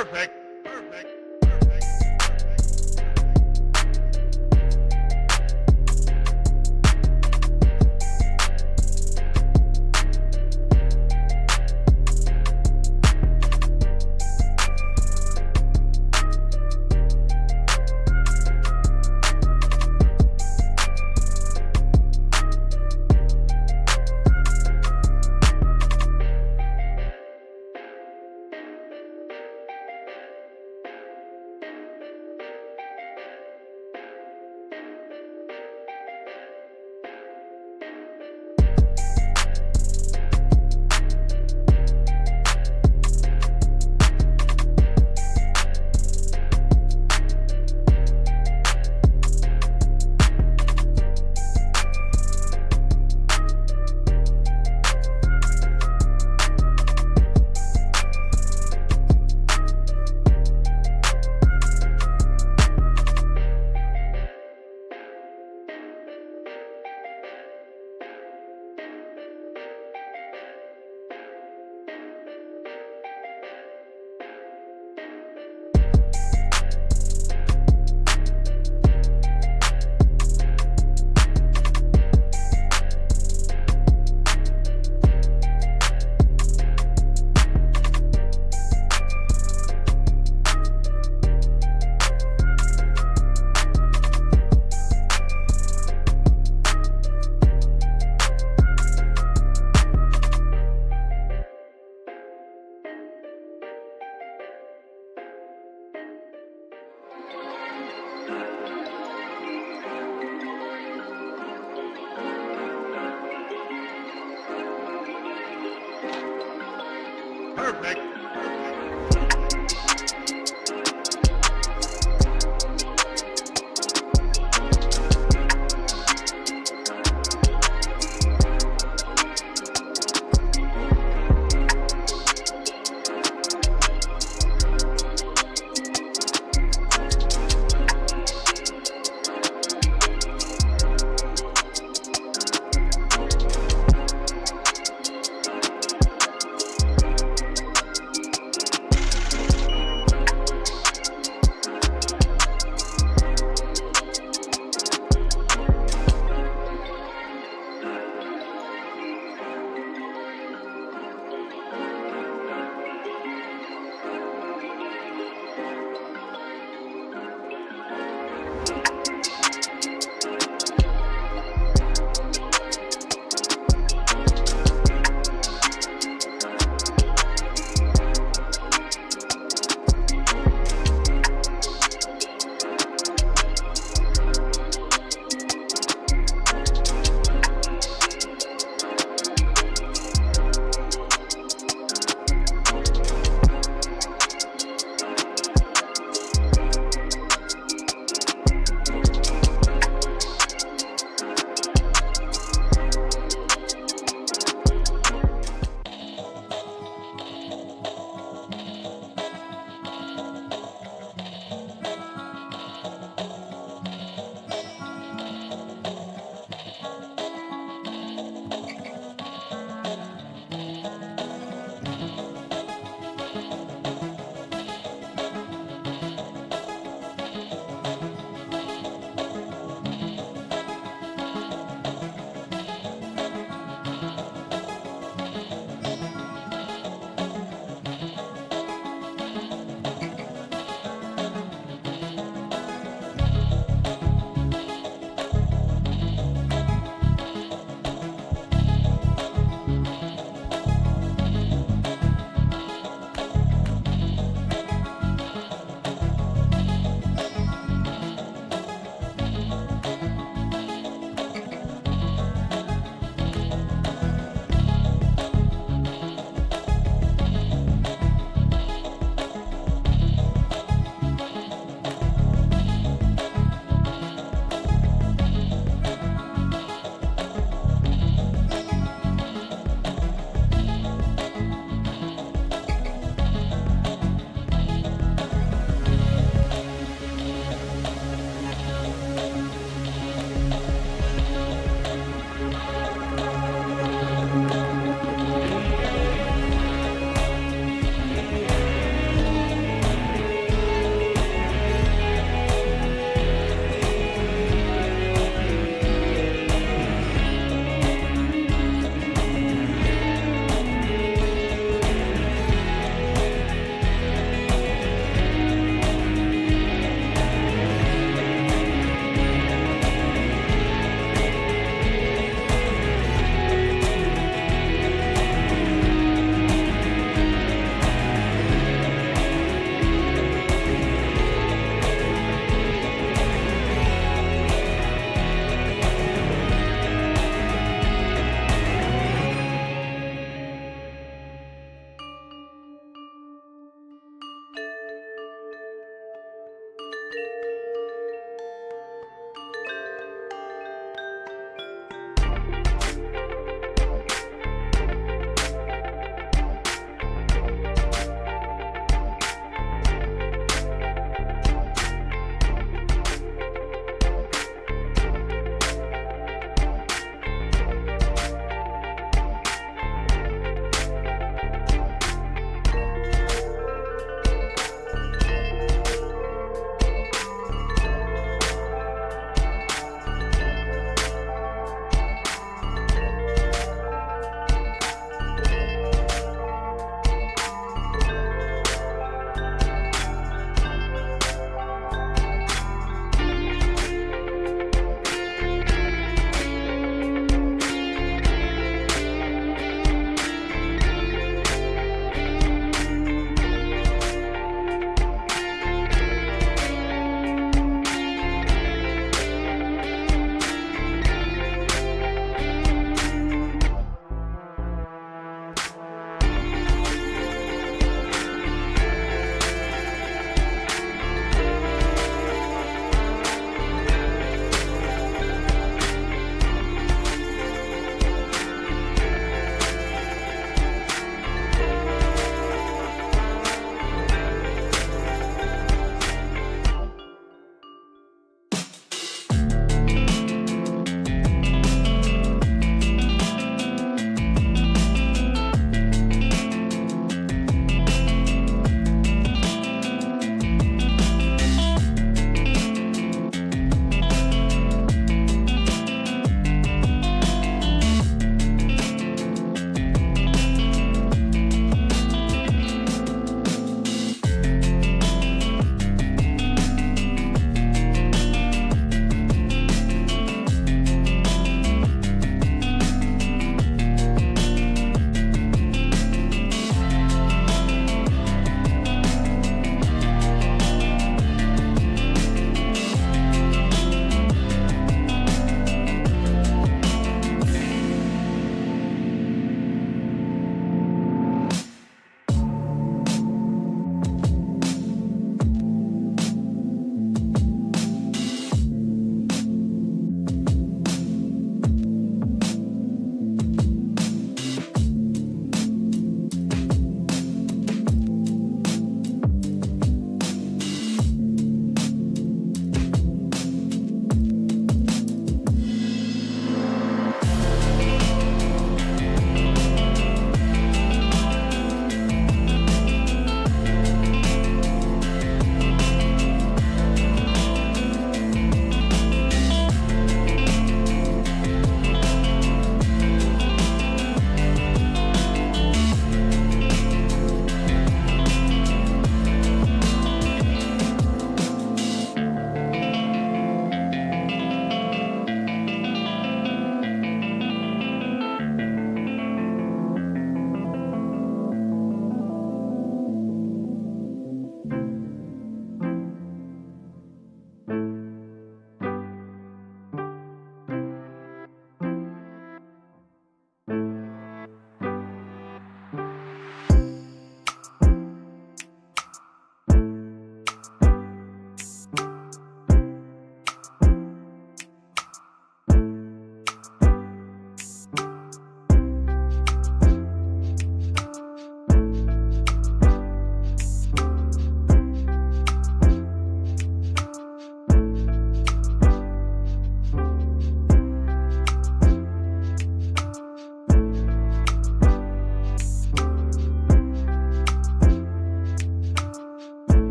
Perfect. Perfect.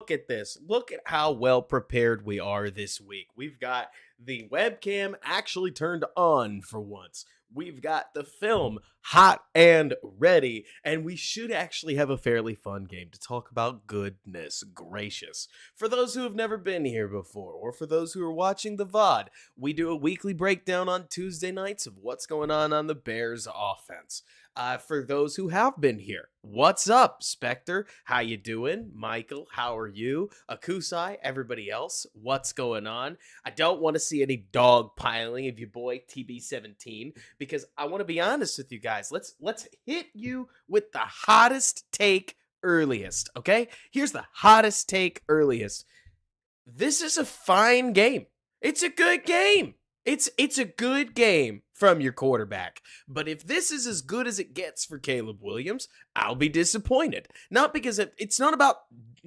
Look at this. Look at how well prepared we are this week. We've got the webcam actually turned on for once. We've got the film hot and ready, and we should actually have a fairly fun game to talk about. Goodness gracious. For those who have never been here before, or for those who are watching the VOD, we do a weekly breakdown on Tuesday nights of what's going on the Bears offense. For those who have been here, what's up, Spectre? How you doing? Michael, how are you? Akusai, everybody else, what's going on? I don't want to see any dog piling of your boy TB17 because I want to be honest with you guys. Let's hit you with the hottest take earliest, okay? Here's the hottest take earliest. This is a fine game. It's a good game. It's a good game from your quarterback. But if this is as good as it gets for Caleb Williams, I'll be disappointed. Not because it's not about,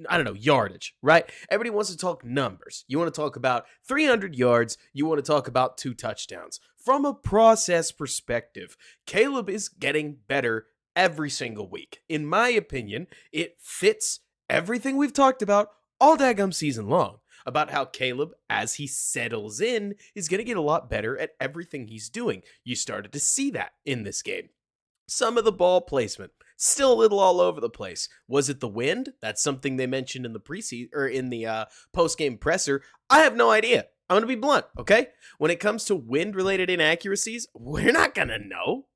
I don't know, yardage, right? Everybody wants to talk numbers. You want to talk about 300 yards. You want to talk about 2 touchdowns. From a process perspective, Caleb is getting better every single week. In my opinion, it fits everything we've talked about all daggum season long. About how Caleb, as he settles in, is going to get a lot better at everything he's doing. You started to see that in this game. Some of the ball placement, still a little all over the place. Was it the wind? That's something they mentioned in the preseason or in the post-game presser. I have no idea. I'm going to be blunt, okay? When it comes to wind-related inaccuracies, we're not going to know.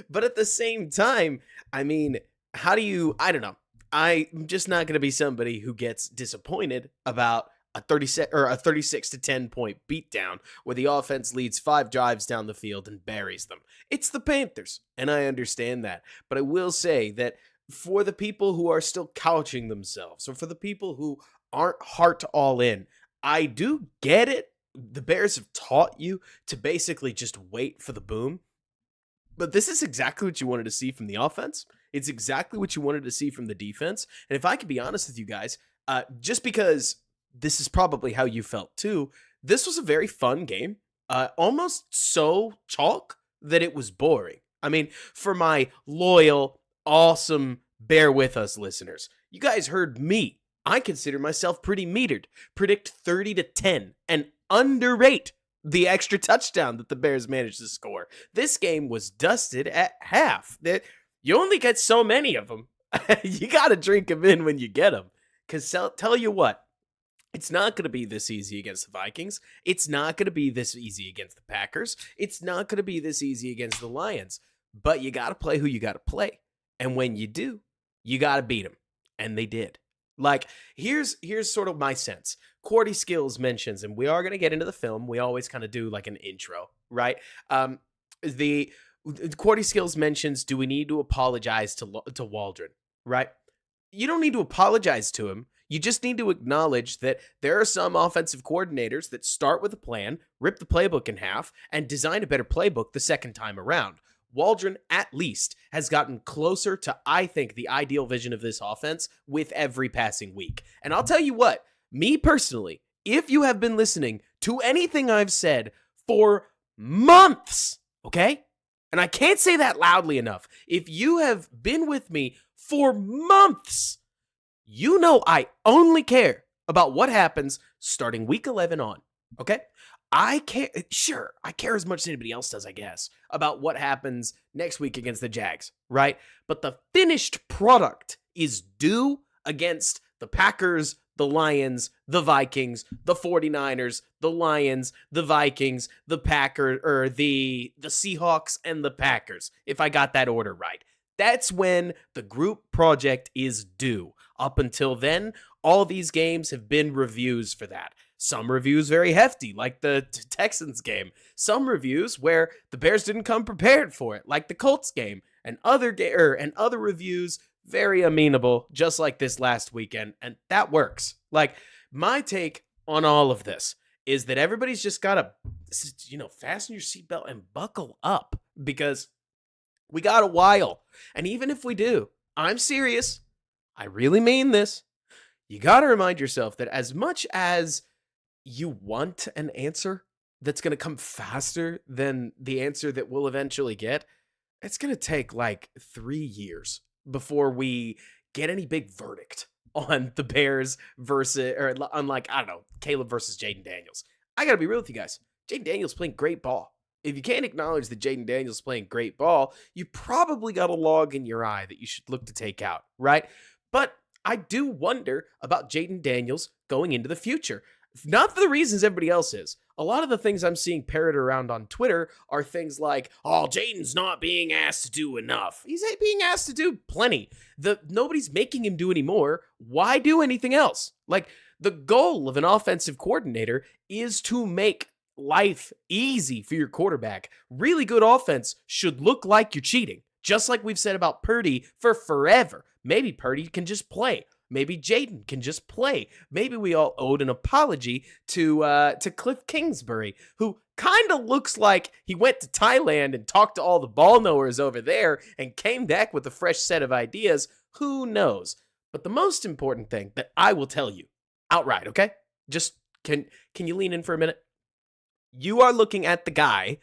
But at the same time, I mean, how do you, I don't know. I'm just not going to be somebody who gets disappointed about a 36 to 10 point beatdown where the offense leads 5 drives down the field and buries them. It's the Panthers, and I understand that. But I will say that for the people who are still couching themselves, or for the people who aren't heart all in, I do get it. The Bears have taught you to basically just wait for the boom. But this is exactly what you wanted to see from the offense. It's exactly what you wanted to see from the defense. And if I could be honest with you guys, just because this is probably how you felt too, this was a very fun game. Almost so chalk that it was boring. I mean, for my loyal, awesome, bear with us listeners, you guys heard me. I consider myself pretty metered. Predict 30 to 10 and underrate the extra touchdown that the Bears managed to score. This game was dusted at half. That you only get so many of them. You got to drink them in when you get them. Because tell you what, it's not going to be this easy against the Vikings. It's not going to be this easy against the Packers. It's not going to be this easy against the Lions. But you got to play who you got to play. And when you do, you got to beat them. And they did. Like, here's sort of my sense. Quarty Skills mentions, and we are going to get into the film. We always kind of do like an intro, right? The Quarty Skills mentions, do we need to apologize to Waldron, right? You don't need to apologize to him. You just need to acknowledge that there are some offensive coordinators that start with a plan, rip the playbook in half, and design a better playbook the second time around. Waldron, at least, has gotten closer to, I think, the ideal vision of this offense with every passing week. And I'll tell you what, me personally, if you have been listening to anything I've said for months, okay? And I can't say that loudly enough. If you have been with me for months, you know I only care about what happens starting week 11 on, okay? I care as much as anybody else does, I guess, about what happens next week against the Jags, right? But the finished product is due against the Packers, the Lions, the Vikings, the 49ers, the Lions, the Vikings, the Packers, or the Seahawks and the Packers, if I got that order right. That's when the group project is due. Up until then, all these games have been reviews for that. Some reviews very hefty, like the Texans game. Some reviews where the Bears didn't come prepared for it, like the Colts game. And other reviews very amenable, just like this last weekend. And that works. Like, my take on all of this is that everybody's just got to, fasten your seatbelt and buckle up, because we got a while. And even if we do, I'm serious. I really mean this. You got to remind yourself that as much as you want an answer that's going to come faster than the answer that we'll eventually get, it's going to take like 3 years before we get any big verdict on the Bears versus, or unlike, I don't know, Caleb versus Jaden Daniels. I got to be real with you guys. Jaden Daniels playing great ball. If you can't acknowledge that Jaden Daniels playing great ball, you probably got a log in your eye that you should look to take out, right? But I do wonder about Jaden Daniels going into the future. Not for the reasons everybody else is. A lot of the things I'm seeing parroted around on Twitter are things like, oh, Jaden's not being asked to do enough. He's being asked to do plenty. Nobody's making him do any more. Why do anything else? Like, the goal of an offensive coordinator is to make life easy for your quarterback. Really good offense should look like you're cheating. Just like we've said about Purdy for forever. Maybe Purdy can just play. Maybe Jaden can just play. Maybe we all owed an apology to Cliff Kingsbury, who kind of looks like he went to Thailand and talked to all the ball knowers over there and came back with a fresh set of ideas. Who knows? But the most important thing that I will tell you outright, okay? Just can you lean in for a minute? You are looking at the guy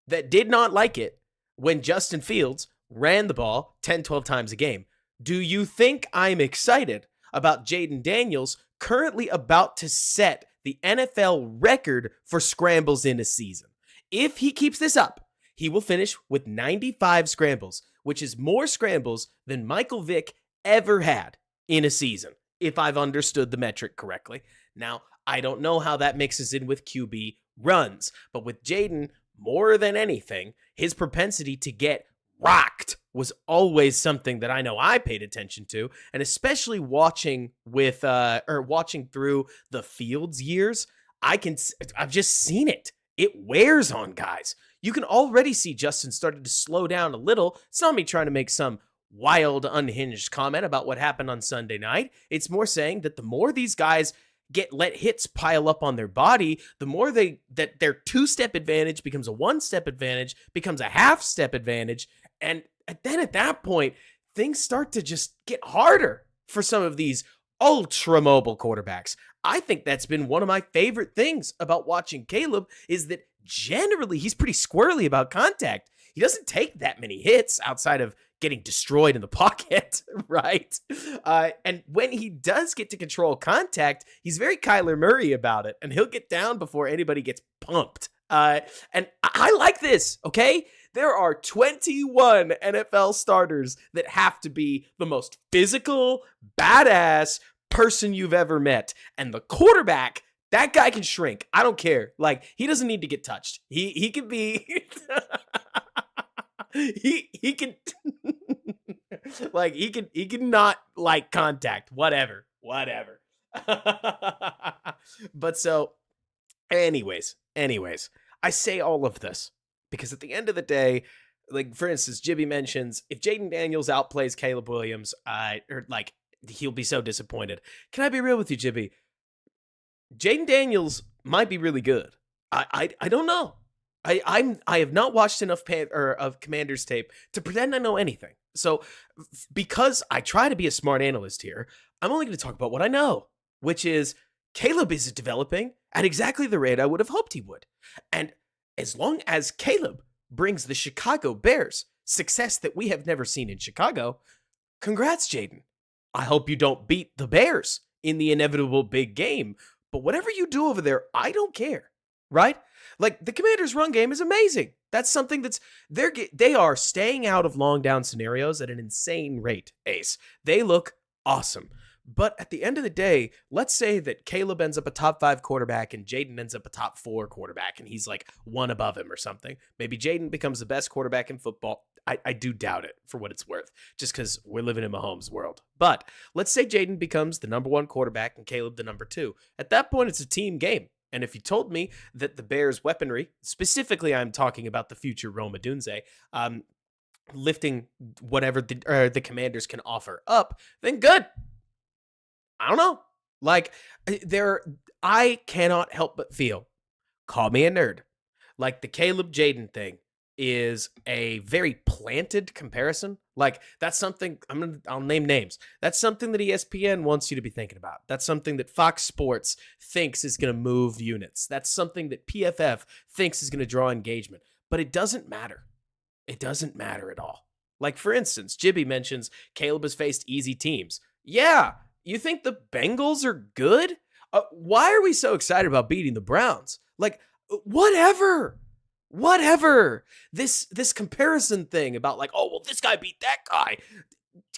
that did not like it when Justin Fields ran the ball 10, 12 times a game. Do you think I'm excited about Jaden Daniels currently about to set the NFL record for scrambles in a season? If he keeps this up, he will finish with 95 scrambles, which is more scrambles than Michael Vick ever had in a season, if I've understood the metric correctly. Now, I don't know how that mixes in with QB runs, but with Jaden, more than anything, his propensity to get rocked was always something that I know I paid attention to, and especially watching through the Fields years, I've just seen it. It wears on guys. You can already see Justin started to slow down a little. It's not me trying to make some wild, unhinged comment about what happened on Sunday night. It's more saying that the more these guys let hits pile up on their body, the more that their two-step advantage becomes a one-step advantage, becomes a half-step advantage, and then at that point, things start to just get harder for some of these ultra-mobile quarterbacks. I think that's been one of my favorite things about watching Caleb, is that generally he's pretty squirrely about contact. He doesn't take that many hits outside of getting destroyed in the pocket, right? And when he does get to control contact, he's very Kyler Murray about it, and he'll get down before anybody gets pumped. And I like this, okay? There are 21 NFL starters that have to be the most physical, badass person you've ever met. And the quarterback, that guy can shrink. I don't care. Like, he doesn't need to get touched. He can be... he can... like, he can not like contact. Whatever. But so, anyways, I say all of this because at the end of the day, like, for instance, Jibby mentions if Jaden Daniels outplays Caleb Williams, he'll be so disappointed. Can I be real with you, Jibby? Jaden Daniels might be really good. I don't know. I have not watched enough of Commanders tape to pretend I know anything. So because I try to be a smart analyst here, I'm only going to talk about what I know, which is Caleb is developing at exactly the rate I would have hoped he would. And as long as Caleb brings the Chicago Bears success that we have never seen in Chicago, congrats, Jaden. I hope you don't beat the Bears in the inevitable big game, but whatever you do over there, I don't care, right? Like, the Commanders' run game is amazing. That's something they are staying out of long down scenarios at an insane rate, Ace. They look awesome. But at the end of the day, let's say that Caleb ends up a top 5 quarterback and Jaden ends up a top 4 quarterback and he's like one above him or something. Maybe Jaden becomes the best quarterback in football. I do doubt it, for what it's worth, just because we're living in Mahomes' world. But let's say Jaden becomes the number 1 quarterback and Caleb the number 2. At that point, it's a team game. And if you told me that the Bears' weaponry, specifically I'm talking about the future Rome Odunze, lifting whatever the Commanders can offer up, then good. I don't know. Like, I cannot help but feel, call me a nerd, like the Caleb Jaden thing is a very planted comparison. Like, that's something I'll name names. That's something that ESPN wants you to be thinking about. That's something that Fox Sports thinks is going to move units. That's something that PFF thinks is going to draw engagement. But it doesn't matter. It doesn't matter at all. Like, for instance, Jibby mentions Caleb has faced easy teams. Yeah, you think the Bengals are good? Why are we so excited about beating the Browns? Like, whatever. Whatever. This comparison thing about like, oh, well, this guy beat that guy.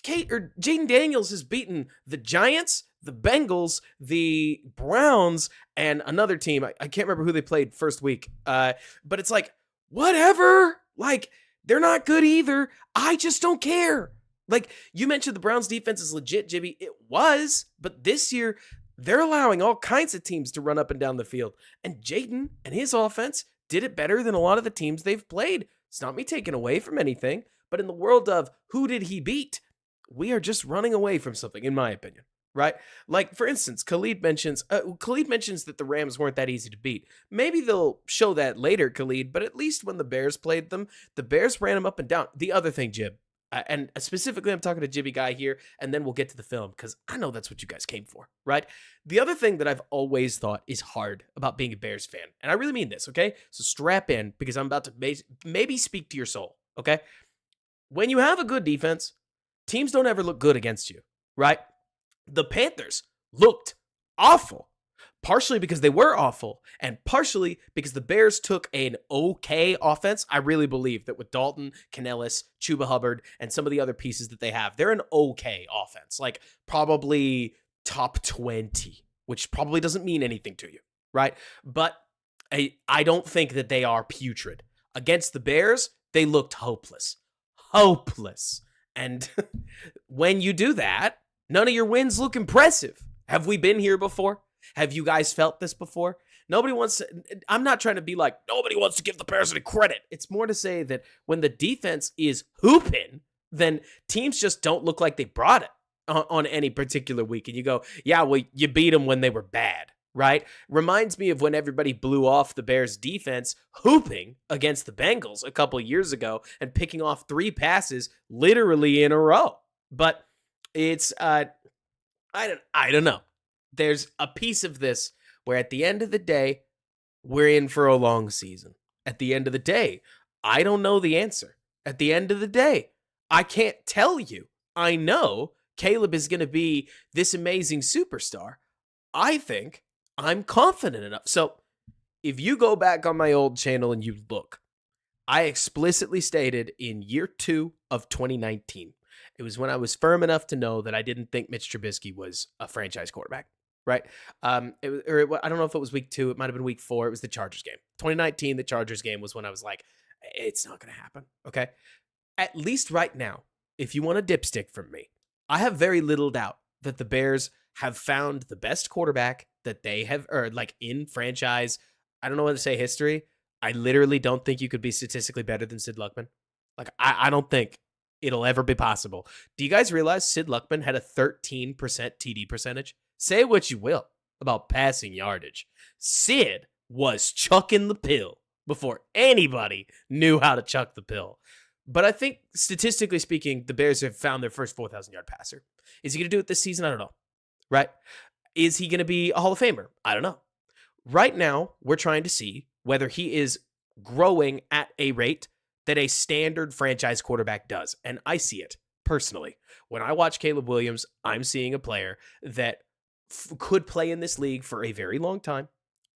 Jaden Daniels has beaten the Giants, the Bengals, the Browns, and another team. I can't remember who they played first week. But it's like, whatever. Like, they're not good either. I just don't care. Like, you mentioned the Browns defense is legit, Jimmy. It was, but this year, they're allowing all kinds of teams to run up and down the field. And Jaden and his offense did it better than a lot of the teams they've played. It's not me taking away from anything, but in the world of who did he beat, we are just running away from something, in my opinion, right? Like, for instance, Khalid mentions that the Rams weren't that easy to beat. Maybe they'll show that later, Khalid, but at least when the Bears played them, the Bears ran them up and down. The other thing, Jib, and specifically I'm talking to Jibby Guy here, and then we'll get to the film, because I know that's what you guys came for, right? The other thing that I've always thought is hard about being a Bears fan, and I really mean this, okay? So strap in, because I'm about to maybe speak to your soul, okay? When you have a good defense, teams don't ever look good against you, right? The Panthers looked awful, partially because they were awful, and partially because the Bears took an okay offense. I really believe that with Dalton, Canellis, Chuba Hubbard, and some of the other pieces that they have, they're an okay offense, like probably top 20, which probably doesn't mean anything to you, right? But I don't think that they are putrid. Against the Bears, they looked hopeless. Hopeless. And when you do that, none of your wins look impressive. Have we been here before? Have you guys felt this before? I'm not trying to be like, nobody wants to give the Bears any credit. It's more to say that when the defense is hooping, then teams just don't look like they brought it on any particular week. And you go, yeah, well, you beat them when they were bad, right? Reminds me of when everybody blew off the Bears defense hooping against the Bengals a couple of years ago and picking off 3 passes literally in a row. But it's, I don't know. There's a piece of this where at the end of the day, we're in for a long season. At the end of the day, I don't know the answer. At the end of the day, I can't tell you. I know Caleb is going to be this amazing superstar. I think I'm confident enough. So if you go back on my old channel and you look, I explicitly stated in year 2 of 2019, it was when I was firm enough to know that I didn't think Mitch Trubisky was a franchise quarterback, right? I don't know if it was week 2. It might have been week 4. It was the Chargers game. 2019, the Chargers game was when I was like, it's not going to happen, okay? At least right now, if you want a dipstick from me, I have very little doubt that the Bears have found the best quarterback that they have, or like in franchise, I don't know what to say, history. I literally don't think you could be statistically better than Sid Luckman. Like, I don't think it'll ever be possible. Do you guys realize Sid Luckman had a 13% TD percentage? Say what you will about passing yardage. Sid was chucking the pill before anybody knew how to chuck the pill. But I think, statistically speaking, the Bears have found their first 4,000-yard passer. Is he going to do it this season? I don't know. Right? Is he going to be a Hall of Famer? I don't know. Right now, we're trying to see whether he is growing at a rate that a standard franchise quarterback does. And I see it, personally. When I watch Caleb Williams, I'm seeing a player that could play in this league for a very long time.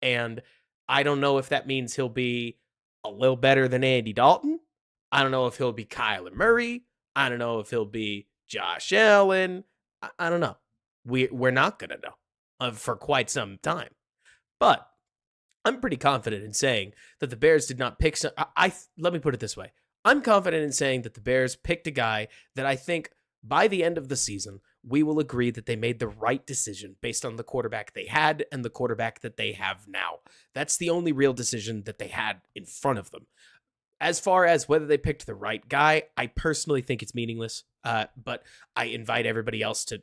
And I don't know if that means he'll be a little better than Andy Dalton. I don't know if he'll be Kyler Murray. I don't know if he'll be Josh Allen. I don't know. We're not going to know for quite some time. But I'm pretty confident in saying that the Bears did not pick let me put it this way. I'm confident in saying that the Bears picked a guy that I think by the end of the season, we will agree that they made the right decision based on the quarterback they had and the quarterback that they have now. That's the only real decision that they had in front of them. As far as whether they picked the right guy, I personally think it's meaningless, but I invite everybody else to,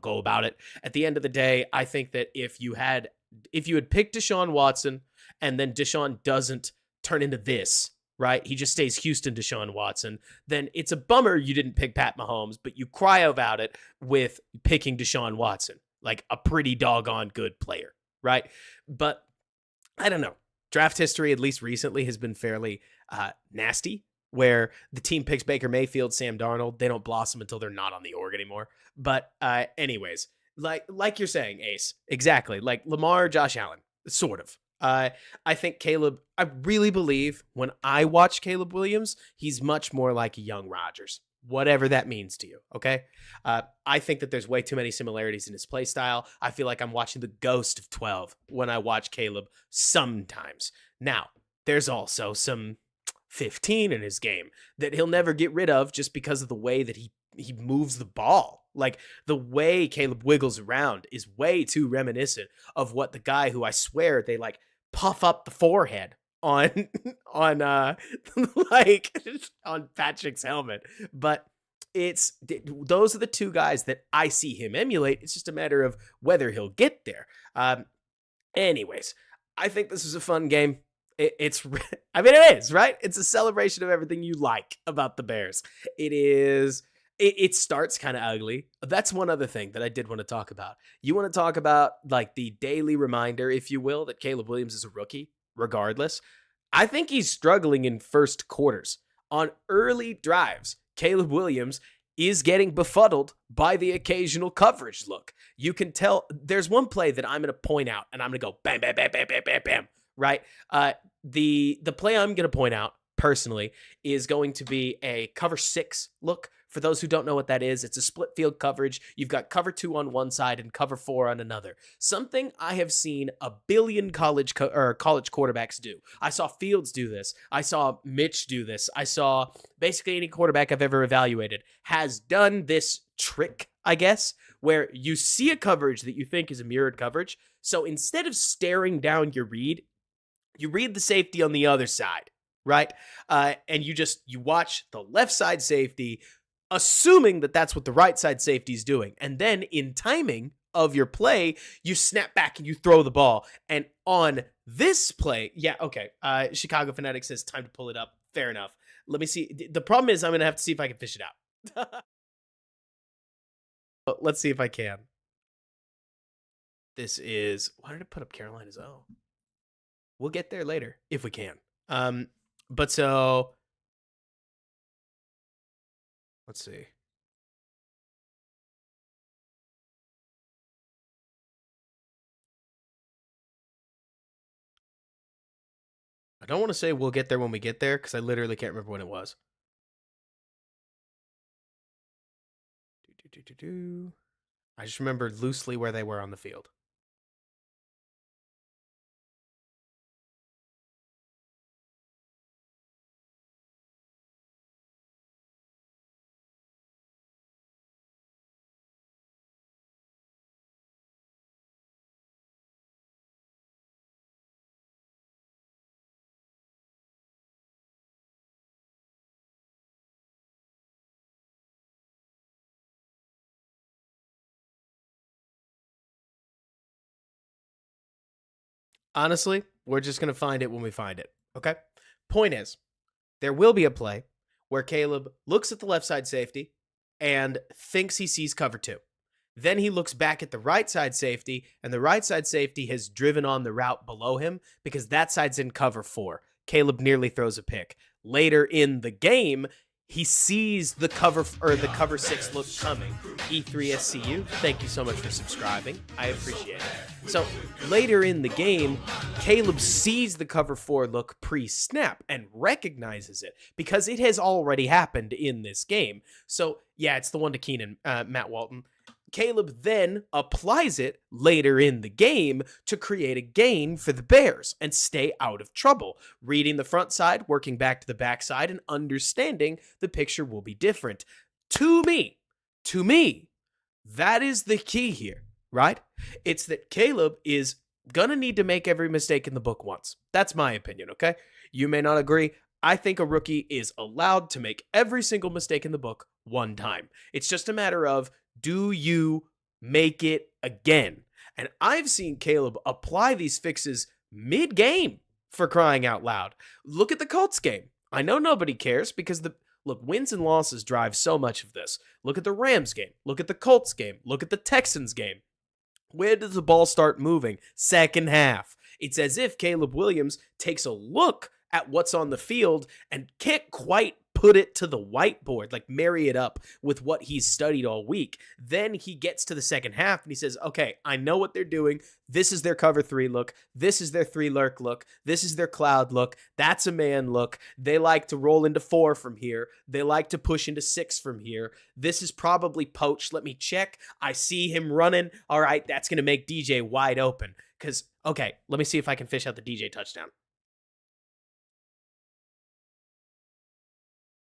go about it. At the end of the day, I think that if you had picked Deshaun Watson and then Deshaun doesn't turn into this, right? He just stays Houston Deshaun Watson, then it's a bummer you didn't pick Pat Mahomes, but you cry about it with picking Deshaun Watson, like a pretty doggone good player, right? But I don't know. Draft history, at least recently, has been fairly nasty where the team picks Baker Mayfield, Sam Darnold. They don't blossom until they're not on the org anymore. But anyways, like you're saying, Ace, exactly. Like Lamar, Josh Allen, sort of. I think Caleb, I really believe when I watch Caleb Williams, he's much more like a young Rodgers, whatever that means to you. Okay. I think that there's way too many similarities in his play style. I feel like I'm watching the ghost of 12 when I watch Caleb sometimes. Now, there's also some 15 in his game that he'll never get rid of just because of the way that he moves the ball. Like the way Caleb wiggles around is way too reminiscent of what the guy who I swear they like puff up the forehead on like on Patrick's helmet. But those are the two guys that I see him emulate. It's just a matter of whether he'll get there. Anyways, I think this is a fun game. It's I mean, it is, right? It's a celebration of everything you like about the Bears. It is. It starts kind of ugly. That's one other thing that I did want to talk about. You want to talk about like the daily reminder, if you will, that Caleb Williams is a rookie, regardless. I think he's struggling in first quarters. On early drives, Caleb Williams is getting befuddled by the occasional coverage look. You can tell there's one play that I'm going to point out, and I'm going to go bam, bam, bam, bam, bam, bam, bam, right? The play I'm going to point out personally is going to be a cover 6 look. For those who don't know what that is, it's a split field coverage. You've got cover 2 on one side and cover 4 on another. Something I have seen a billion college quarterbacks do. I saw Fields do this. I saw Mitch do this. I saw basically any quarterback I've ever evaluated has done this trick, I guess, where you see a coverage that you think is a mirrored coverage. So instead of staring down your read, you read the safety on the other side, right? And you watch the left side safety, assuming that that's what the right side safety is doing. And then in timing of your play, you snap back and you throw the ball. And on this play, yeah, okay. Chicago Fanatic says time to pull it up. Fair enough. Let me see. The problem is I'm going to have to see if I can fish it out. But let's see if I can. This is, why did it put up Carolina's O? We'll get there later if we can. But so let's see. I don't want to say we'll get there when we get there because I literally can't remember when it was. I just remember loosely where they were on the field. Honestly, we're just going to find it when we find it. Okay? Point is, there will be a play where Caleb looks at the left side safety and thinks he sees cover 2. Then he looks back at the right side safety, and the right side safety has driven on the route below him because that side's in cover 4. Caleb nearly throws a pick. Later in the game, he sees the cover 6 look coming. E3SCU, thank you so much for subscribing. I appreciate it. So later in the game, Caleb sees the cover 4 look pre-snap and recognizes it because it has already happened in this game. So yeah, it's the one to Keenan, Matt Walton. Caleb then applies it later in the game to create a gain for the Bears and stay out of trouble. Reading the front side, working back to the back side, and understanding the picture will be different. To me, that is the key here, right? It's that Caleb is gonna need to make every mistake in the book once. That's my opinion, okay? You may not agree. I think a rookie is allowed to make every single mistake in the book one time. It's just a matter of, do you make it again? And I've seen Caleb apply these fixes mid-game, for crying out loud. Look at the Colts game. I know nobody cares because wins and losses drive so much of this. Look at the Rams game. Look at the Colts game. Look at the Texans game. Where does the ball start moving? Second half. It's as if Caleb Williams takes a look at what's on the field and can't quite put it to the whiteboard, like marry it up with what he's studied all week. Then he gets to the second half and he says, okay, I know what they're doing. This is their cover 3 look. This is their 3 lurk look. This is their cloud look. That's a man look. They like to roll into 4 from here. They like to push into 6 from here. This is probably poach. Let me check. I see him running. All right, that's going to make DJ wide open. Because, okay, let me see if I can fish out the DJ touchdown.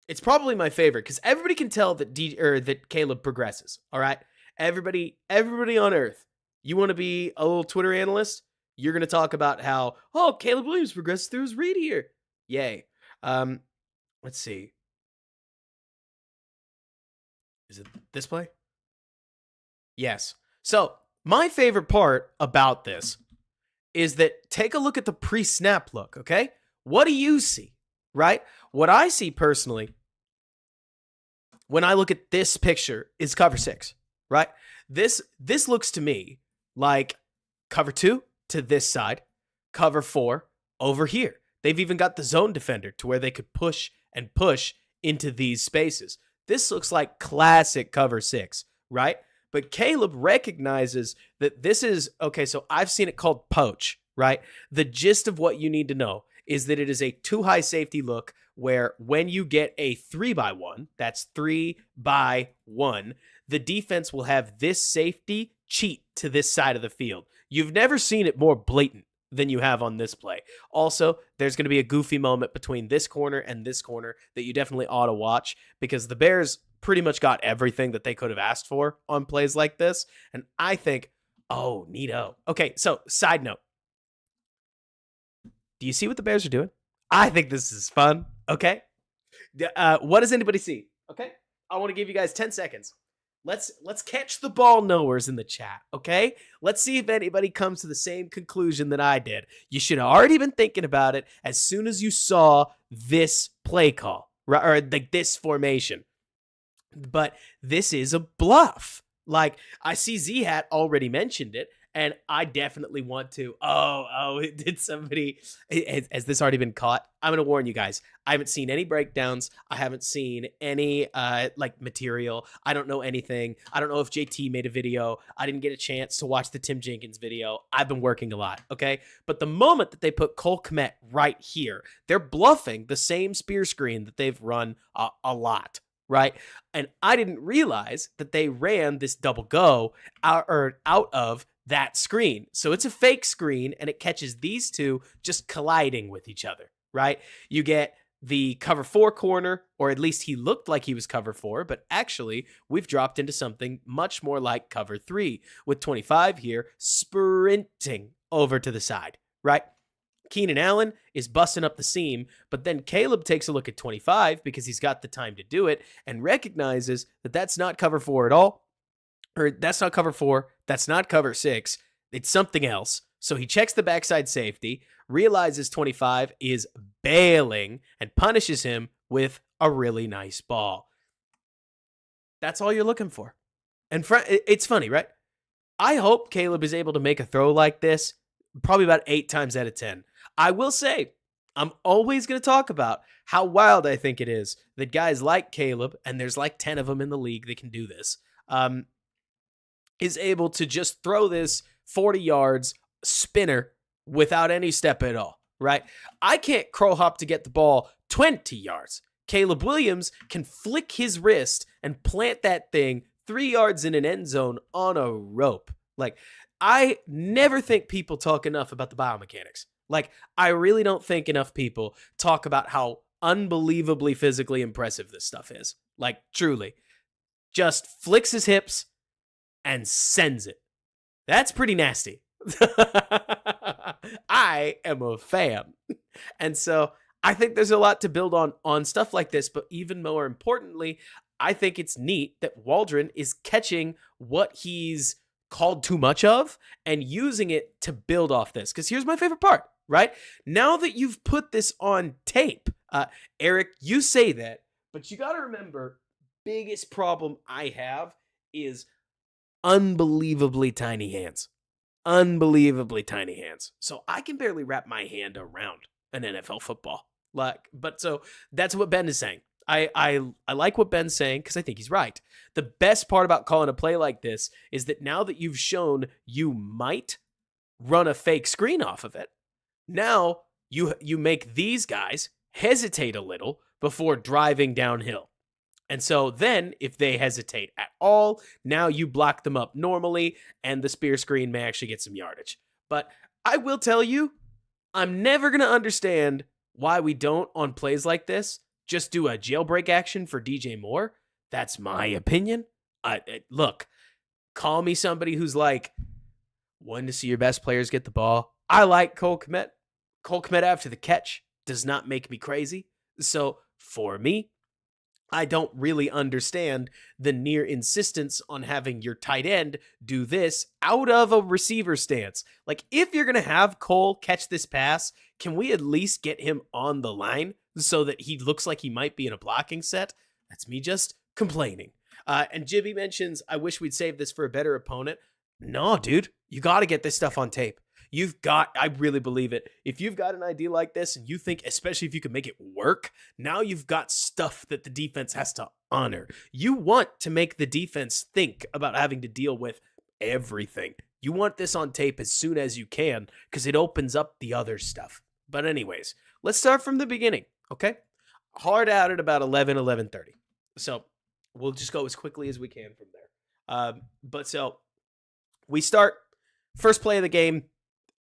It's probably my favorite because everybody can tell that that Caleb progresses. All right, everybody on earth. You want to be a little Twitter analyst? You're going to talk about how Caleb Williams progresses through his read here. Yay. Let's see. Is it this play? Yes. So my favorite part about this is that take a look at the pre-snap look. Okay, what do you see? Right? What I see personally when I look at this picture is cover 6, right? This looks to me like cover 2 to this side, cover 4 over here. They've even got the zone defender to where they could push and push into these spaces. This looks like classic cover 6, right? But Caleb recognizes that this is, okay, so I've seen it called poach, right? The gist of what you need to know is that it is a too high safety look where when you get a 3x1, that's 3x1, the defense will have this safety cheat to this side of the field. You've never seen it more blatant than you have on this play. Also, there's going to be a goofy moment between this corner and this corner that you definitely ought to watch because the Bears pretty much got everything that they could have asked for on plays like this. And I think, oh, neato. Okay, so side note. Do you see what the Bears are doing? I think this is fun. Okay. What does anybody see? Okay. I want to give you guys 10 seconds. Let's catch the ball knowers in the chat. Okay. Let's see if anybody comes to the same conclusion that I did. You should have already been thinking about it as soon as you saw this play call, right? Or like this formation. But this is a bluff. Like I see Z-Hat already mentioned it. And I definitely want to. Did somebody, has this already been caught? I'm going to warn you guys. I haven't seen any breakdowns. I haven't seen any material. I don't know anything. I don't know if JT made a video. I didn't get a chance to watch the Tim Jenkins video. I've been working a lot, okay? But the moment that they put Cole Kmet right here, they're bluffing the same spear screen that they've run a lot. Right. And I didn't realize that they ran this double go out of that screen. So it's a fake screen and it catches these two just colliding with each other. Right. You get the cover 4 corner, or at least he looked like he was cover 4, but actually we've dropped into something much more like cover 3 with 25 here sprinting over to the side. Right. Keenan Allen is busting up the seam, but then Caleb takes a look at 25 because he's got the time to do it and recognizes that that's not cover 4 at all, or that's not cover 4, that's not cover 6, it's something else. So he checks the backside safety, realizes 25 is bailing, and punishes him with a really nice ball. That's all you're looking for. And it's funny, right? I hope Caleb is able to make a throw like this probably about 8 times out of 10. I will say, I'm always going to talk about how wild I think it is that guys like Caleb, and there's like 10 of them in the league that can do this, is able to just throw this 40 yards spinner without any step at all, right? I can't crow hop to get the ball 20 yards. Caleb Williams can flick his wrist and plant that thing 3 yards in an end zone on a rope. Like, I never think people talk enough about the biomechanics. Like, I really don't think enough people talk about how unbelievably physically impressive this stuff is. Like, truly. Just flicks his hips and sends it. That's pretty nasty. I am a fan. And so I think there's a lot to build on stuff like this, but even more importantly, I think it's neat that Waldron is catching what he's called too much of and using it to build off this. Because here's my favorite part, right? Now that you've put this on tape, Eric, you say that, but you got to remember, biggest problem I have is unbelievably tiny hands. Unbelievably tiny hands. So I can barely wrap my hand around an NFL football. So that's what Ben is saying. I like what Ben's saying because I think he's right. The best part about calling a play like this is that now that you've shown you might run a fake screen off of it, now you make these guys hesitate a little before driving downhill. And so then if they hesitate at all, now you block them up normally and the spear screen may actually get some yardage. But I will tell you, I'm never going to understand why we don't, on plays like this, just do a jailbreak action for DJ Moore. That's my opinion. Look, call me somebody who's like, wanting to see your best players get the ball. I like Cole Kmet. Cole Kmet after the catch does not make me crazy. So for me, I don't really understand the near insistence on having your tight end do this out of a receiver stance. Like, if you're going to have Cole catch this pass, can we at least get him on the line so that he looks like he might be in a blocking set? That's me just complaining. And Jibby mentions, I wish we'd save this for a better opponent. No, dude, you got to get this stuff on tape. I really believe it. If you've got an idea like this and you think, especially if you can make it work, now you've got stuff that the defense has to honor. You want to make the defense think about having to deal with everything. You want this on tape as soon as you can because it opens up the other stuff. But anyways, let's start from the beginning, okay? Hard out at about 11:30. So we'll just go as quickly as we can from there. But so we start, first play of the game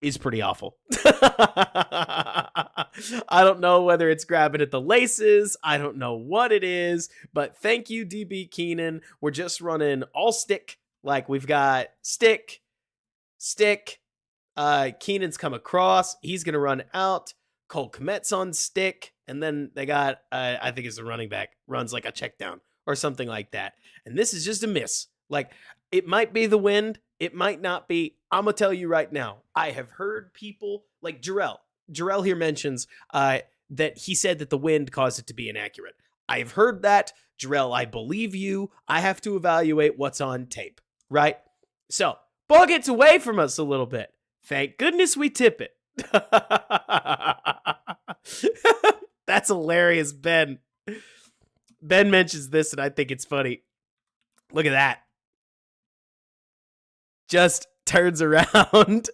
is pretty awful. I don't know whether it's grabbing at the laces. I don't know what it is, but thank you, DB Keenan. We're just running all stick. Like, we've got stick. Keenan's come across. He's going to run out. Cole Kmet's on stick. And then they got, I think it's a running back, runs like a check down or something like that. And this is just a miss. Like, it might be the wind. It might not be. I'm going to tell you right now, I have heard people like Jarrell. Jarrell here mentions that he said that the wind caused it to be inaccurate. I've heard that. Jarrell, I believe you. I have to evaluate what's on tape, right? So, ball gets away from us a little bit. Thank goodness we tip it. That's hilarious, Ben. Ben mentions this, and I think it's funny. Look at that. Just turns around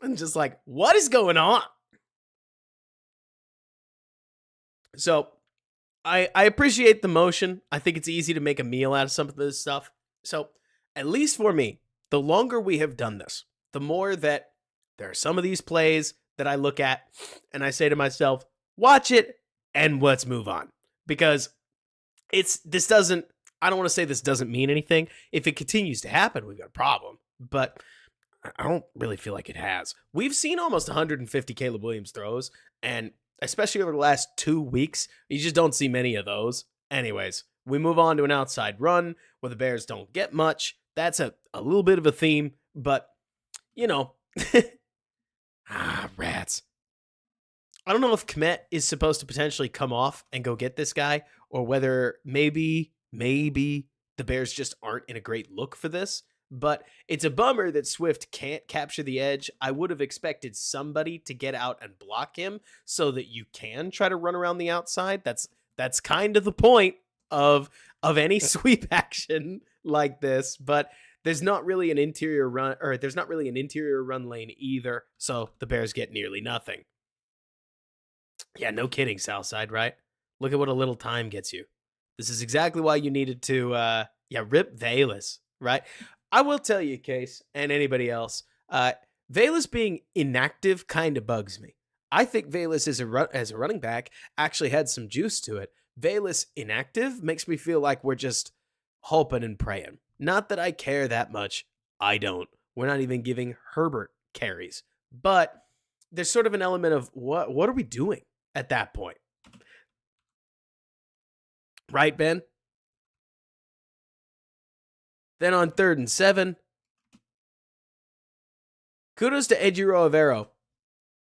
and just like, what is going on? So I appreciate the motion. I think it's easy to make a meal out of some of this stuff. So at least for me, the longer we have done this, the more that there are some of these plays that I look at and I say to myself, watch it and let's move on. Because I don't want to say this doesn't mean anything. If it continues to happen, we've got a problem. But I don't really feel like it has. We've seen almost 150 Caleb Williams throws, and especially over the last 2 weeks, you just don't see many of those. Anyways, we move on to an outside run where the Bears don't get much. That's a little bit of a theme, but, you know, rats. I don't know if Kmet is supposed to potentially come off and go get this guy, or whether maybe the Bears just aren't in a great look for this, but it's a bummer that Swift can't capture the edge. I would have expected somebody to get out and block him so that you can try to run around the outside. That's kind of the point of any sweep action like this, but there's not really an interior run lane either, so the Bears get nearly nothing. Yeah, no kidding, Southside, right? Look at what a little time gets you. This is exactly why you needed to, rip Velus, right? I will tell you, Case, and anybody else, Velus being inactive kind of bugs me. I think Velus as a running back actually had some juice to it. Velus inactive makes me feel like we're just hoping and praying. Not that I care that much. I don't. We're not even giving Herbert carries. But there's sort of an element of, what are we doing at that point? Right, Ben? Then on 3rd and 7, kudos to Ejiro Avero.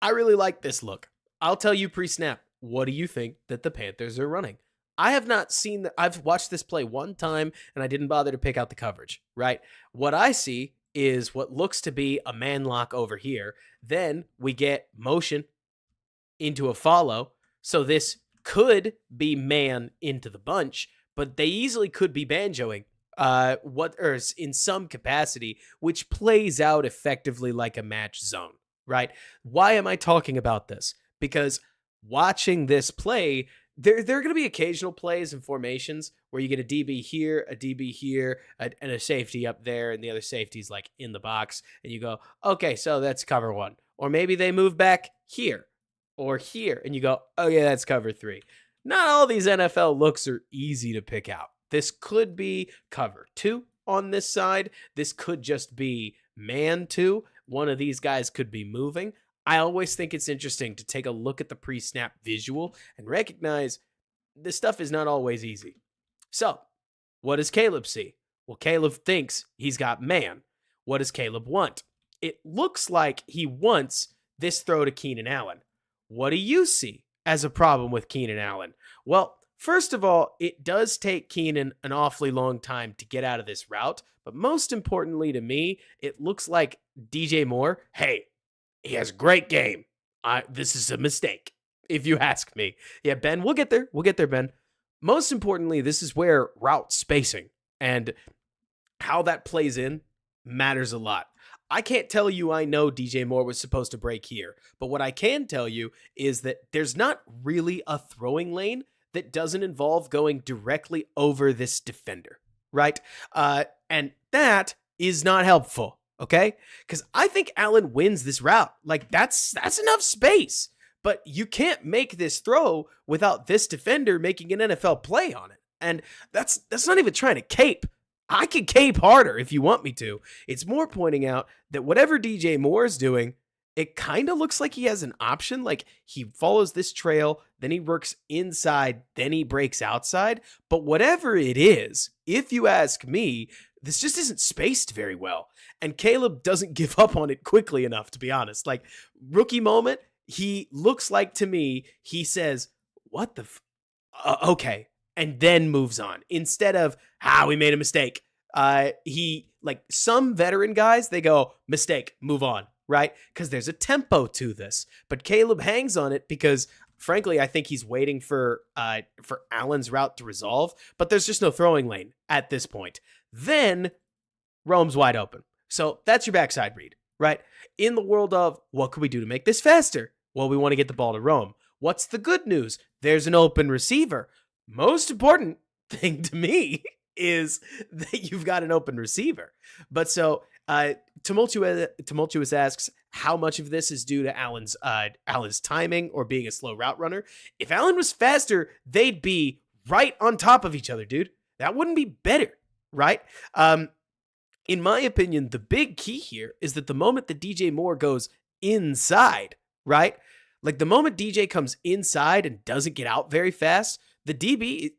I really like this look. I'll tell you pre-snap, what do you think that the Panthers are running? I have not seen I've watched this play one time and I didn't bother to pick out the coverage, right? What I see is what looks to be a man lock over here. Then we get motion into a follow. So this could be man into the bunch, but they easily could be banjoing or in some capacity, which plays out effectively like a match zone, right? Why am I talking about this? Because watching this play, there are going to be occasional plays and formations where you get a DB here, and a safety up there, and the other safety's like in the box, and you go, okay, so that's cover one. Or maybe they move back here or here, and you go, oh yeah, that's cover three. Not all these NFL looks are easy to pick out. This could be cover two on this side. This could just be man two. One of these guys could be moving. I always think it's interesting to take a look at the pre-snap visual and recognize this stuff is not always easy. So, what does Caleb see? Well, Caleb thinks he's got man. What does Caleb want? It looks like he wants this throw to Keenan Allen. What do you see as a problem with Keenan Allen? Well, first of all, it does take Keenan an awfully long time to get out of this route, but most importantly to me, it looks like DJ Moore, hey, he has a great game. This is a mistake, if you ask me. Yeah, Ben, we'll get there. We'll get there, Ben. Most importantly, this is where route spacing and how that plays in matters a lot. I can't tell you I know DJ Moore was supposed to break here, but what I can tell you is that there's not really a throwing lane that doesn't involve going directly over this defender, right? And that is not helpful, okay? Because I think Allen wins this route. Like, that's enough space, but you can't make this throw without this defender making an NFL play on it. And that's not even trying to cape. I can cape harder if you want me to. It's more pointing out that whatever DJ Moore is doing, it kind of looks like he has an option. Like, he follows this trail, then he works inside, then he breaks outside. But whatever it is, if you ask me, this just isn't spaced very well. And Caleb doesn't give up on it quickly enough, to be honest. Like, rookie moment, he looks like to me, he says, what the okay, and then moves on instead of, we made a mistake. He, like some veteran guys, they go, mistake, move on, right? Because there's a tempo to this. But Caleb hangs on it because, frankly, I think he's waiting for Allen's route to resolve, but there's just no throwing lane at this point. Then Rome's wide open. So that's your backside read, right? In the world of what could we do to make this faster? Well, we want to get the ball to Rome. What's the good news? There's an open receiver. Most important thing to me is that you've got an open receiver. But so Tumultuous asks how much of this is due to Allen's timing or being a slow route runner. If Allen was faster, they'd be right on top of each other, dude. That wouldn't be better, right? In my opinion, the big key here is that the moment that DJ Moore goes inside, right? Like, the moment DJ comes inside and doesn't get out very fast, the DB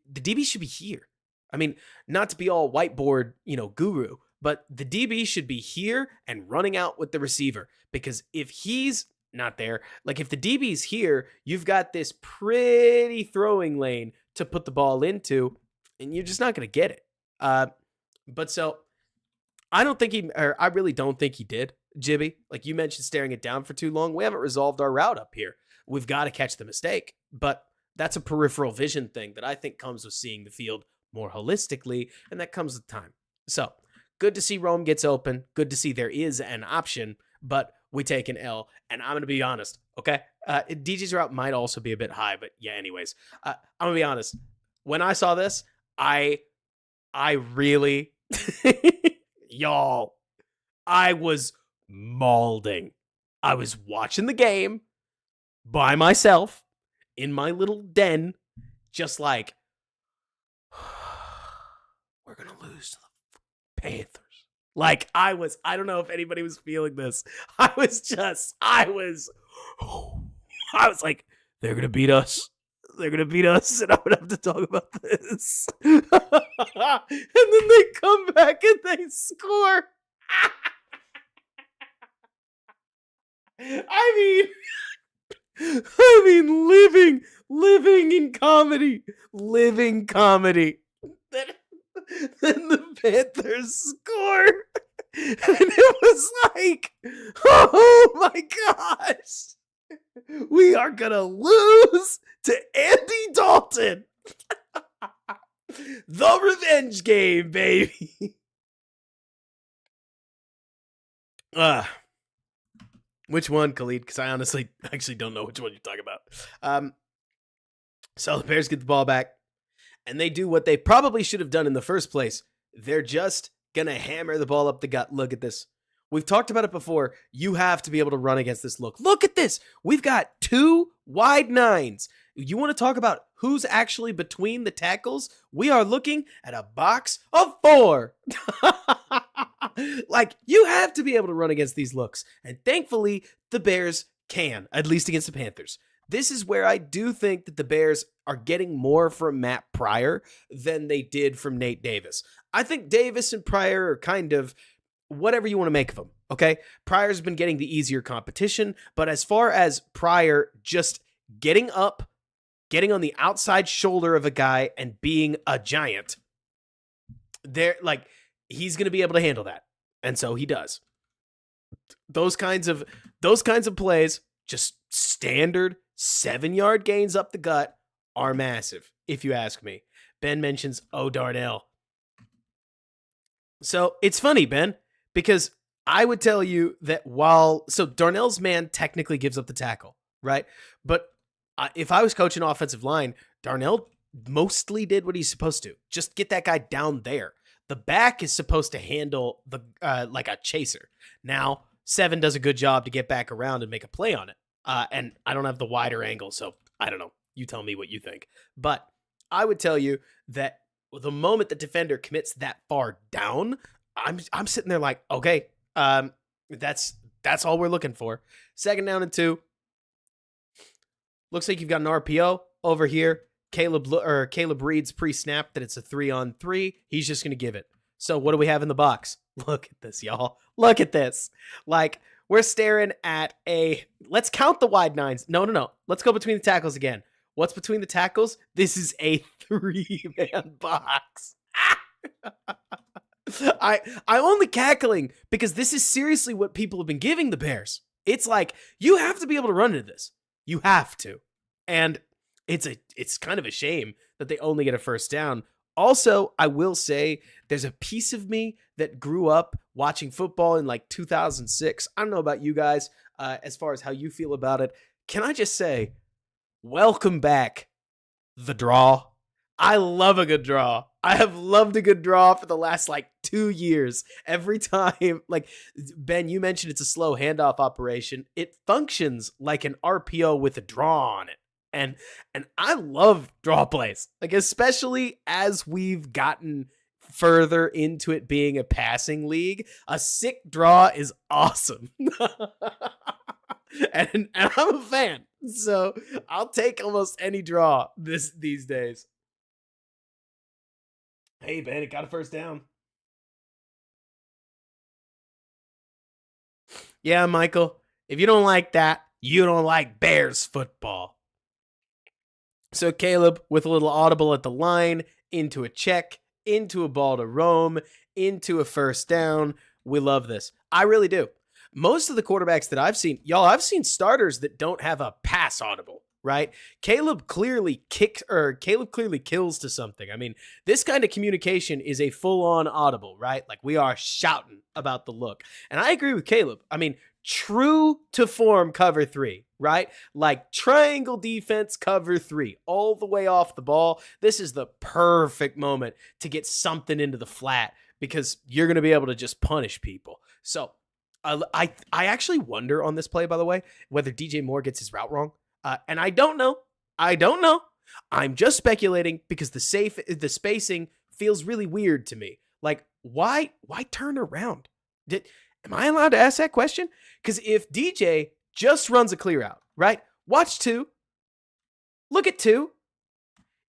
should be here. I mean, not to be all whiteboard, guru, but the DB should be here and running out with the receiver, because if he's not there, like if the DB's here, you've got this pretty throwing lane to put the ball into, and you're just not going to get it. But so I really don't think he did, Jibby. Like you mentioned, staring it down for too long. We haven't resolved our route up here. We've got to catch the mistake, but that's a peripheral vision thing that I think comes with seeing the field more holistically, and that comes with time. So, good to see Rome gets open. Good to see there is an option, but we take an L, and I'm going to be honest, okay? DJ's route might also be a bit high, but yeah, anyways. I'm going to be honest. When I saw this, I really, y'all, I was mauling. I was watching the game by myself in my little den, just like, we're going to lose to the Panthers. Like, I don't know if anybody was feeling this. I was like, they're going to beat us. They're going to beat us, and I'm going to have to talk about this. And then they come back and they score. I mean, living in comedy. Living comedy. Then the Panthers score. And it was like, oh my gosh. We are going to lose to Andy Dalton. The revenge game, baby. Which one, Khalid? Because I honestly actually don't know which one you're talking about. So the Bears get the ball back, and they do what they probably should have done in the first place. They're just going to hammer the ball up the gut. Look at this. We've talked about it before. You have to be able to run against this look. Look at this. We've got 2 wide 9s. You want to talk about who's actually between the tackles? We are looking at a box of 4. Like, you have to be able to run against these looks. And thankfully, the Bears can, at least against the Panthers. This is where I do think that the Bears are getting more from Matt Pryor than they did from Nate Davis. I think Davis and Pryor are kind of whatever you want to make of them, okay? Pryor's been getting the easier competition, but as far as Pryor just getting up, getting on the outside shoulder of a guy and being a giant, he's going to be able to handle that. And so he does. Those kinds of plays, just standard 7-yard gains up the gut, are massive, if you ask me. Ben mentions, Darnell. So it's funny, Ben, because I would tell you that Darnell's man technically gives up the tackle, right? But if I was coaching offensive line, Darnell mostly did what he's supposed to. Just get that guy down there. The back is supposed to handle the like a chaser. Now, 7 does a good job to get back around and make a play on it. And I don't have the wider angle, so I don't know. You tell me what you think. But I would tell you that the moment the defender commits that far down, I'm sitting there like, okay, that's all we're looking for. 2nd down and 2. Looks like you've got an RPO over here. Caleb reads pre-snap that it's a 3-on-3. He's just going to give it. So what do we have in the box? Look at this, y'all. Look at this. Like, we're staring at let's count the wide 9s. No. Let's go between the tackles again. What's between the tackles? This is a 3-man box. I'm only cackling because this is seriously what people have been giving the Bears. It's like, you have to be able to run into this. You have to. And it's kind of a shame that they only get a 1st down. Also, I will say there's a piece of me that grew up watching football in like 2006. I don't know about you guys as far as how you feel about it. Can I just say, welcome back, the draw. I love a good draw. I have loved a good draw for the last 2 years. Every time, Ben, you mentioned it's a slow handoff operation. It functions like an RPO with a draw on it. And I love draw plays, especially as we've gotten further into it being a passing league. A sick draw is awesome. and I'm a fan. So I'll take almost any draw these days. Hey, Ben, it got a 1st down. Yeah, Michael, if you don't like that, you don't like Bears football. So Caleb with a little audible at the line, into a check, into a ball to roam, into a 1st down. We love this. I really do. Most of the quarterbacks that I've seen, I've seen starters that don't have a pass audible, right? Caleb clearly kills to something. I mean, this kind of communication is a full-on audible, right? We are shouting about the look. And I agree with Caleb. I mean, true to form cover 3, right? Triangle defense cover 3, all the way off the ball. This is the perfect moment to get something into the flat because you're going to be able to just punish people. So I actually wonder on this play, by the way, whether DJ Moore gets his route wrong. And I don't know. I'm just speculating because the spacing feels really weird to me. Why turn around? Am I allowed to ask that question? Because if DJ just runs a clear out, right? Watch 2. Look at 2.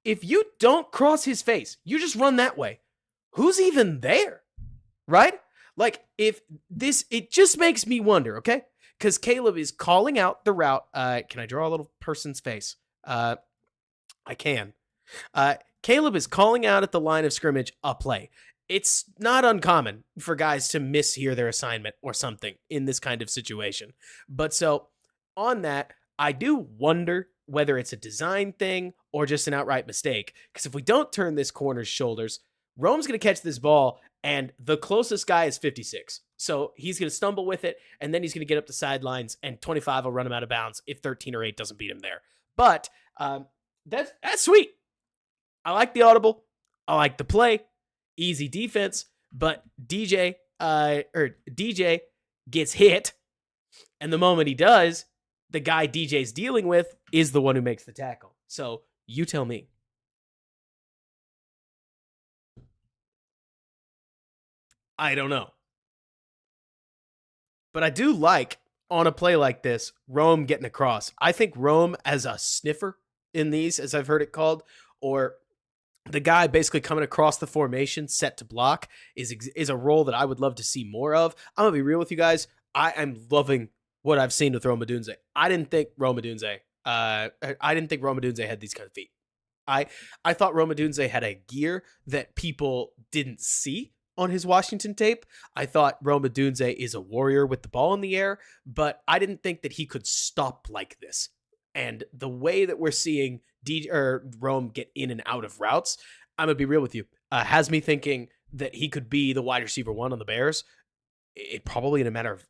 If you don't cross his face, you just run that way. Who's even there? Right? It just makes me wonder, okay? Because Caleb is calling out the route. Can I draw a little person's face? I can. Caleb is calling out at the line of scrimmage a play. It's not uncommon for guys to mishear their assignment or something in this kind of situation. But so on that, I do wonder whether it's a design thing or just an outright mistake. Because if we don't turn this corner's shoulders, Rome's going to catch this ball, and the closest guy is 56. So he's going to stumble with it, and then he's going to get up the sidelines, and 25 will run him out of bounds if 13 or 8 doesn't beat him there. But that's sweet. I like the audible. I like the play. Easy defense. But DJ gets hit, and the moment he does, the guy DJ's dealing with is the one who makes the tackle. So you tell me. I don't know. But I do like, on a play like this, Rome getting across. I think Rome as a sniffer in these, as I've heard it called, or the guy basically coming across the formation set to block is a role that I would love to see more of. I'm going to be real with you guys. I am loving what I've seen with Rome Odunze. I didn't think Rome Odunze had these kind of feet. I thought Rome Odunze had a gear that people didn't see on his Washington tape. I thought Rome Odunze is a warrior with the ball in the air, but I didn't think that he could stop like this. And the way that we're seeing Rome get in and out of routes, I'm going to be real with you, has me thinking that he could be the wide receiver 1 on the Bears. It probably in a matter of,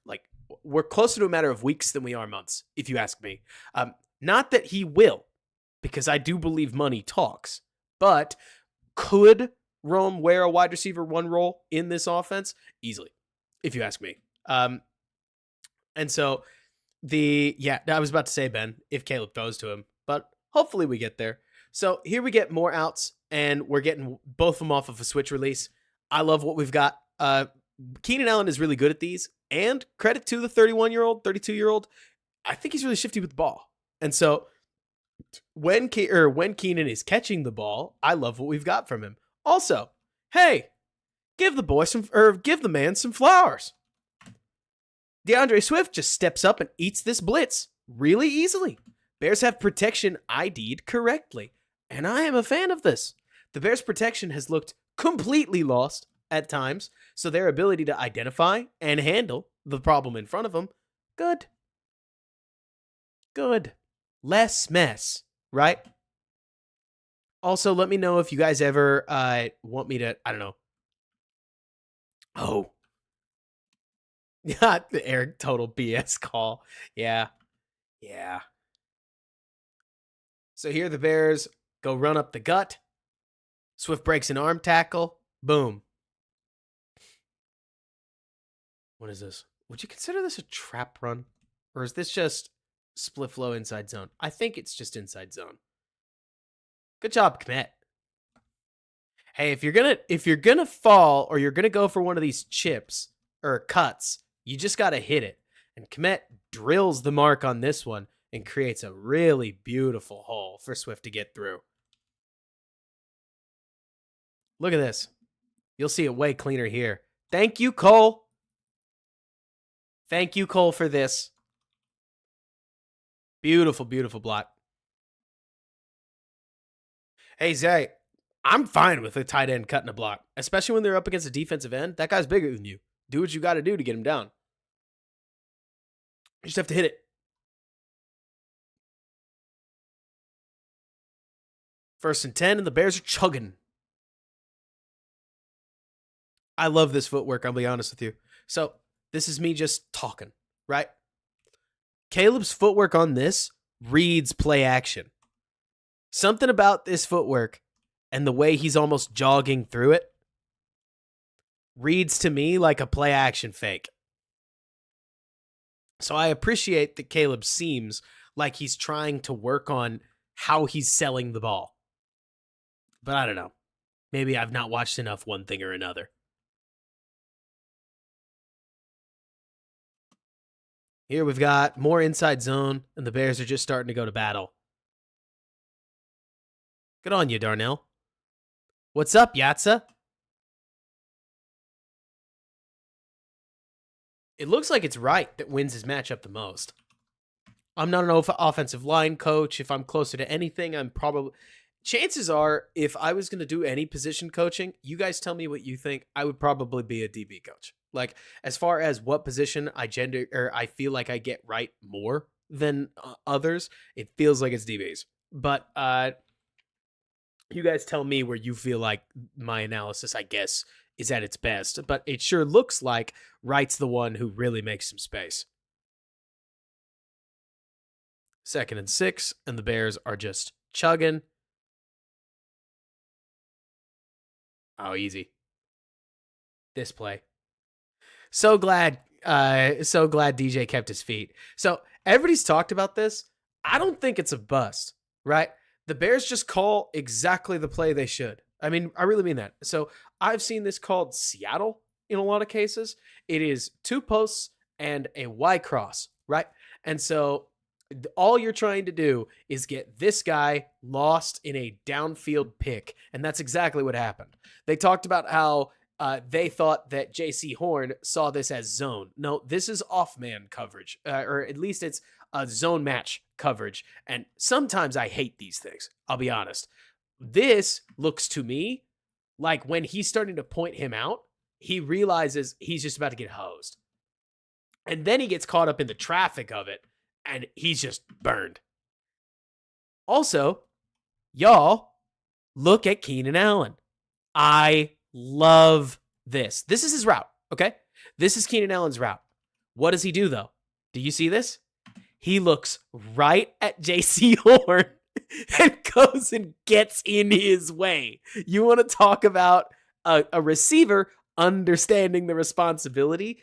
we're closer to a matter of weeks than we are months, if you ask me. Not that he will, because I do believe money talks, but could Rome wear a wide receiver 1 role in this offense? Easily, if you ask me. And so I was about to say, Ben, if Caleb throws to him, but hopefully we get there. So here we get more outs, and we're getting both of them off of a switch release. I love what we've got. Keenan Allen is really good at these, and credit to the 32-year-old. I think he's really shifty with the ball. And so when Keenan is catching the ball, I love what we've got from him. Also, hey, give the man some flowers. DeAndre Swift just steps up and eats this blitz really easily. Bears have protection ID'd correctly, and I am a fan of this. The Bears' protection has looked completely lost at times, so their ability to identify and handle the problem in front of them, good. Less mess, right? Also, let me know if you guys ever want me to, I don't know. Oh. The Eric total BS call. Yeah. So here the Bears go run up the gut. Swift breaks an arm tackle. Boom. What is this? Would you consider this a trap run? Or is this just split flow inside zone? I think it's just inside zone. Good job, Kmet. Hey, if you're gonna fall or you're gonna go for one of these chips or cuts, you just gotta hit it. And Kmet drills the mark on this one and creates a really beautiful hole for Swift to get through. Look at this. You'll see it way cleaner here. Thank you, Cole. Thank you, Cole, for this. Beautiful, beautiful block. Hey, Zay, I'm fine with a tight end cutting a block, especially when they're up against a defensive end. That guy's bigger than you. Do what you got to do to get him down. You just have to hit it. First and 10, and the Bears are chugging. I love this footwork, I'll be honest with you. So, this is me just talking, right? Caleb's footwork on this reads play action. Something about this footwork and the way he's almost jogging through it reads to me like a play action fake. So I appreciate that Caleb seems like he's trying to work on how he's selling the ball. But I don't know. Maybe I've not watched enough one thing or another. Here we've got more inside zone, and the Bears are just starting to go to battle. Good on you, Darnell. What's up, Yatsa? It looks like it's right that wins his matchup the most. I'm not an offensive line coach. If I'm closer to anything, I'm probably... Chances are, if I was going to do any position coaching, you guys tell me what you think, I would probably be a DB coach. Like, as far as what position I feel like I get right more than others. It feels like it's DBs. But you guys tell me where you feel like my analysis, I guess, is at its best. But it sure looks like Wright's the one who really makes some space. 2nd and 6, and the Bears are just chugging. Oh, easy. This play. So glad DJ kept his feet. So everybody's talked about this. I don't think it's a bust, right? The Bears just call exactly the play they should. I mean, I really mean that. So I've seen this called Seattle in a lot of cases. It is 2 posts and a Y cross, right? And so all you're trying to do is get this guy lost in a downfield pick. And that's exactly what happened. They talked about how they thought that J.C. Horn saw this as zone. No, this is off-man coverage, or at least it's a zone match coverage. And sometimes I hate these things, I'll be honest. This looks to me like when he's starting to point him out, he realizes he's just about to get hosed. And then he gets caught up in the traffic of it, and he's just burned. Also, y'all, look at Keenan Allen. I love this. This is his route, okay? This is Keenan Allen's route. What does he do, though? Do you see this? He looks right at J.C. Horn and goes and gets in his way. You want to talk about a receiver understanding the responsibility?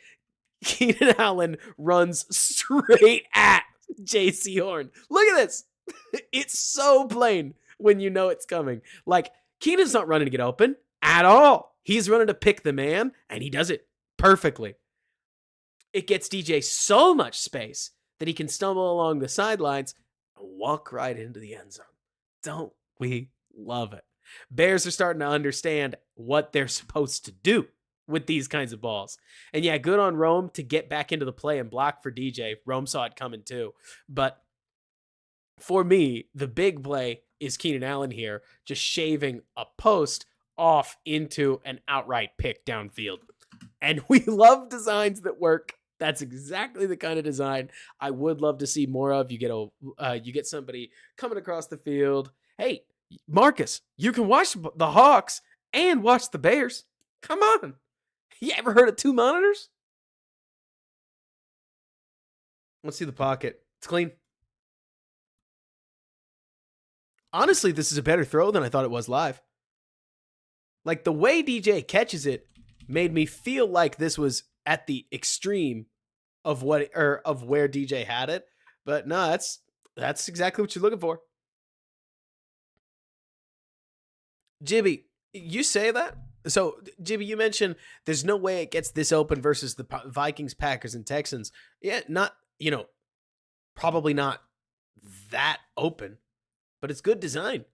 Keenan Allen runs straight at J.C. Horn. Look at this. It's so plain when you know it's coming. Like, Keenan's not running to get open at all. He's running to pick the man, and he does it perfectly. It gets DJ so much space that he can stumble along the sidelines and walk right into the end zone. Don't we love it? Bears are starting to understand what they're supposed to do with these kinds of balls. And yeah, good on Rome to get back into the play and block for DJ. Rome saw it coming too. But for me, the big play is Keenan Allen here, just shaving a post off into an outright pick downfield. And we love designs that work. That's exactly the kind of design I would love to see more of. You get somebody coming across the field. Hey, Marcus, you can watch the Hawks and watch the Bears. Come on. You ever heard of 2 monitors? Let's see the pocket. It's clean. Honestly, this is a better throw than I thought it was live. Like, the way DJ catches it made me feel like this was at the extreme of where DJ had it. But no, that's exactly what you're looking for. Jibby, you say that? So, Jibby, you mentioned there's no way it gets this open versus the Vikings, Packers, and Texans. Yeah, probably not that open, but it's good design.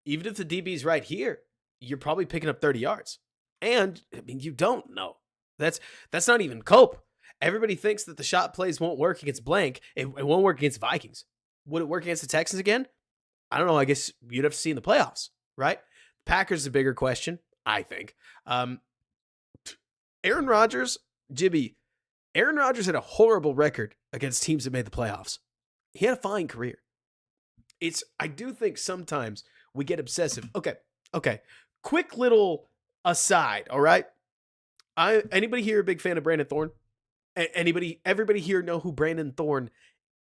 Even if the DB's right here, you're probably picking up 30 yards. And, I mean, you don't know. That's not even cope. Everybody thinks that the shot plays won't work against blank. It won't work against the Vikings. Would it work against the Texans again? I don't know. I guess you'd have to see in the playoffs, right? Packers is a bigger question, I think. Aaron Rodgers, Jibby, Aaron Rodgers had a horrible record against teams that made the playoffs. He had a fine career. I do think sometimes we get obsessive. Okay. Quick little aside, all right? Anybody here a big fan of Brandon Thorne? Everybody here know who Brandon Thorne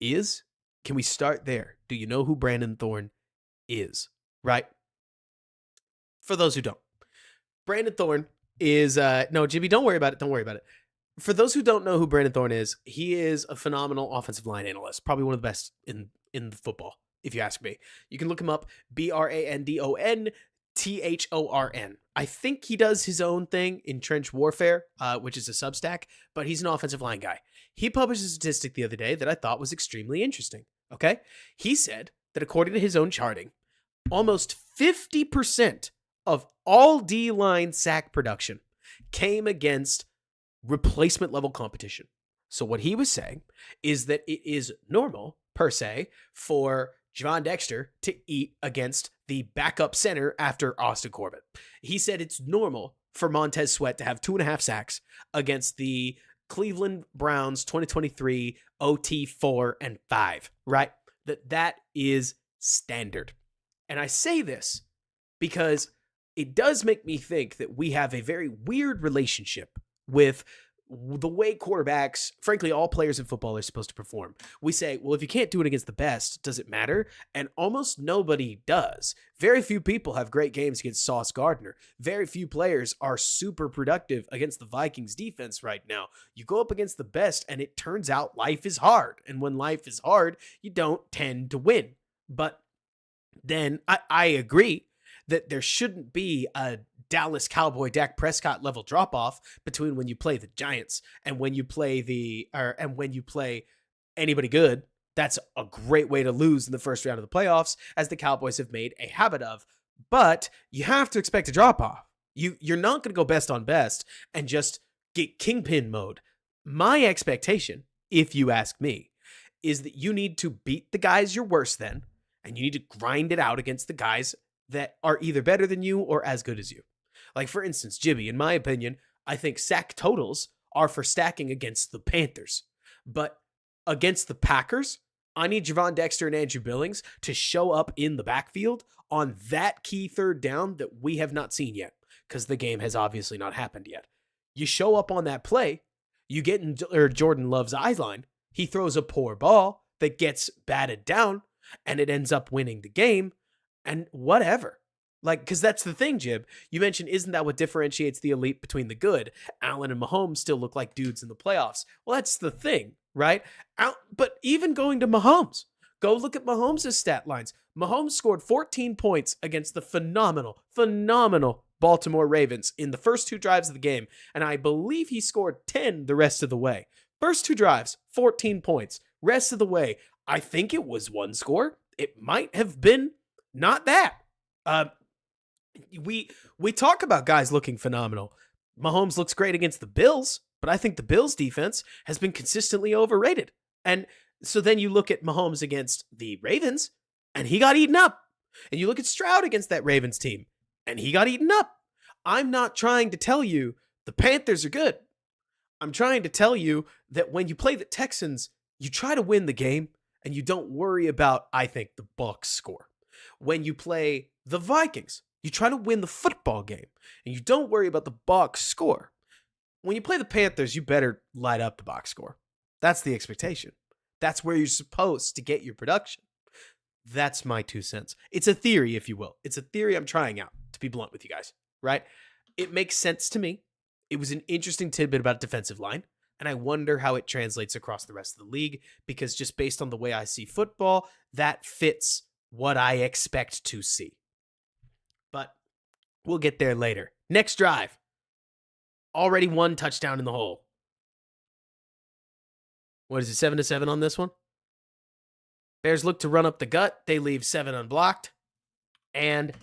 is? Can we start there? Do you know who Brandon Thorne is? Right? For those who don't. Brandon Thorne is no, Jimmy, don't worry about it. Don't worry about it. For those who don't know who Brandon Thorne is, he is a phenomenal offensive line analyst, probably one of the best in football, if you ask me. You can look him up, BrandonThorn. I think he does his own thing in Trench Warfare, which is a Substack, but he's an offensive line guy. He published a statistic the other day that I thought was extremely interesting, okay? He said that according to his own charting, almost 50% of all D-line sack production came against replacement level competition. So what he was saying is that it is normal, per se, for Javon Dexter to eat against the backup center after Austin Corbett. He said it's normal for Montez Sweat to have 2.5 sacks against the Cleveland Browns 2023 OT 4 and 5, right? That is standard. And I say this because it does make me think that we have a very weird relationship with the way quarterbacks, frankly, all players in football are supposed to perform. We say, well, if you can't do it against the best, does it matter? And almost nobody does. Very few people have great games against Sauce Gardner. Very few players are super productive against the Vikings defense right now. You go up against the best, and it turns out life is hard. And when life is hard, you don't tend to win. But then I agree that there shouldn't be a Dallas Cowboy Dak Prescott level drop off between when you play the Giants and when you play anybody good. That's a great way to lose in the first round of the playoffs, as the Cowboys have made a habit of. But you have to expect a drop off. You're not going to go best on best and just get kingpin mode. My expectation, if you ask me, is that you need to beat the guys you're worse than, and you need to grind it out against the guys that are either better than you or as good as you. Like, for instance, Jimmy, in my opinion, I think sack totals are for stacking against the Panthers. But against the Packers, I need Javon Dexter and Andrew Billings to show up in the backfield on that key third down that we have not seen yet, because the game has obviously not happened yet. You show up on that play, you get in Jordan Love's eye line, he throws a poor ball that gets batted down, and it ends up winning the game, and whatever. Like, because that's the thing, Jib. You mentioned, isn't that what differentiates the elite between the good? Allen and Mahomes still look like dudes in the playoffs. Well, that's the thing, right? But even going to Mahomes, go look at Mahomes' stat lines. Mahomes scored 14 points against the phenomenal Baltimore Ravens in the first two drives of the game, and I believe he scored 10 the rest of the way. First two drives, 14 points. Rest of the way, I think it was one score. It might have been not that. We talk about guys looking phenomenal. Mahomes looks great against the Bills, but I think the Bills defense has been consistently overrated. And so then you look at Mahomes against the Ravens, and he got eaten up. And you look at Stroud against that Ravens team, and he got eaten up. I'm not trying to tell you the Panthers are good. I'm trying to tell you that when you play the Texans, you try to win the game, and you don't worry about, I think, the Bucs score. When you play the Vikings, you try to win the football game, and you don't worry about the box score. When you play the Panthers, you better light up the box score. That's the expectation. That's where you're supposed to get your production. That's my 2 cents. It's a theory, if you will. It's a theory I'm trying out, to be blunt with you guys, right? It makes sense to me. It was an interesting tidbit about defensive line, and I wonder how it translates across the rest of the league, because just based on the way I see football, that fits what I expect to see. But we'll get there later. Next drive. Already one touchdown in the hole. What is it, 7-7 on this one? Bears look to run up the gut. They leave 7 unblocked. And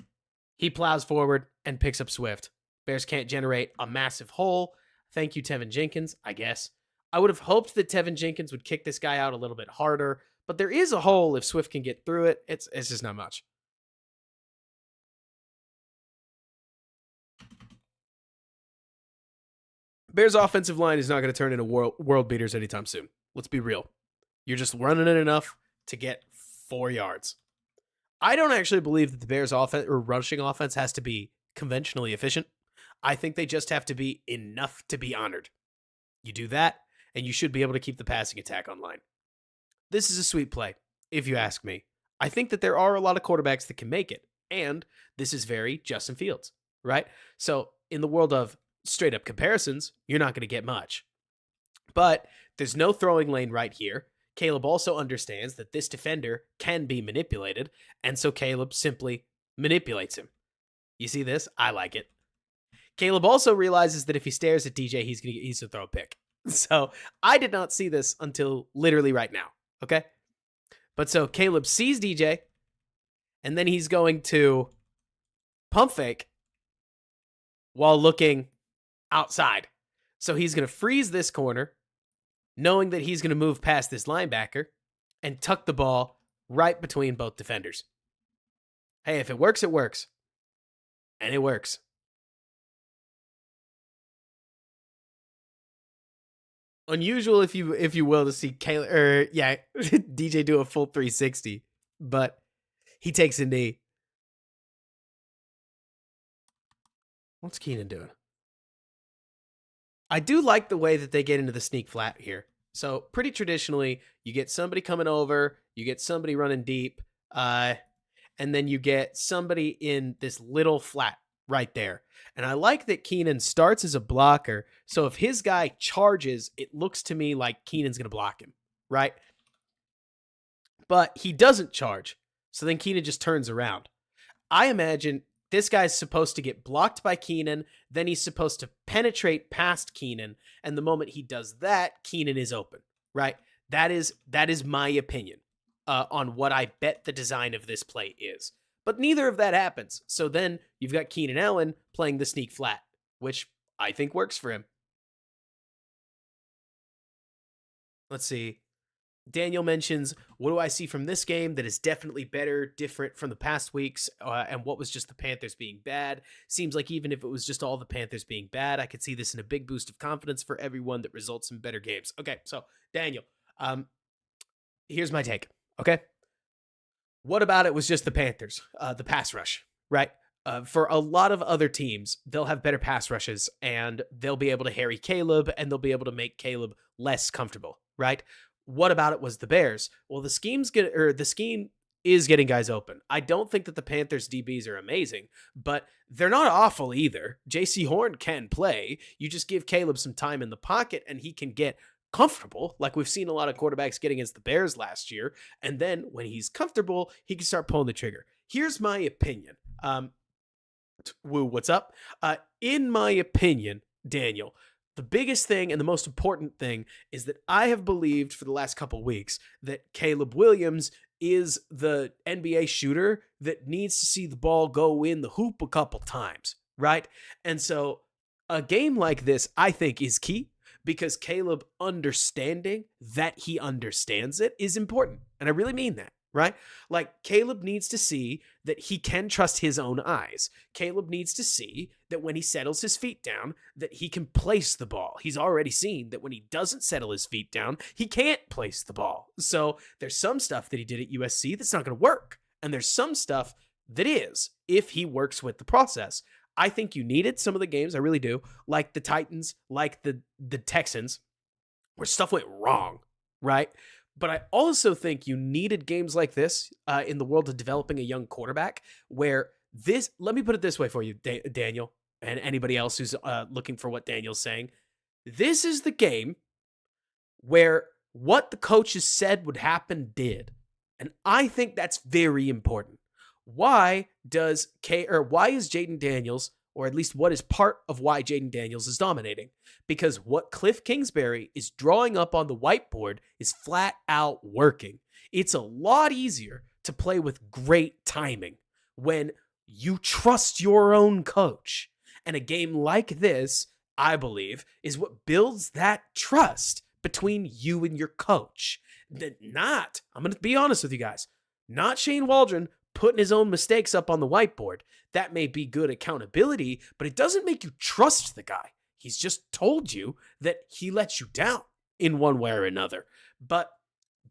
he plows forward and picks up Swift. Bears can't generate a massive hole. Thank you, Tevin Jenkins, I guess. I would have hoped that Tevin Jenkins would kick this guy out a little bit harder, but there is a hole if Swift can get through it. It's just not much. Bears offensive line is not going to turn into world beaters anytime soon. Let's be real. You're just running it enough to get 4 yards. I don't actually believe that the Bears offense or rushing offense has to be conventionally efficient. I think they just have to be enough to be honored. You do that, and you should be able to keep the passing attack online. This is a sweet play, if you ask me. I think that there are a lot of quarterbacks that can make it, and this is very Justin Fields, right? So in the world of straight up comparisons, you're not going to get much. But there's no throwing lane right here. Caleb also understands that this defender can be manipulated, and so Caleb simply manipulates him. You see this? I like it. Caleb also realizes that if he stares at DJ, he's going to throw a pick. So I did not see this until literally right now, okay? But so Caleb sees DJ, and then he's going to pump fake while looking outside. So he's going to freeze this corner, knowing that he's going to move past this linebacker and tuck the ball right between both defenders. Hey, if it works, it works. And it works. Unusual, if you will, to see Caleb or DJ do a full 360, but he takes a knee. What's Keenan doing? I do like the way that they get into the sneak flat here. So pretty traditionally, you get somebody coming over, you get somebody running deep, and then you get somebody in this little flat right there. And I like that Keenan starts as a blocker. So if his guy charges, it looks to me like Keenan's going to block him, right? But he doesn't charge. So then Keenan just turns around. I imagine this guy's supposed to get blocked by Keenan, then he's supposed to penetrate past Keenan, and the moment he does that, Keenan is open, right? That is my opinion on what I bet the design of this play is. But neither of that happens. So then you've got Keenan Allen playing the sneak flat, which I think works for him. Let's see. Daniel mentions, what do I see from this game that is definitely better, different from the past weeks, and what was just the Panthers being bad? Seems like even if it was just all the Panthers being bad, I could see this in a big boost of confidence for everyone that results in better games. Okay, so Daniel, here's my take, okay? What about it was just the Panthers, the pass rush, right? For a lot of other teams, they'll have better pass rushes, and they'll be able to harry Caleb, and they'll be able to make Caleb less comfortable, right? What about it was the Bears? Well, the scheme is getting guys open. I don't think that the Panthers DBs are amazing, but they're not awful either. JC Horn can play. You just give Caleb some time in the pocket and he can get comfortable, like we've seen a lot of quarterbacks getting against the Bears last year. And then when he's comfortable, he can start pulling the trigger. Here's my opinion. Woo, what's up? In my opinion, Daniel, the biggest thing and the most important thing is that I have believed for the last couple weeks that Caleb Williams is the NBA shooter that needs to see the ball go in the hoop a couple times, right? And so a game like this, I think, is key because Caleb understanding that he understands it is important. And I really mean that. Right? Like Caleb needs to see that he can trust his own eyes. Caleb needs to see that when he settles his feet down, that he can place the ball. He's already seen that when he doesn't settle his feet down, he can't place the ball. So there's some stuff that he did at USC that's not going to work. And there's some stuff that is, if he works with the process. I think you needed some of the games, I really do, like the Titans, like the Texans, where stuff went wrong, right? But I also think you needed games like this in the world of developing a young quarterback where this, let me put it this way for you, Daniel, and anybody else who's looking for what Daniel's saying. This is the game where what the coaches said would happen did. And I think that's very important. Why is Jaden Daniels, or at least what is part of why Jaden Daniels is dominating? Because what Cliff Kingsbury is drawing up on the whiteboard is flat out working. It's a lot easier to play with great timing when you trust your own coach. And a game like this, I believe, is what builds that trust between you and your coach. I'm going to be honest with you guys, not Shane Waldron putting his own mistakes up on the whiteboard. That may be good accountability, but it doesn't make you trust the guy. He's just told you that he lets you down in one way or another. But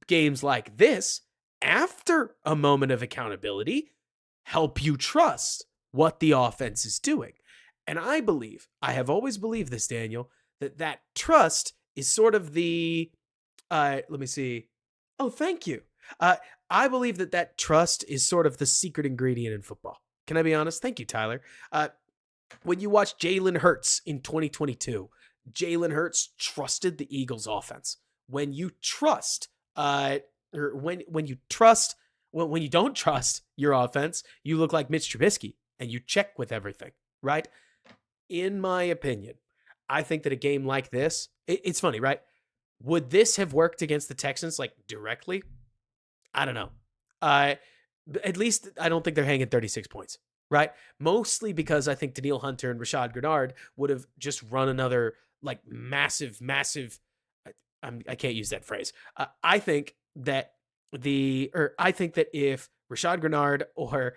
games like this, after a moment of accountability, help you trust what the offense is doing. And I have always believed this, Daniel, that trust is sort of the, let me see. Oh, thank you. I believe that trust is sort of the secret ingredient in football. Can I be honest? Thank you, Tyler. When you watch Jalen Hurts in 2022, Jalen Hurts trusted the Eagles offense. When you trust, when you don't trust your offense, you look like Mitch Trubisky and you check with everything, right? In my opinion, I think that a game like this, it's funny, right? Would this have worked against the Texans like directly? I don't know. At least I don't think they're hanging 36 points, right? Mostly because I think Danielle Hunter and Rashad Grenard would have just run another like massive, I can't use that phrase. I think that if Rashad Grenard or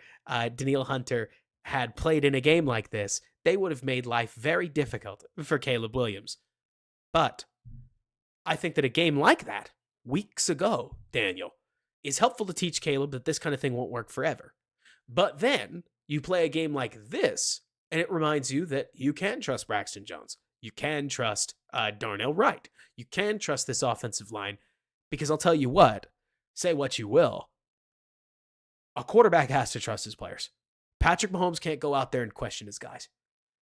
Danielle Hunter had played in a game like this, they would have made life very difficult for Caleb Williams. But I think that a game like that, weeks ago, Daniel, is helpful to teach Caleb that this kind of thing won't work forever. But then you play a game like this, and it reminds you that you can trust Braxton Jones. You can trust Darnell Wright. You can trust this offensive line, because I'll tell you what, say what you will, a quarterback has to trust his players. Patrick Mahomes can't go out there and question his guys.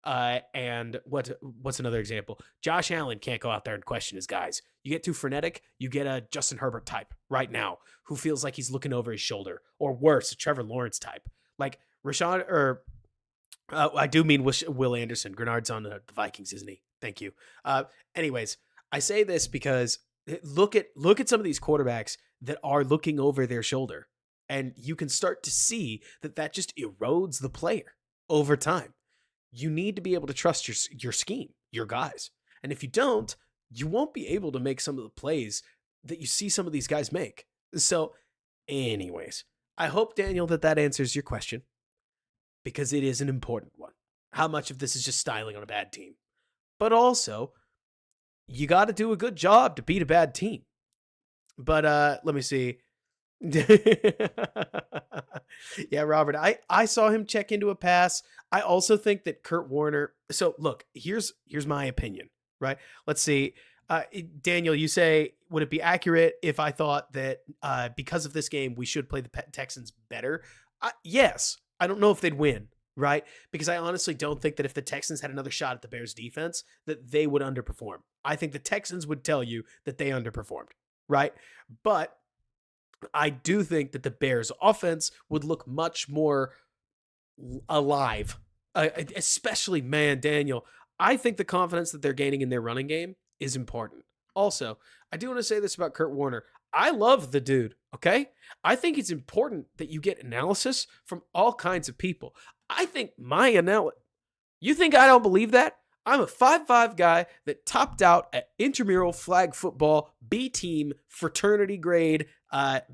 And what's another example? Josh Allen can't go out there and question his guys. You get too frenetic, you get a Justin Herbert type right now who feels like he's looking over his shoulder, or worse, a Trevor Lawrence type. Like Rashawn, or I do mean Will Anderson. Grenard's on the Vikings, isn't he? Thank you. Anyways, I say this because look at some of these quarterbacks that are looking over their shoulder, and you can start to see that just erodes the player over time. You need to be able to trust your scheme, your guys. And if you don't, you won't be able to make some of the plays that you see some of these guys make. So anyways, I hope, Daniel, that answers your question, because it is an important one. How much of this is just styling on a bad team? But also, you got to do a good job to beat a bad team. But let me see. Yeah, Robert, I saw him check into a pass. I also think that Kurt Warner. So look, here's my opinion, right? Let's see. Daniel, you say, would it be accurate if I thought that because of this game, we should play the Texans better? Yes. I don't know if they'd win, right? Because I honestly don't think that if the Texans had another shot at the Bears defense, that they would underperform. I think the Texans would tell you that they underperformed, right? But I do think that the Bears offense would look much more alive, especially, man, Daniel. I think the confidence that they're gaining in their running game is important. Also, I do want to say this about Kurt Warner. I love the dude, okay? I think it's important that you get analysis from all kinds of people. I think you think I don't believe that? I'm a 5'5" guy that topped out at intramural flag football, B team, fraternity grade,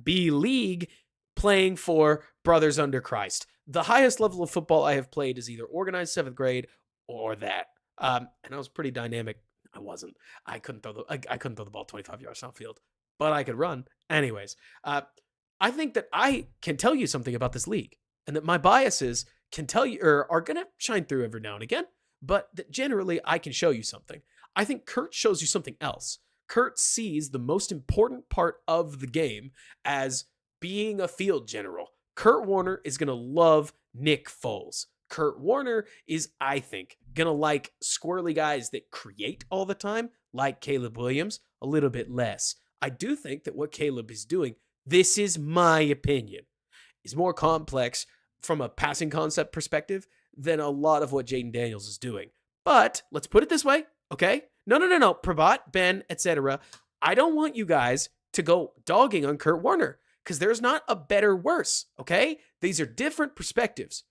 B league, playing for Brothers Under Christ. The highest level of football I have played is either organized 7th grade or that. And I was pretty dynamic. I wasn't. I couldn't throw the ball 25 yards downfield, but I could run. Anyways, I think that I can tell you something about this league, and that my biases can tell you, or are going to shine through every now and again, but that generally I can show you something. I think Kurt shows you something else. Kurt sees the most important part of the game as being a field general. Kurt Warner is going to love Nick Foles. Kurt Warner is, I think, going to like squirrely guys that create all the time, like Caleb Williams, a little bit less. I do think that what Caleb is doing, this is my opinion, is more complex from a passing concept perspective than a lot of what Jaden Daniels is doing. But let's put it this way, okay? No. Prabat, Ben, etc. I don't want you guys to go dogging on Kurt Warner, because there's not a better worse, okay? These are different perspectives.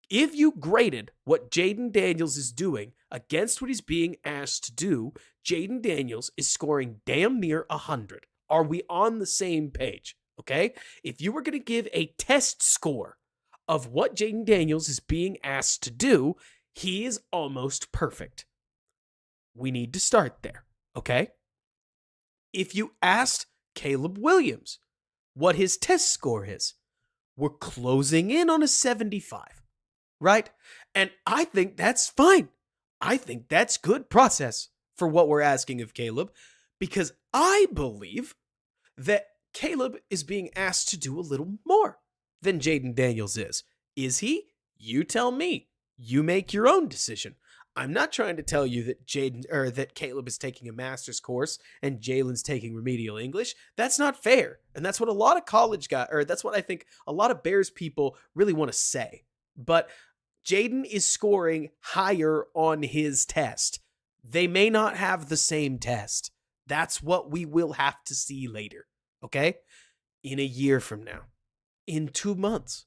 If you graded what Jaden Daniels is doing against what he's being asked to do, Jaden Daniels is scoring damn near 100. Are we on the same page? Okay? If you were going to give a test score of what Jaden Daniels is being asked to do, he is almost perfect. We need to start there, okay? If you asked Caleb Williams what his test score is, we're closing in on a 75. Right? And I think that's fine. I think that's good process for what we're asking of Caleb, because I believe that Caleb is being asked to do a little more than Jaden Daniels is. Is he? You tell me. You make your own decision. I'm not trying to tell you that that Caleb is taking a master's course and Jalen's taking remedial English. That's not fair. And that's what a lot of college guys, or that's what I think a lot of Bears people really want to say. But Jaden is scoring higher on his test. They may not have the same test. That's what we will have to see later, okay? In a year from now, in 2 months,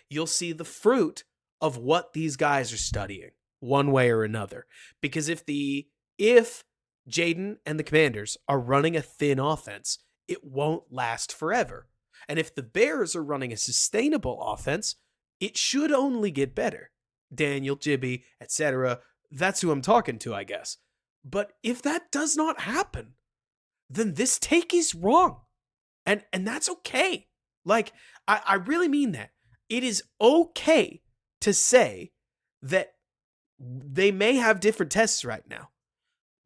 you'll see the fruit of what these guys are studying, one way or another. Because if Jaden and the Commanders are running a thin offense, it won't last forever. And if the Bears are running a sustainable offense, it should only get better. Daniel, Jibby, etc. That's who I'm talking to, I guess. But if that does not happen, then this take is wrong. And that's okay. Like, I really mean that. It is okay to say that they may have different tests right now.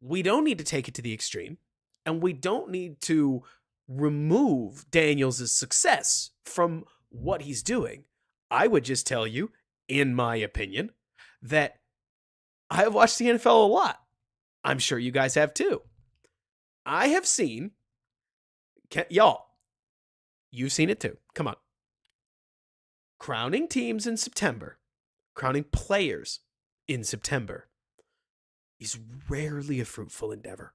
We don't need to take it to the extreme, and we don't need to remove Daniels' success from what he's doing. I would just tell you, in my opinion, that I have watched the NFL a lot. I'm sure you guys have too. I have seen, y'all, you've seen it too. Come on. Crowning teams in September, crowning players in September is rarely a fruitful endeavor,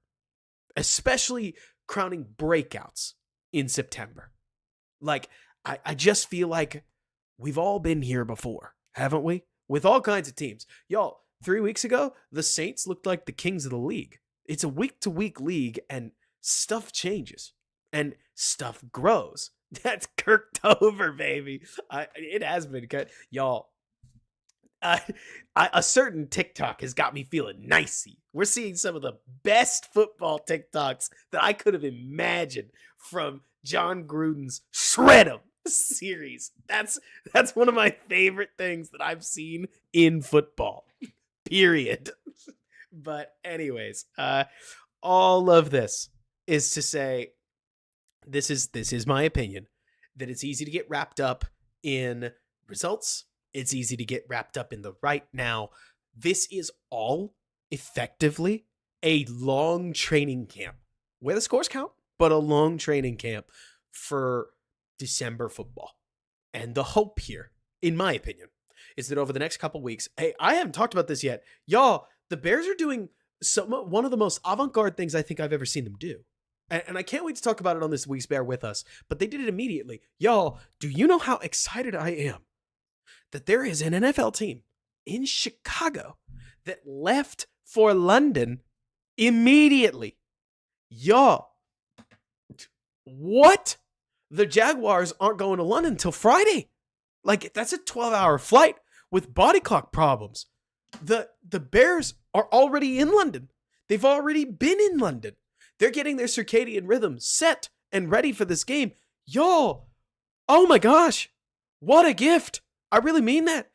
especially crowning breakouts in September. Like, I just feel like we've all been here before, haven't we? With all kinds of teams. Y'all, 3 weeks ago, the Saints looked like the kings of the league. It's a week-to-week league, and stuff changes, and stuff grows. That's Kirktober, baby. It has been good. Y'all, a certain TikTok has got me feeling nicey. We're seeing some of the best football TikToks that I could have imagined from John Gruden's Shred 'Em series. That's one of my favorite things that I've seen in football. Period. But anyways, all of this is to say, this is my opinion, that it's easy to get wrapped up in results. It's easy to get wrapped up in the right now. This is all effectively a long training camp where the scores count, but a long training camp for December football. And the hope here, in my opinion, is that over the next couple weeks, hey, I haven't talked about this yet. Y'all, the Bears are doing one of the most avant-garde things I think I've ever seen them do. And I can't wait to talk about it on this week's Bear With Us, but they did it immediately. Y'all, do you know how excited I am that there is an NFL team in Chicago that left for London immediately? Y'all, what? The Jaguars aren't going to London until Friday. Like, that's a 12-hour flight with body clock problems. The Bears are already in London. They've already been in London. They're getting their circadian rhythm set and ready for this game. Y'all, oh my gosh, what a gift. I really mean that.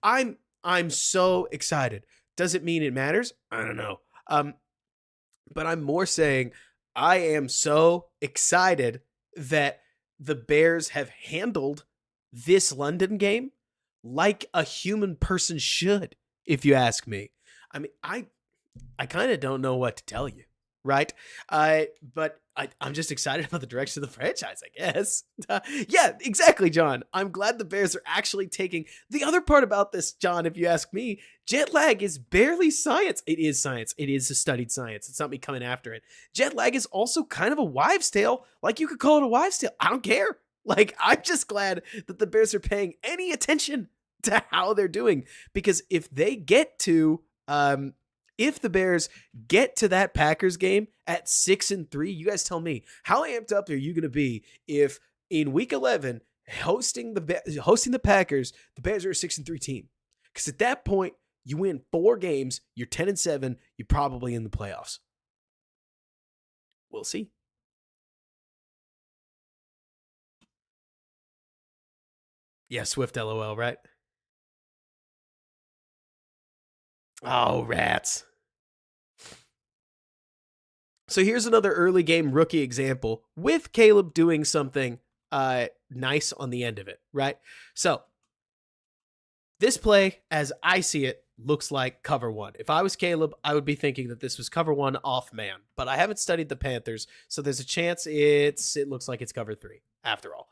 I'm so excited. Does it mean it matters? I don't know. But I'm more saying I am so excited that the Bears have handled this London game like a human person should, if you ask me. I mean, I kind of don't know what to tell you, right? But I'm just excited about the direction of the franchise, I guess. Yeah, exactly, John. I'm glad the Bears are actually taking the other part about this, John, if you ask me. Jet lag is barely science. It is science. It is a studied science. It's not me coming after it. Jet lag is also kind of a wives' tale. Like, you could call it a wives' tale. I don't care. Like, I'm just glad that the Bears are paying any attention to how they're doing, because if they get to, if the Bears get to that Packers game at 6-3, you guys tell me, how amped up are you going to be if in Week 11, hosting the Packers, the Bears are a 6-3 team? Because at that point, you win 4 games, you're 10-7, you're probably in the playoffs. We'll see. Yeah, Swift LOL, right? Oh, rats. So here's another early game rookie example with Caleb doing something nice on the end of it, right? So this play, as I see it, looks like cover 1. If I was Caleb, I would be thinking that this was cover 1 off man, but I haven't studied the Panthers, so there's a chance it looks like it's cover 3 after all,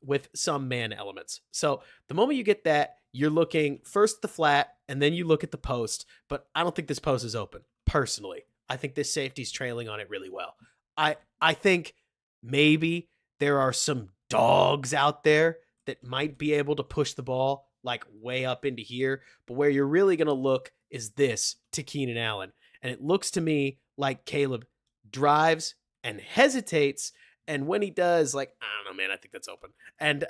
with some man elements. So the moment you get that, you're looking first at the flat, and then you look at the post, but I don't think this post is open, personally. I think this safety's trailing on it really well. I think maybe there are some dogs out there that might be able to push the ball like way up into here, but where you're really going to look is this to Keenan Allen. And it looks to me like Caleb drives and hesitates, and when he does, like, I don't know, man, I think that's open. And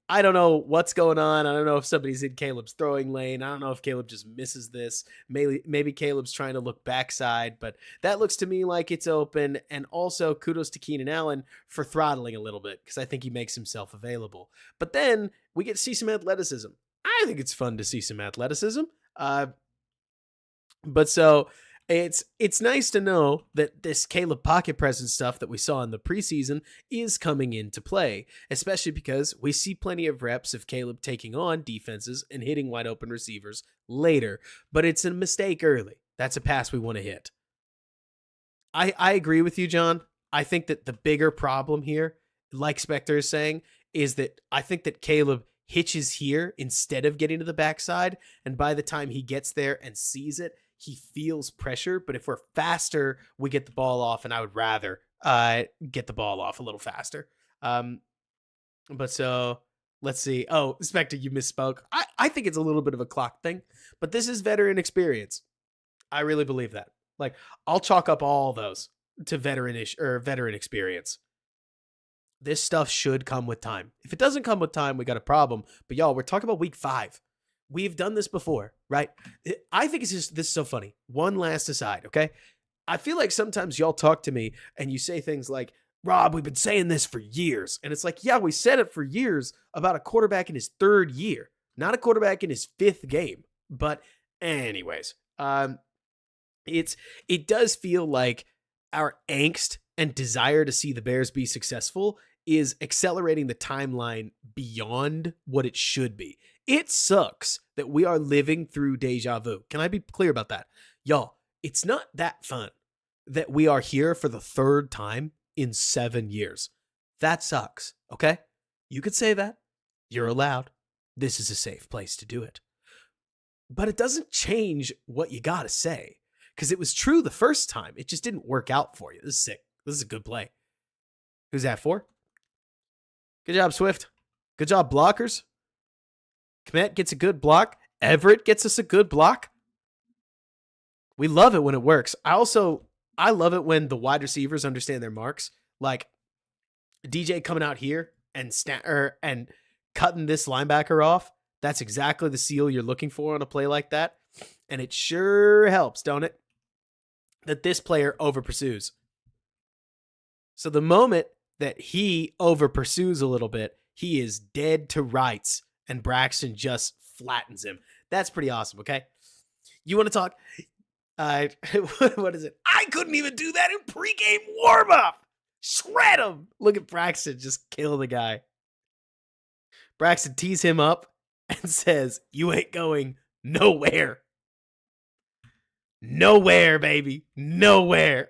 I don't know what's going on. I don't know if somebody's in Caleb's throwing lane. I don't know if Caleb just misses this. Maybe Caleb's trying to look backside, but that looks to me like it's open. And also kudos to Keenan Allen for throttling a little bit because I think he makes himself available. But then we get to see some athleticism. I think it's fun to see some athleticism. But so it's nice to know that this Caleb pocket presence stuff that we saw in the preseason is coming into play, especially because we see plenty of reps of Caleb taking on defenses and hitting wide open receivers later, but it's a mistake early. That's a pass we want to hit. I agree with you, John. I think that the bigger problem here, like Spectre is saying, is that I think that Caleb hitches here instead of getting to the backside, and by the time he gets there and sees it, he feels pressure. But if we're faster, we get the ball off, and I would rather get the ball off a little faster. But so let's see. Oh, Spectre, you misspoke. I think it's a little bit of a clock thing, but this is veteran experience. I really believe that. Like, I'll chalk up all those to veteran experience. This stuff should come with time. If it doesn't come with time, we got a problem. But y'all, we're talking about week 5. We've done this before, right? I think this is so funny. One last aside, okay? I feel like sometimes y'all talk to me and you say things like, Rob, we've been saying this for years. And it's like, yeah, we said it for years about a quarterback in his 3rd year, not a quarterback in his 5th game. But anyways, it does feel like our angst and desire to see the Bears be successful is accelerating the timeline beyond what it should be. It sucks that we are living through deja vu. Can I be clear about that? Y'all, it's not that fun that we are here for the 3rd time in 7 years. That sucks, okay? You could say that. You're allowed. This is a safe place to do it. But it doesn't change what you gotta say, because it was true the first time. It just didn't work out for you. This is sick. This is a good play. Who's that for? Good job, Swift. Good job, blockers. Kmet gets a good block. Everett gets us a good block. We love it when it works. I love it when the wide receivers understand their marks. Like DJ coming out here and cutting this linebacker off. That's exactly the seal you're looking for on a play like that. And it sure helps, don't it? That this player over pursues. So the moment that he over pursues a little bit, he is dead to rights and Braxton just flattens him. That's pretty awesome, okay? You want to talk? What is it? I couldn't even do that in pregame warm-up. Shred him. Look at Braxton just kill the guy. Braxton tees him up and says, you ain't going nowhere. Nowhere, baby. Nowhere.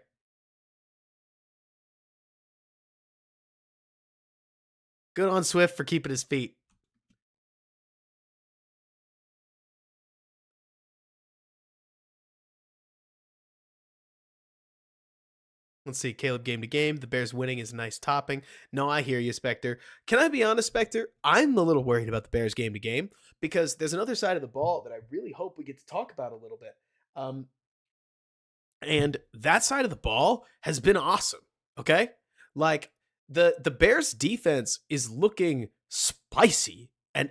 Good on Swift for keeping his feet. Let's see, Caleb game to game. The Bears winning is a nice topping. No, I hear you, Spectre. Can I be honest, Spectre? I'm a little worried about the Bears game to game because there's another side of the ball that I really hope we get to talk about a little bit. And that side of the ball has been awesome, okay? Like, the Bears defense is looking spicy and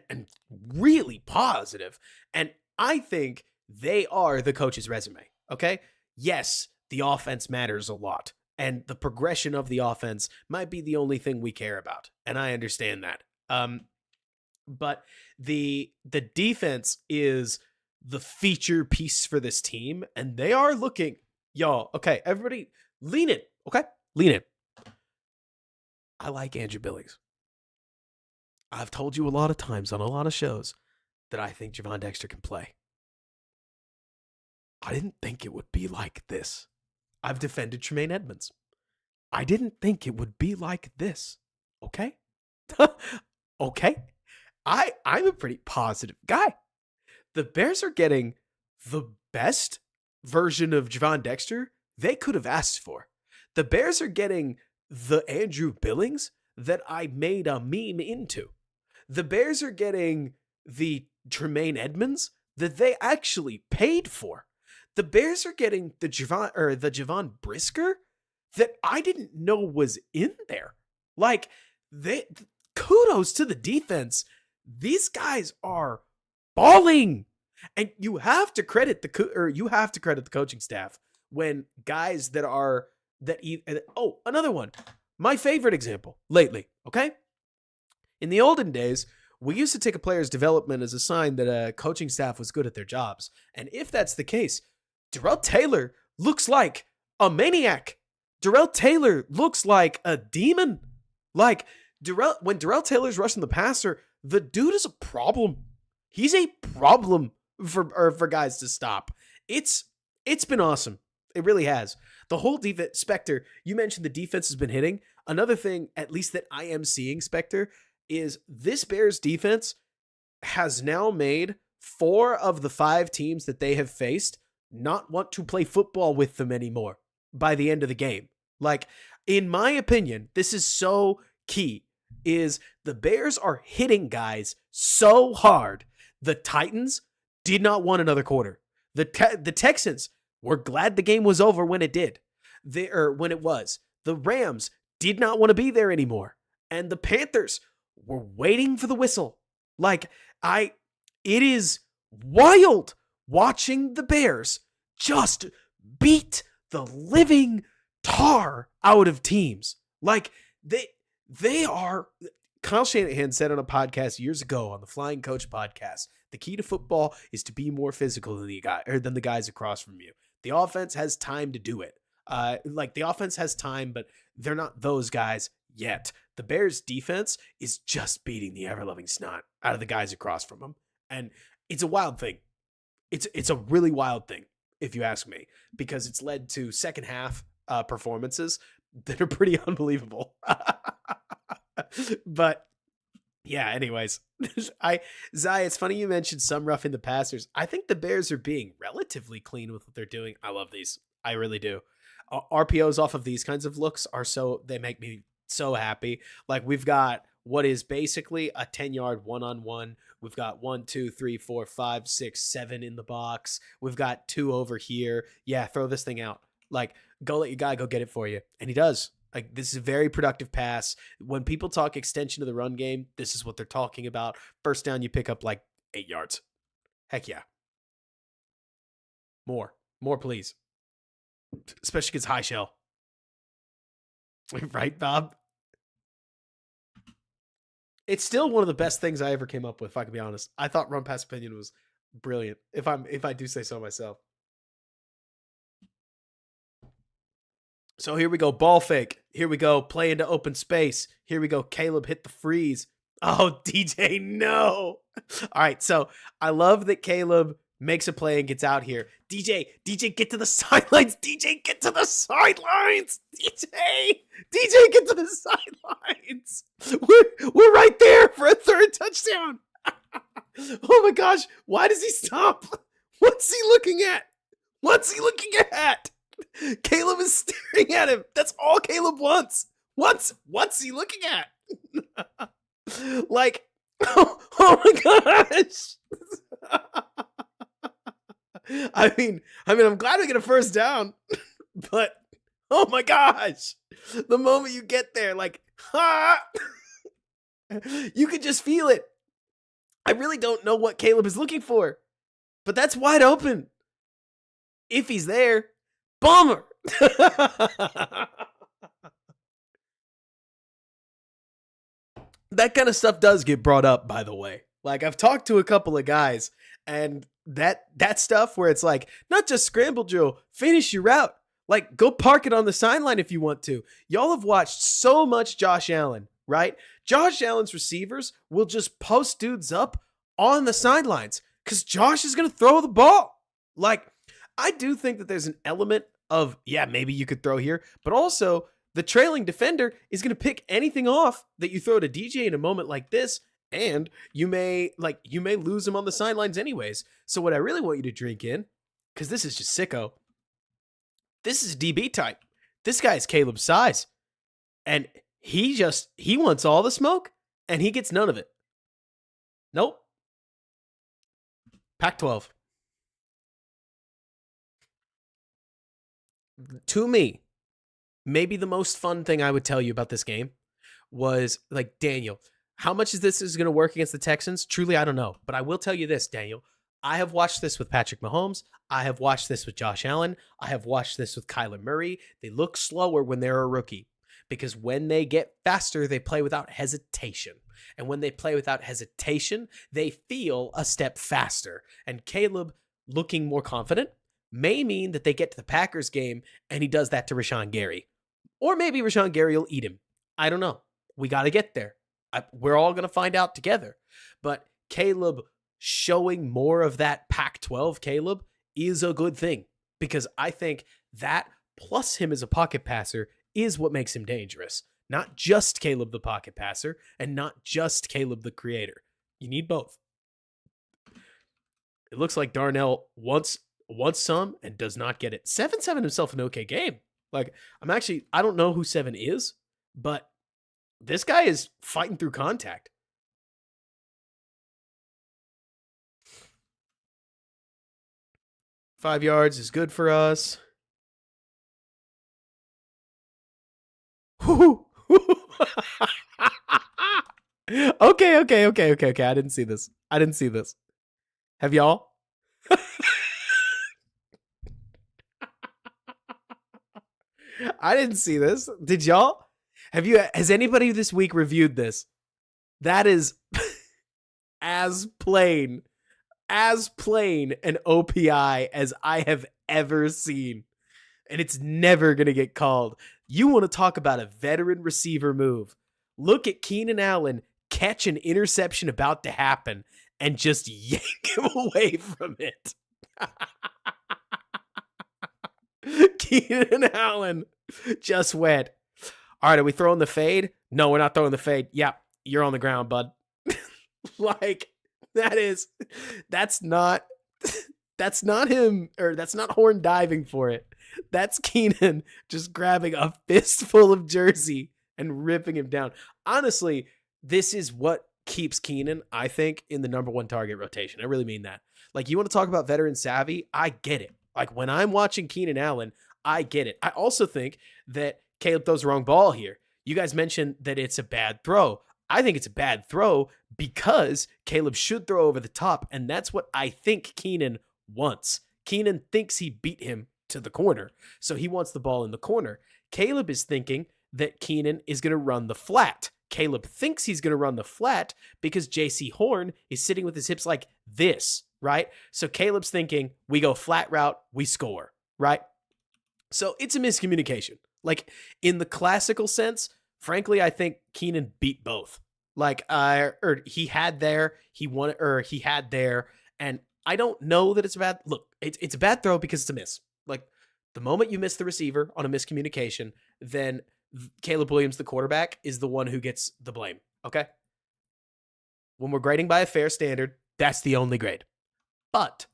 really positive. And I think they are the coach's resume, okay? Yes, the offense matters a lot. And the progression of the offense might be the only thing we care about. And I understand that. But the defense is the feature piece for this team. And they are looking, y'all, okay, everybody lean in, okay? Lean in. I like Andrew Billings. I've told you a lot of times on a lot of shows that I think Javon Dexter can play. I didn't think it would be like this. I've defended Tremaine Edmonds. I didn't think it would be like this. Okay? Okay? I'm a pretty positive guy. The Bears are getting the best version of Javon Dexter they could have asked for. The Bears are getting the Andrew Billings that I made a meme into. The Bears are getting the Tremaine Edmonds that they actually paid for. The Bears are getting the Javon Brisker that I didn't know was in there. Like, kudos to the defense. These guys are balling. And you have to credit the coaching staff when guys another one. My favorite example lately, okay? In the olden days, we used to take a player's development as a sign that a coaching staff was good at their jobs. And if that's the case, Darrell Taylor looks like a maniac. Darrell Taylor looks like a demon. Like, when Darrell Taylor's rushing the passer, the dude is a problem. He's a problem for guys to stop. It's been awesome. It really has. The whole defense, Spectre, you mentioned the defense has been hitting. Another thing, at least that I am seeing, Spectre, is this Bears defense has now made 4 of the 5 teams that they have faced not want to play football with them anymore by the end of the game. Like, in my opinion, this is so key, is the Bears are hitting guys so hard. The Titans did not want another quarter. The Texans were glad the game was over when it did. When it was. The Rams did not want to be there anymore. And the Panthers were waiting for the whistle. Like, it is wild watching the Bears just beat the living tar out of teams. Like, they are. Kyle Shanahan said on a podcast years ago on the Flying Coach podcast, the key to football is to be more physical than the guys across from you. The offense has time to do it. The offense has time, but they're not those guys yet. The Bears defense is just beating the ever-loving snot out of the guys across from them. And it's a wild thing. It's a really wild thing, if you ask me, because it's led to second half performances that are pretty unbelievable. But yeah, anyways, Zai, it's funny you mentioned some roughing the passers. I think the Bears are being relatively clean with what they're doing. I love these. I really do. RPOs off of these kinds of looks they make me so happy. Like, we've got what is basically a 10-yard one-on-one. We've got 1, 2, 3, 4, 5, 6, 7 in the box. We've got 2 over here. Yeah, throw this thing out. Like, go let your guy go get it for you. And he does. Like, this is a very productive pass. When people talk extension of the run game, this is what they're talking about. First down, you pick up like 8 yards. Heck yeah. More, please. Especially against high shell. Right, Bob? It's still one of the best things I ever came up with, if I can be honest. I thought run pass opinion was brilliant, if I do say so myself. So here we go, ball fake. Here we go, play into open space. Here we go, Caleb hit the freeze. Oh, DJ, no. All right, so I love that Caleb makes a play and gets out here. DJ, get to the sidelines. DJ, get to the sidelines. DJ, get to the sidelines. We're right there for a 3rd touchdown. Oh my gosh, why does he stop? What's he looking at? Caleb is staring at him. That's all Caleb wants. What's he looking at? Like, oh my gosh. I mean, I'm glad we get a first down, but oh my gosh, the moment you get there, like, you could just feel it. I really don't know what Caleb is looking for, but that's wide open. If he's there, bummer. That kind of stuff does get brought up, by the way. Like, I've talked to a couple of guys, and that stuff where it's like, not just scramble drill, finish your route. Like, go park it on the sideline if you want to. Y'all have watched so much Josh Allen, right? Josh Allen's receivers will just post dudes up on the sidelines because Josh is going to throw the ball. Like, I do think that there's an element of, yeah, maybe you could throw here, but also the trailing defender is going to pick anything off that you throw to DJ in a moment like this, and you may lose him on the sidelines anyways. So what I really want you to drink in, because this is just sicko, this is DB type. This guy is Caleb's size, and he wants all the smoke, and he gets none of it. Nope. Pac-12. To me, maybe the most fun thing I would tell you about this game was, like, Daniel, How much is this going to work against the Texans? Truly, I don't know. But I will tell you this, Daniel. I have watched this with Patrick Mahomes. I have watched this with Josh Allen. I have watched this with Kyler Murray. They look slower when they're a rookie because when they get faster, they play without hesitation. And when they play without hesitation, they feel a step faster. And Caleb looking more confident may mean that they get to the Packers game and he does that to Rashawn Gary. Or maybe Rashawn Gary will eat him. I don't know. We got to get there. We're all going to find out together. But Caleb showing more of that Pac-12 Caleb is a good thing because I think that plus him as a pocket passer is what makes him dangerous. Not just Caleb the pocket passer and not just Caleb the creator. You need both. It looks like Darnell wants some and does not get it. 7-7 himself an okay game. Like, I don't know who 7 is, but this guy is fighting through contact. Five yards is good for us. Okay. I didn't see this. Have y'all? I didn't see this. Did y'all? Has anybody this week reviewed this? That is as plain an OPI as I have ever seen. And it's never going to get called. You want to talk about a veteran receiver move. Look at Keenan Allen catch an interception about to happen and just yank him away from it. Keenan Allen just went, all right, are we throwing the fade? No, we're not throwing the fade. Yeah, you're on the ground, bud. Like, that's not him, or that's not Horn diving for it. That's Keenan just grabbing a fistful of jersey and ripping him down. Honestly, this is what keeps Keenan, I think, in the number one target rotation. I really mean that. Like, you want to talk about veteran savvy? I get it. Like, when I'm watching Keenan Allen, I get it. I also think that Caleb throws the wrong ball here. You guys mentioned that it's a bad throw. I think it's a bad throw because Caleb should throw over the top, and that's what I think Keenan wants. Keenan thinks he beat him to the corner, so he wants the ball in the corner. Caleb is thinking that Keenan is going to run the flat. Caleb thinks he's going to run the flat because JC Horn is sitting with his hips like this, right? So Caleb's thinking, we go flat route, we score, right? So it's a miscommunication. Like, in the classical sense, frankly, I think Keenan beat both. Like, he had there, and I don't know that it's a bad, look, it's a bad throw because it's a miss. Like, the moment you miss the receiver on a miscommunication, then Caleb Williams, the quarterback, is the one who gets the blame, okay? When we're grading by a fair standard, that's the only grade. But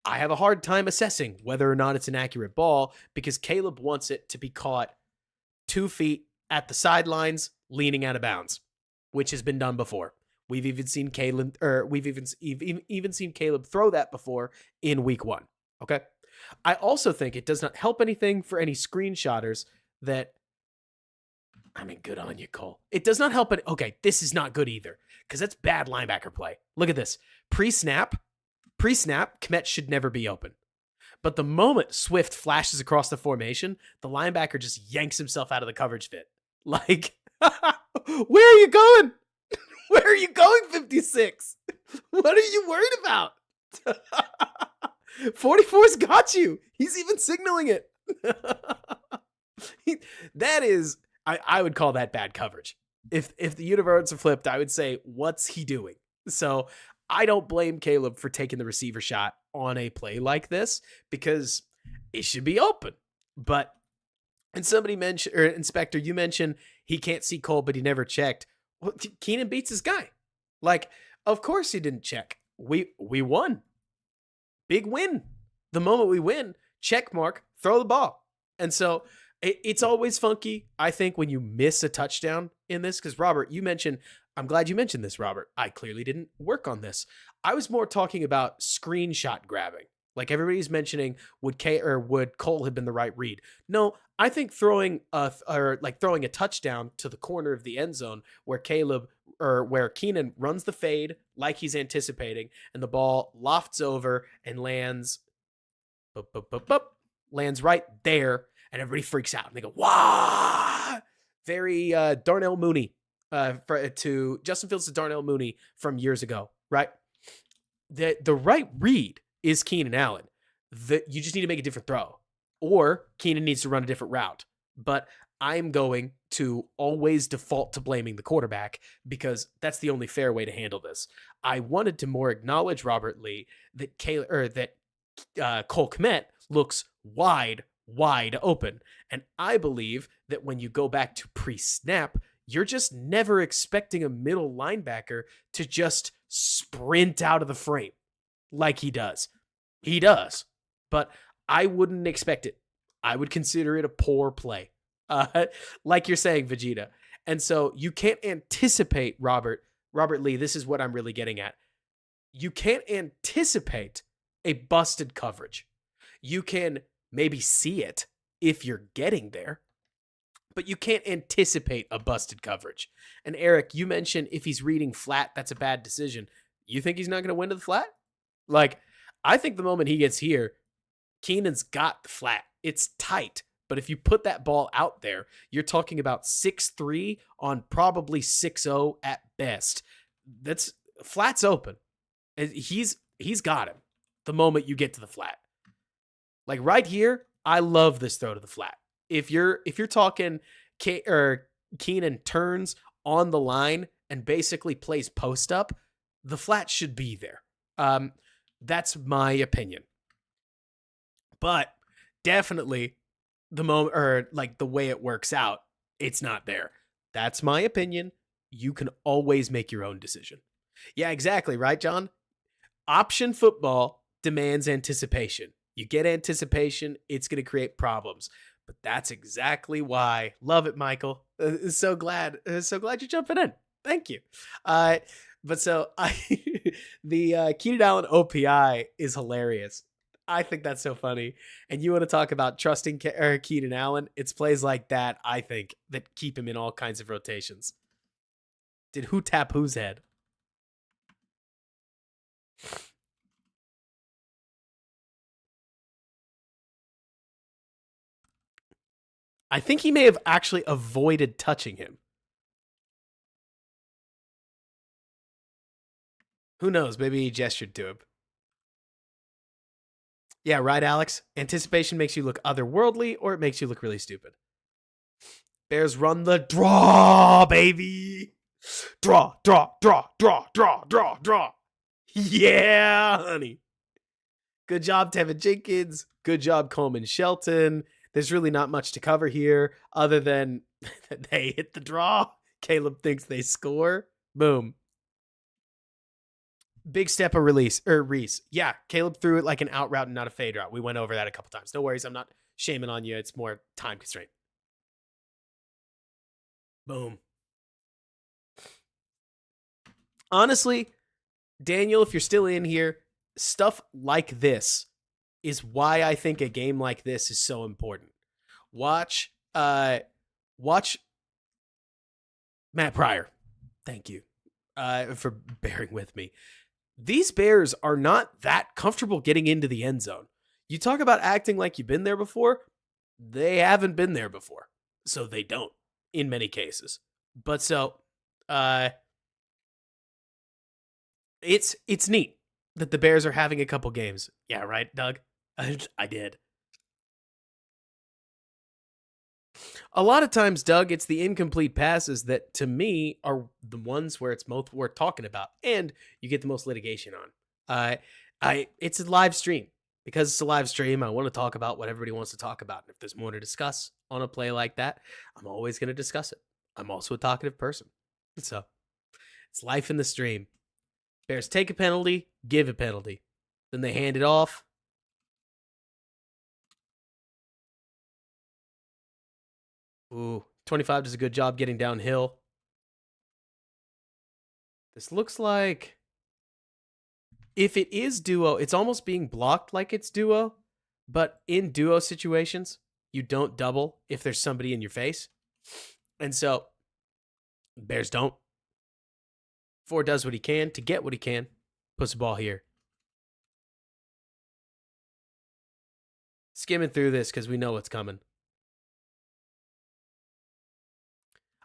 I have a hard time assessing whether or not it's an accurate ball because Caleb wants it to be caught 2 feet at the sidelines, leaning out of bounds, which has been done before. We've even seen Caleb seen Caleb throw that before in week 1. Okay. I also think it does not help anything for any screenshotters that, I mean, good on you, Cole. It does not help. Okay, this is not good either because that's bad linebacker play. Look at this. Pre-snap, Schmitz should never be open. But the moment Swift flashes across the formation, the linebacker just yanks himself out of the coverage fit. Like, where are you going? Where are you going, 56? What are you worried about? 44's got you. He's even signaling it. That is, I would call that bad coverage. If the universe are flipped, I would say, what's he doing? So I don't blame Caleb for taking the receiver shot on a play like this because it should be open. But, and somebody mentioned, or Inspector, you mentioned he can't see Cole, but he never checked. Well, Keenan beats his guy. Like, of course he didn't check. We won. Big win. The moment we win, check mark, throw the ball. And so it's always funky, I think, when you miss a touchdown in this. Because, Robert, I'm glad you mentioned this, Robert. I clearly didn't work on this. I was more talking about screenshot grabbing. Like, everybody's mentioning, would Cole have been the right read? No, I think throwing a touchdown to the corner of the end zone where Caleb or where Keenan runs the fade like he's anticipating, and the ball lofts over and lands, lands right there, and everybody freaks out and they go, "Wow!" Very Darnell Mooney to Justin Fields to Darnell Mooney from years ago, right? The right read is Keenan Allen. You just need to make a different throw, or Keenan needs to run a different route. But I'm going to always default to blaming the quarterback because that's the only fair way to handle this. I wanted to more acknowledge Robert Lee that Cole Kmet looks wide open. And I believe that when you go back to pre-snap, you're just never expecting a middle linebacker to just sprint out of the frame like he does. He does, but I wouldn't expect it. I would consider it a poor play, like you're saying, Vegeta. And so you can't anticipate, Robert Lee, this is what I'm really getting at. You can't anticipate a busted coverage. You can maybe see it if you're getting there, but you can't anticipate a busted coverage. And Eric, you mentioned if he's reading flat, that's a bad decision. You think he's not going to win to the flat? Like, I think the moment he gets here, Keenan's got the flat. It's tight. But if you put that ball out there, you're talking about 6'3" on probably 6'0" at best. That's flat's open. He's got him the moment you get to the flat. Like right here, I love this throw to the flat. If you're talking Keenan turns on the line and basically plays post up, the flat should be there. That's my opinion. But definitely the moment, or like the way it works out, it's not there. That's my opinion. You can always make your own decision. Yeah, exactly. Right, John? Option football demands anticipation. You get anticipation, it's going to create problems. But that's exactly why. Love it, Michael. So glad you're jumping in. Thank you. But so the Keenan Allen OPI is hilarious. I think that's so funny. And you want to talk about trusting Keenan Allen? It's plays like that, I think, that keep him in all kinds of rotations. Did who tap whose head? I think he may have actually avoided touching him. Who knows? Maybe he gestured to him. Yeah, right, Alex? Anticipation makes you look otherworldly, or it makes you look really stupid. Bears run the draw, baby. Draw. Yeah, honey. Good job, Tevin Jenkins. Good job, Coleman Shelton. There's really not much to cover here other than they hit the draw. Caleb thinks they score. Boom. Big step of Reese. Yeah, Caleb threw it like an out route and not a fade route. We went over that a couple times. No worries. I'm not shaming on you. It's more time constraint. Boom. Honestly, Daniel, if you're still in here, stuff like this is why I think a game like this is so important. Watch Matt Pryor. Thank you for bearing with me. These Bears are not that comfortable getting into the end zone. You talk about acting like you've been there before. They haven't been there before. So they don't in many cases. But so it's neat that the Bears are having a couple games. Yeah, right, Doug? I did. A lot of times, Doug, it's the incomplete passes that, to me, are the ones where it's most worth talking about, and you get the most litigation on. It's a live stream. Because it's a live stream, I want to talk about what everybody wants to talk about. And if there's more to discuss on a play like that, I'm always going to discuss it. I'm also a talkative person. So, it's life in the stream. Bears take a penalty, give a penalty. Then they hand it off. Ooh, 25 does a good job getting downhill. This looks like, if it is duo, it's almost being blocked like it's duo. But in duo situations, you don't double if there's somebody in your face. And so, Bears don't. Ford does what he can to get what he can. Puts the ball here. Skimming through this because we know what's coming.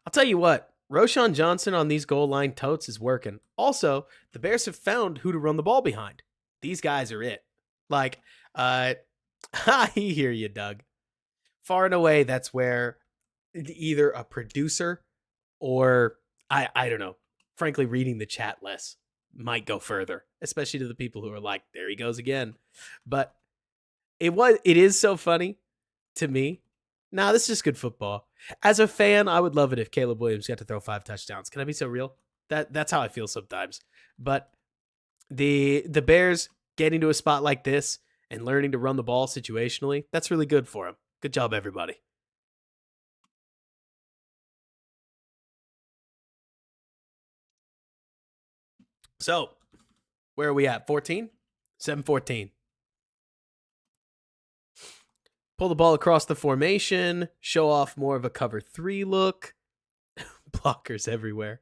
I'll tell you what, Roshan Johnson on these goal line totes is working. Also, the Bears have found who to run the ball behind. These guys are it. Like, I hear you, Doug. Far and away, that's where either a producer or I don't know, frankly, reading the chat less might go further, especially to the people who are like, there he goes again. But it is so funny to me. Nah, this is just good football. As a fan, I would love it if Caleb Williams got to throw 5 touchdowns. Can I be so real? That's how I feel sometimes. But the Bears getting to a spot like this and learning to run the ball situationally, that's really good for them. Good job, everybody. So, where are we at? 14? 7-14. Pull the ball across the formation, show off more of a cover 3 look. Blockers everywhere.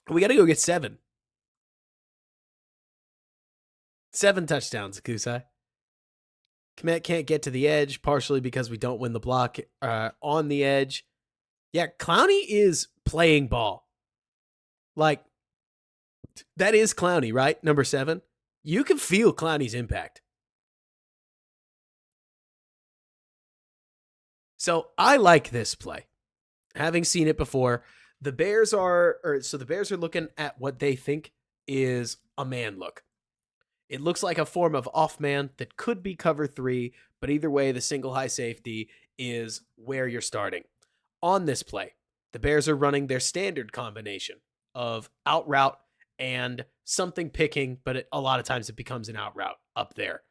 We got to go get 7. 7 touchdowns, Kusai. Kmet can't get to the edge, partially because we don't win the block on the edge. Yeah, Clowney is playing ball. Like, that is Clowney, right? Number 7. You can feel Clowney's impact. So I like this play. Having seen it before, the Bears are looking at what they think is a man look. It looks like a form of off man that could be cover 3, but either way, the single high safety is where you're starting. On this play, the Bears are running their standard combination of out route and something picking, but a lot of times it becomes an out route up there.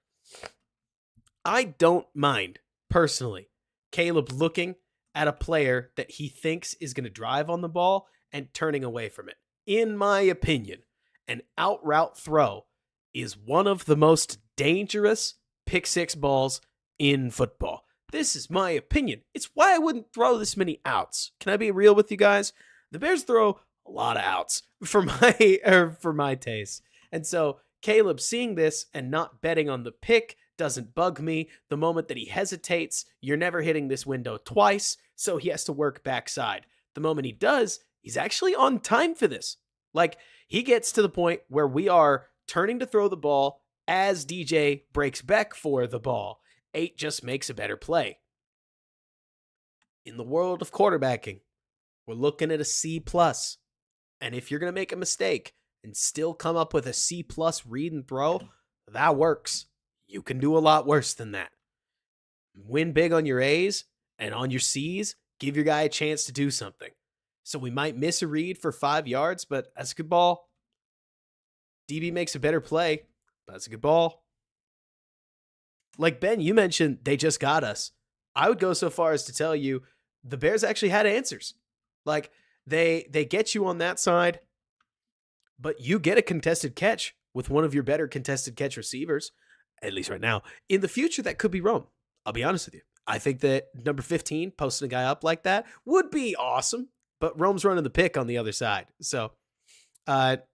I don't mind, personally, Caleb looking at a player that he thinks is going to drive on the ball and turning away from it. In my opinion, an out route throw is one of the most dangerous pick 6 balls in football. This is my opinion. It's why I wouldn't throw this many outs. Can I be real with you guys? The Bears throw a lot of outs for my taste. And so Caleb seeing this and not betting on the pick doesn't bug me. The moment that he hesitates, you're never hitting this window twice, so he has to work backside. The moment he does, he's actually on time for this. Like, he gets to the point where we are turning to throw the ball as DJ breaks back for the ball. 8 just makes a better play. In the world of quarterbacking, we're looking at a C+. And if you're going to make a mistake and still come up with a C+ read and throw, that works. You can do a lot worse than that. Win big on your A's and on your C's, give your guy a chance to do something. So we might miss a read for 5 yards, but that's a good ball. DB makes a better play, but that's a good ball. Like Ben, you mentioned they just got us. I would go so far as to tell you the Bears actually had answers. Like, they get you on that side, but you get a contested catch with one of your better contested catch receivers, at least right now. In the future, that could be Rome. I'll be honest with you. I think that number 15 posting a guy up like that would be awesome, but Rome's running the pick on the other side. So that's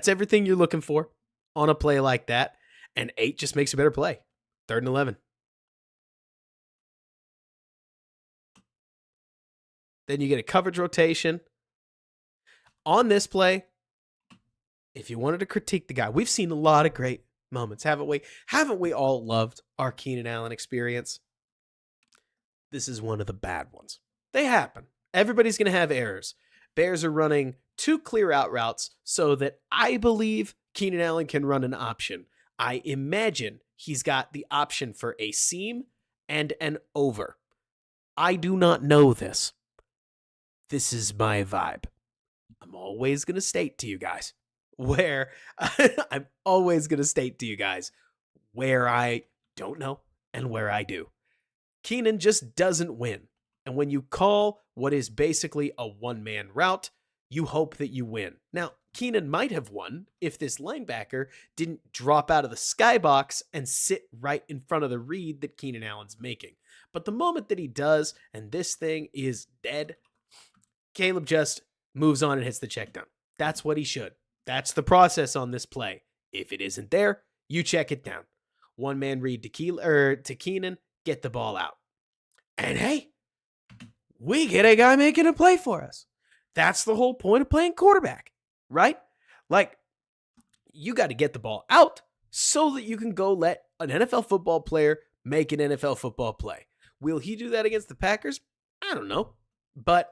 everything you're looking for on a play like that. And 8 just makes a better play. 3rd and 11. Then you get a coverage rotation. On this play, if you wanted to critique the guy, we've seen a lot of great moments, haven't we? Haven't we all loved our Keenan Allen experience? This is one of the bad ones. They happen. Everybody's going to have errors. Bears are running 2 clear out routes so that I believe Keenan Allen can run an option. I imagine he's got the option for a seam and an over. I do not know this. This is my vibe. I'm always going to state to you guys where I don't know and where I do. Keenan just doesn't win. And when you call what is basically a one-man route, you hope that you win. Now, Keenan might have won if this linebacker didn't drop out of the skybox and sit right in front of the read that Keenan Allen's making. But the moment that he does, and this thing is dead, Caleb just moves on and hits the check down. That's what he should. That's the process on this play. If it isn't there, you check it down. One man read to Keenan, get the ball out. And hey, we get a guy making a play for us. That's the whole point of playing quarterback, right? Like, you got to get the ball out so that you can go let an NFL football player make an NFL football play. Will he do that against the Packers? I don't know. But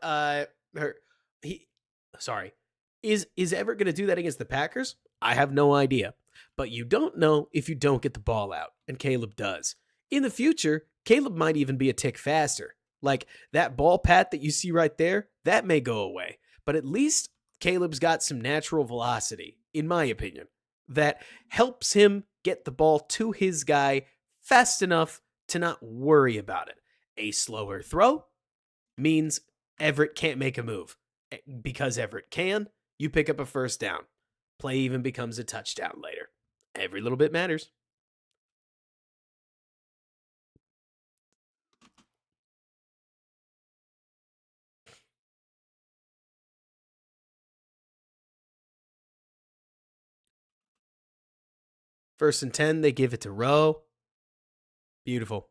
is Everett going to do that against the Packers? I have no idea. But you don't know if you don't get the ball out, and Caleb does. In the future, Caleb might even be a tick faster. Like that ball pat that you see right there, that may go away. But at least Caleb's got some natural velocity, in my opinion, that helps him get the ball to his guy fast enough to not worry about it. A slower throw means Everett can't make a move. Because Everett can, you pick up a first down. Play even becomes a touchdown later. Every little bit matters. First and 10, they give it to Rowe. Beautiful.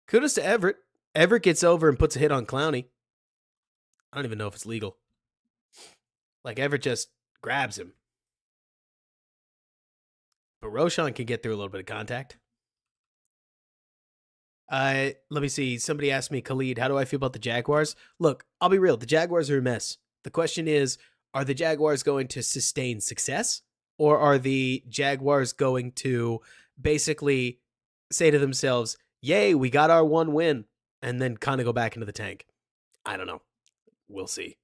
Kudos to Everett. Everett gets over and puts a hit on Clowney. I don't even know if it's legal. Like, Everett just grabs him. But Roschon can get through a little bit of contact. Let me see. Somebody asked me, Khalid, how do I feel about the Jaguars? Look, I'll be real. The Jaguars are a mess. The question is, are the Jaguars going to sustain success? Or are the Jaguars going to basically say to themselves, yay, we got our one win, and then kind of go back into the tank? I don't know. We'll see.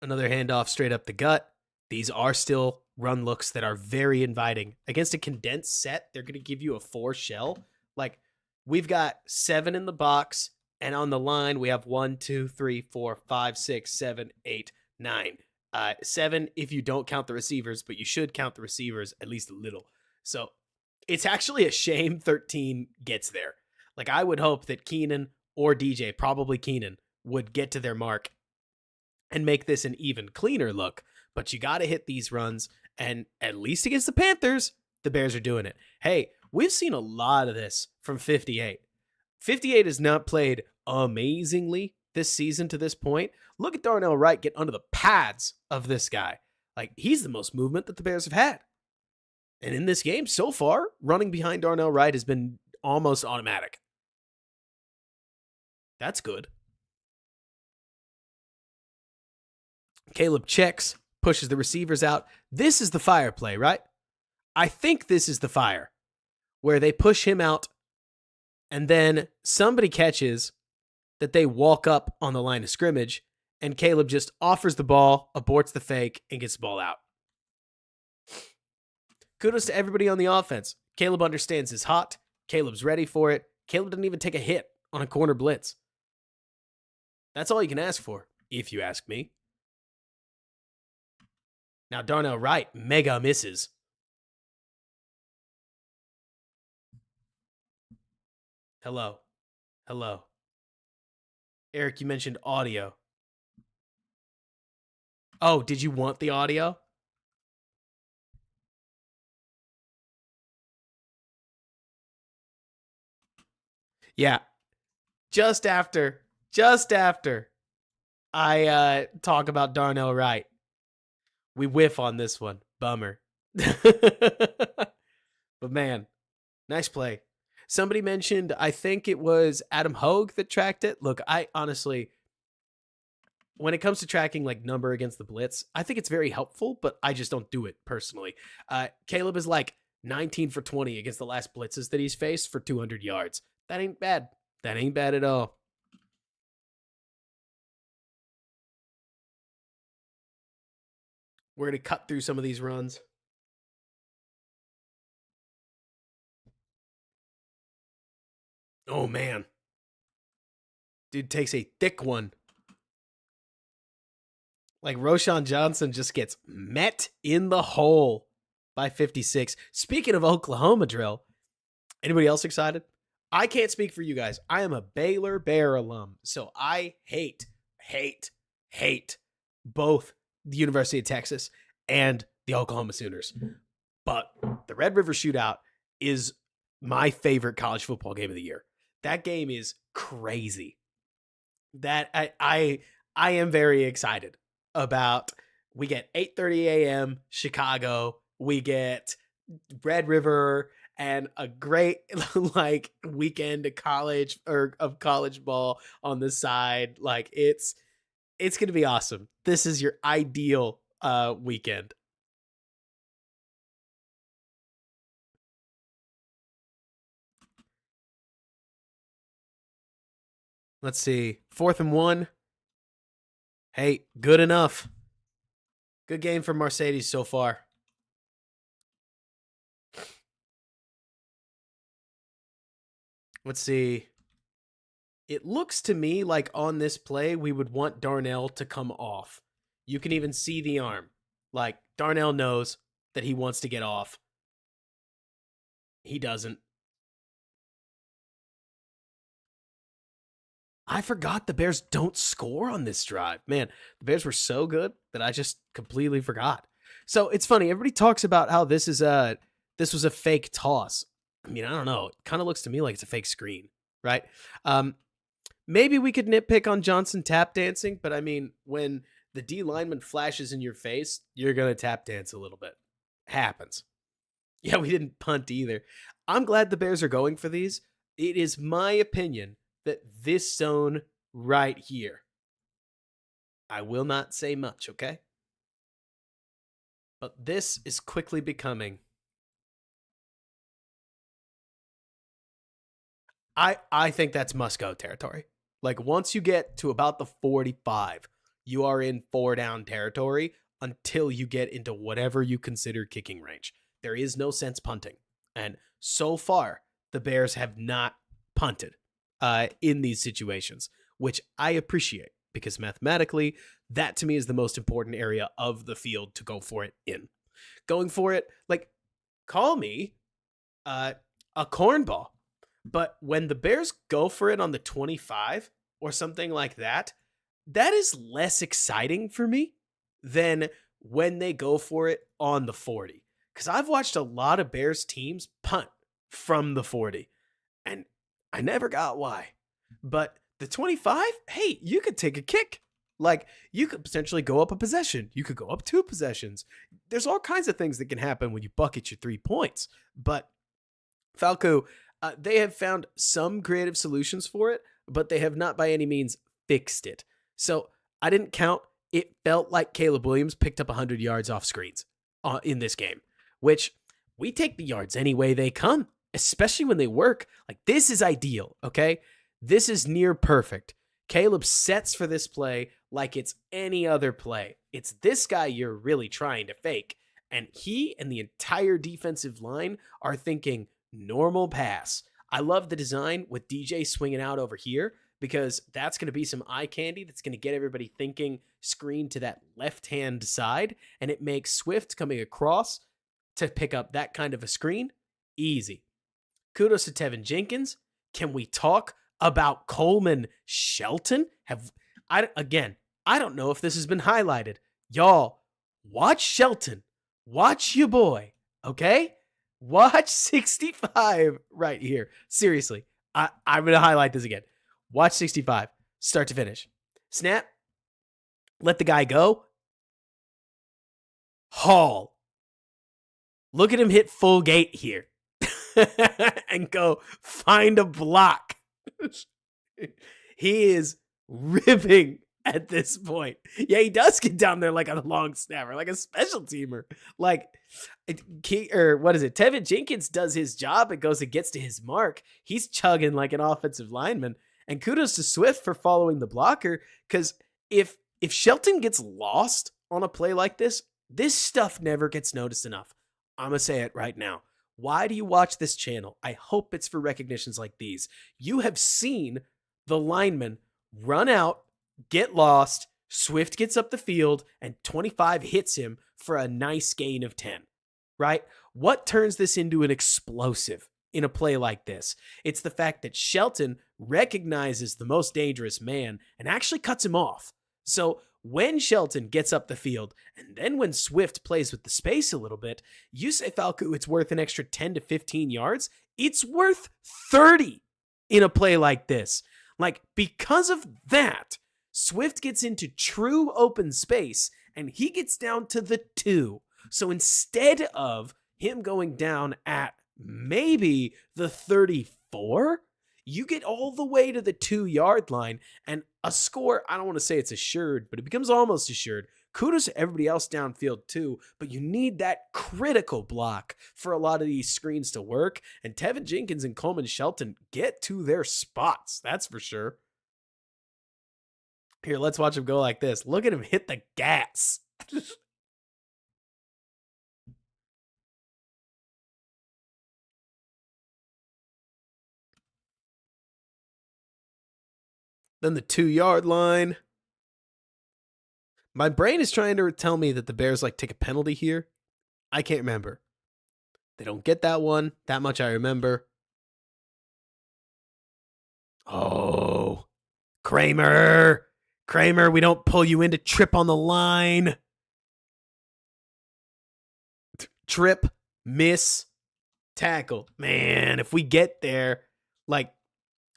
Another handoff straight up the gut. These are still run looks that are very inviting. Against a condensed set, they're going to give you a 4 shell. Like, we've got 7 in the box, and on the line, we have 1, 2, 3, 4, 5, 6, 7, 8, 9. 7 if you don't count the receivers, but you should count the receivers at least a little. So it's actually a shame 13 gets there. Like, I would hope that Keenan or DJ, probably Keenan, would get to their mark and make this an even cleaner look. But you got to hit these runs, and at least against the Panthers, the Bears are doing it. Hey, we've seen a lot of this from 58. 58 has not played amazingly this season to this point. Look at Darnell Wright get under the pads of this guy. Like, he's the most movement that the Bears have had. And in this game, so far, running behind Darnell Wright has been almost automatic. That's good. Caleb checks, pushes the receivers out. This is the fire play, right? I think this is the fire, where they push him out, and then somebody catches that they walk up on the line of scrimmage, and Caleb just offers the ball, aborts the fake, and gets the ball out. Kudos to everybody on the offense. Caleb understands his hot. Caleb's ready for it. Caleb didn't even take a hit on a corner blitz. That's all you can ask for, if you ask me. Now, Darnell Wright mega misses. Hello. Eric, you mentioned audio. Oh, did you want the audio? Yeah. Just after I talk about Darnell Wright, we whiff on this one. Bummer. But man, nice play. Somebody mentioned, I think it was Adam Hogue that tracked it. Look, I honestly, when it comes to tracking like number against the blitz, I think it's very helpful, but I just don't do it personally. Caleb is like 19 for 20 against the last blitzes that he's faced for 200 yards. That ain't bad. That ain't bad at all. We're going to cut through some of these runs. Oh, man. Dude takes a thick one. Like Roshan Johnson just gets met in the hole by 56. Speaking of Oklahoma drill, anybody else excited? I can't speak for you guys. I am a Baylor Bear alum, so I hate both the University of Texas and the Oklahoma Sooners. But the Red River Shootout is my favorite college football game of the year. That game is crazy. That I am very excited about. We get 8:30 a.m. Chicago. We get Red River and a great like weekend of college ball on the side. Like it's gonna be awesome. This is your ideal weekend. Let's see. 4th and 1. Hey, good enough. Good game for Mercedes so far. Let's see. It looks to me like on this play, we would want Darnell to come off. You can even see the arm. Like, Darnell knows that he wants to get off. He doesn't. I forgot the Bears don't score on this drive. Man, the Bears were so good that I just completely forgot. So it's funny. Everybody talks about how this was a fake toss. I mean, I don't know. It kind of looks to me like it's a fake screen, right? Maybe we could nitpick on Johnson tap dancing, but I mean, when the D lineman flashes in your face, you're going to tap dance a little bit. Happens. Yeah, we didn't punt either. I'm glad the Bears are going for these. It is my opinion that this zone right here, I will not say much, okay? But this is quickly becoming, I think that's must-go territory. Like, once you get to about the 45, you are in 4-down territory until you get into whatever you consider kicking range. There is no sense punting. And so far, the Bears have not punted in these situations, which I appreciate because mathematically, that to me is the most important area of the field to go for it in. Going for it, like, call me a cornball. But when the Bears go for it on the 25 or something like that, that is less exciting for me than when they go for it on the 40. Because I've watched a lot of Bears teams punt from the 40, and I never got why. But the 25, hey, you could take a kick. Like, you could potentially go up a possession. You could go up 2 possessions. There's all kinds of things that can happen when you bucket your 3 points. But Falco, they have found some creative solutions for it, but they have not by any means fixed it. So I didn't count. It felt like Caleb Williams picked up 100 yards off screens in this game, which we take the yards any way they come, especially when they work. Like, this is ideal, okay? This is near perfect. Caleb sets for this play like it's any other play. It's this guy you're really trying to fake. And he and the entire defensive line are thinking normal pass. I love the design with DJ swinging out over here because that's going to be some eye candy that's going to get everybody thinking screen to that left-hand side, and it makes Swift coming across to pick up that kind of a screen easy. Kudos to Tevin Jenkins. Can we talk about Coleman Shelton? I don't know if this has been highlighted. Y'all, watch Shelton. Watch your boy, okay? Watch 65 right here. Seriously, I'm going to highlight this again. Watch 65, start to finish. Snap. Let the guy go. Haul. Look at him hit full gate here. And go find a block. He is ripping at this point. Yeah, he does get down there like a long snapper, like a special teamer. Like, Tevin Jenkins does his job and goes and gets to his mark. He's chugging like an offensive lineman. And kudos to Swift for following the blocker, because if Shelton gets lost on a play like this stuff never gets noticed enough. I'm going to say it right now. Why do you watch this channel? I hope it's for recognitions like these. You have seen the lineman run out, get lost, Swift gets up the field and 25 hits him for a nice gain of 10, right? What turns this into an explosive in a play like this? It's the fact that Shelton recognizes the most dangerous man and actually cuts him off. So when Shelton gets up the field, and then when Swift plays with the space a little bit, you say, Falco, it's worth an extra 10 to 15 yards. It's worth 30 in a play like this. Like, because of that, Swift gets into true open space, and he gets down to the 2. So instead of him going down at maybe the 34, you get all the way to the 2-yard line, and a score, I don't want to say it's assured, but it becomes almost assured. Kudos to everybody else downfield too, but you need that critical block for a lot of these screens to work, and Tevin Jenkins and Coleman Shelton get to their spots, that's for sure. Here, let's watch him go like this. Look at him hit the gas. Then the 2-yard line. My brain is trying to tell me that the Bears like take a penalty here. I can't remember. They don't get that one. That much I remember. Oh, Kramer, we don't pull you in to trip on the line. Trip, miss, tackle. Man, if we get there, like,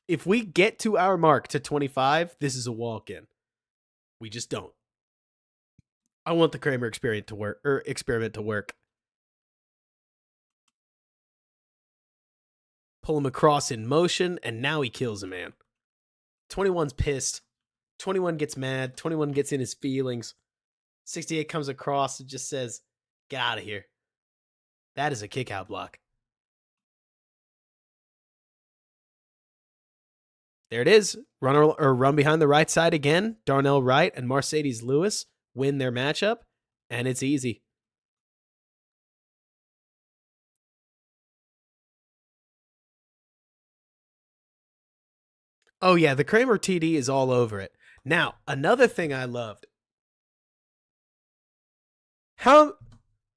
if we get to our mark to 25, this is a walk-in. We just don't. I want the Kramer experiment to work. Pull him across in motion, and now he kills a man. 21's pissed. 21 gets mad. 21 gets in his feelings. 68 comes across and just says, get out of here. That is a kick-out block. There it is. Run behind the right side again. Darnell Wright and Mercedes Lewis win their matchup, and it's easy. Oh, yeah, the Kramer TD is all over it. Now, another thing I loved.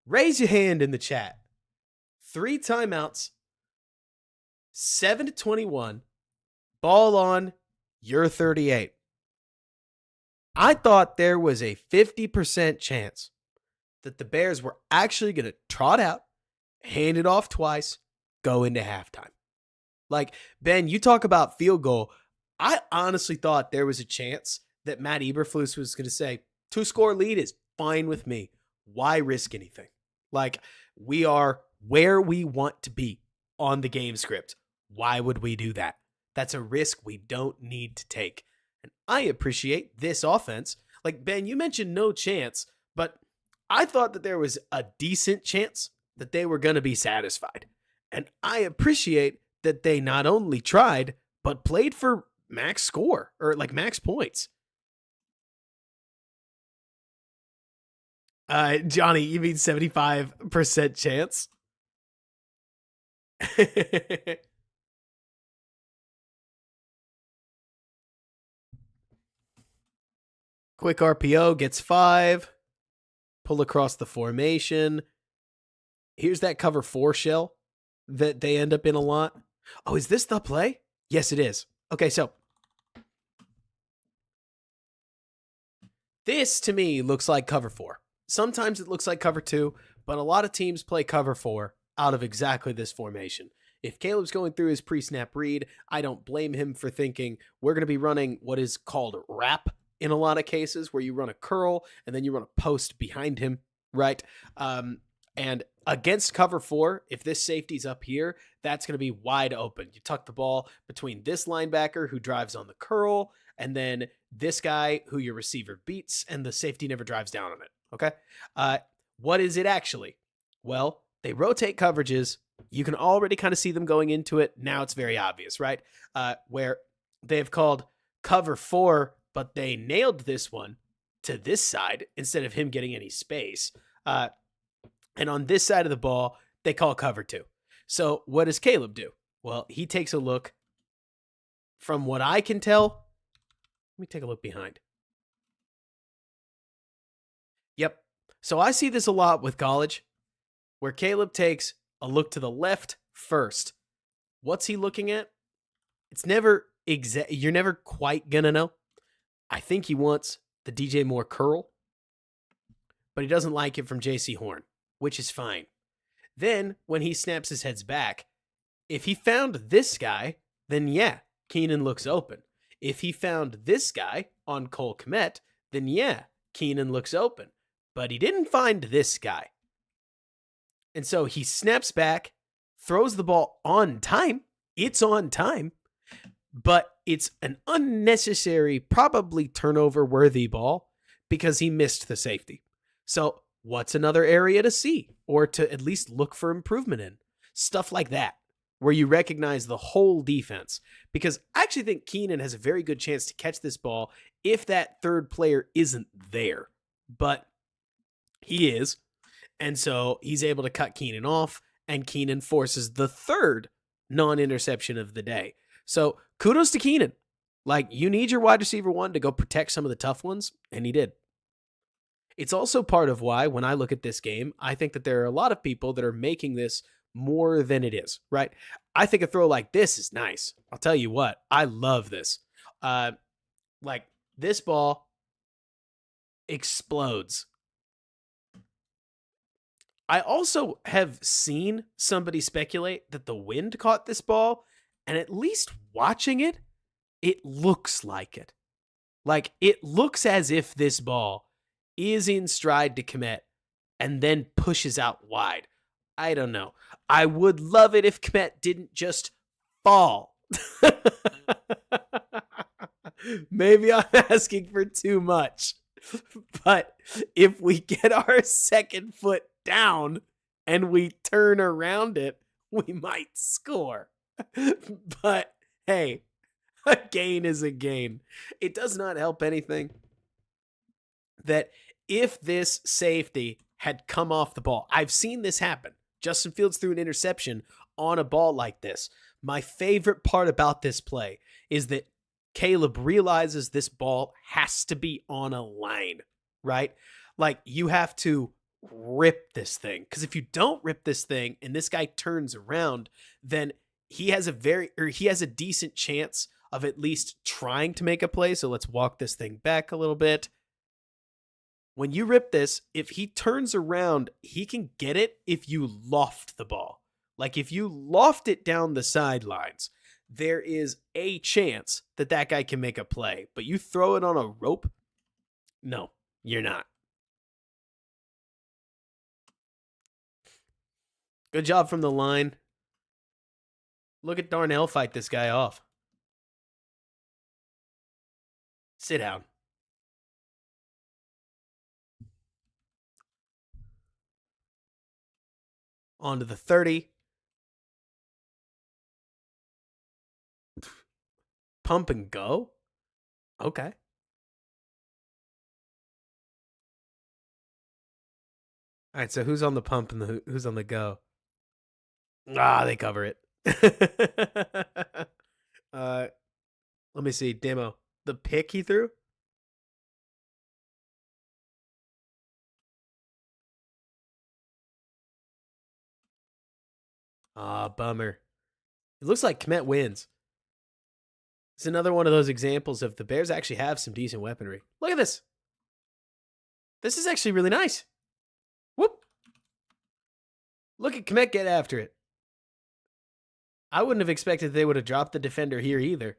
Raise your hand in the chat. 3 timeouts, 7-21. Ball on, you're 38. I thought there was a 50% chance that the Bears were actually going to trot out, hand it off twice, go into halftime. Like, Ben, you talk about field goal. I honestly thought there was a chance that Matt Eberflus was going to say, 2-score lead is fine with me. Why risk anything? Like, we are where we want to be on the game script. Why would we do that? That's a risk we don't need to take. And I appreciate this offense. Like, Ben, you mentioned no chance, but I thought that there was a decent chance that they were going to be satisfied. And I appreciate that they not only tried, but played for max score, or like max points. Johnny, you mean 75% chance? Quick RPO, gets 5. Pull across the formation. Here's that cover 4 shell that they end up in a lot. Oh, is this the play? Yes, it is. Okay, so this to me looks like cover 4. Sometimes it looks like cover 2, but a lot of teams play cover 4 out of exactly this formation. If Caleb's going through his pre-snap read, I don't blame him for thinking we're going to be running what is called wrap in a lot of cases, where you run a curl and then you run a post behind him, right? And against cover 4, if this safety's up here, that's going to be wide open. You tuck the ball between this linebacker who drives on the curl and then this guy who your receiver beats, and the safety never drives down on it, okay? What is it actually? Well, they rotate coverages. You can already kind of see them going into it. Now it's very obvious, right? Where they've called cover 4, but they nailed this one to this side instead of him getting any space. And on this side of the ball, they call cover 2. So what does Caleb do? Well, he takes a look. From what I can tell, let me take a look behind. So I see this a lot with college, where Caleb takes a look to the left first. What's he looking at? It's never you're never quite gonna know. I think he wants the DJ Moore curl, but he doesn't like it from JC Horn, which is fine. Then when he snaps his heads back, if he found this guy, then yeah, Keenan looks open. If he found this guy on Cole Kmet, then yeah, Keenan looks open. But he didn't find this guy. And so he snaps back, throws the ball on time. It's on time, but it's an unnecessary, probably turnover-worthy ball because he missed the safety. So what's another area to see or to at least look for improvement in? Stuff like that, where you recognize the whole defense. Because I actually think Keenan has a very good chance to catch this ball if that third player isn't there. But he is. And so he's able to cut Keenan off, and Keenan forces the third non-interception of the day. So kudos to Keenan. Like, you need your wide receiver one to go protect some of the tough ones, and he did. It's also part of why, when I look at this game, I think that there are a lot of people that are making this more than it is, right? I think a throw like this is nice. I'll tell you what, I love this. Like, this ball explodes. I also have seen somebody speculate that the wind caught this ball, and at least watching it, it looks like it. Like, it looks as if this ball is in stride to Kmet and then pushes out wide. I don't know. I would love it if Kmet didn't just fall. Maybe I'm asking for too much. But if we get our second foot down and we turn around it, we might score. But hey, a gain is a gain. It does not help anything that if this safety had come off the ball, I've seen this happen. Justin Fields threw an interception on a ball like this. My favorite part about this play is that Caleb realizes this ball has to be on a line, right? Like, you have to rip this thing, because if you don't rip this thing and this guy turns around, then he has a decent chance of at least trying to make a play. So let's walk this thing back a little bit. When you rip this, if he turns around, he can get it if you loft the ball. Like, if you loft it down the sidelines, there is a chance that that guy can make a play. But you throw it on a rope? No, you're not. Good job from the line. Look at Darnell fight this guy off. Sit down. On to the 30. Pump and go? Okay. All right, so who's on the pump and who's on the go? Ah, they cover it. Let me see. Demo. The pick he threw? Ah, bummer. It looks like Kmet wins. It's another one of those examples of the Bears actually have some decent weaponry. Look at this. This is actually really nice. Whoop. Look at Kmet get after it. I wouldn't have expected they would have dropped the defender here either.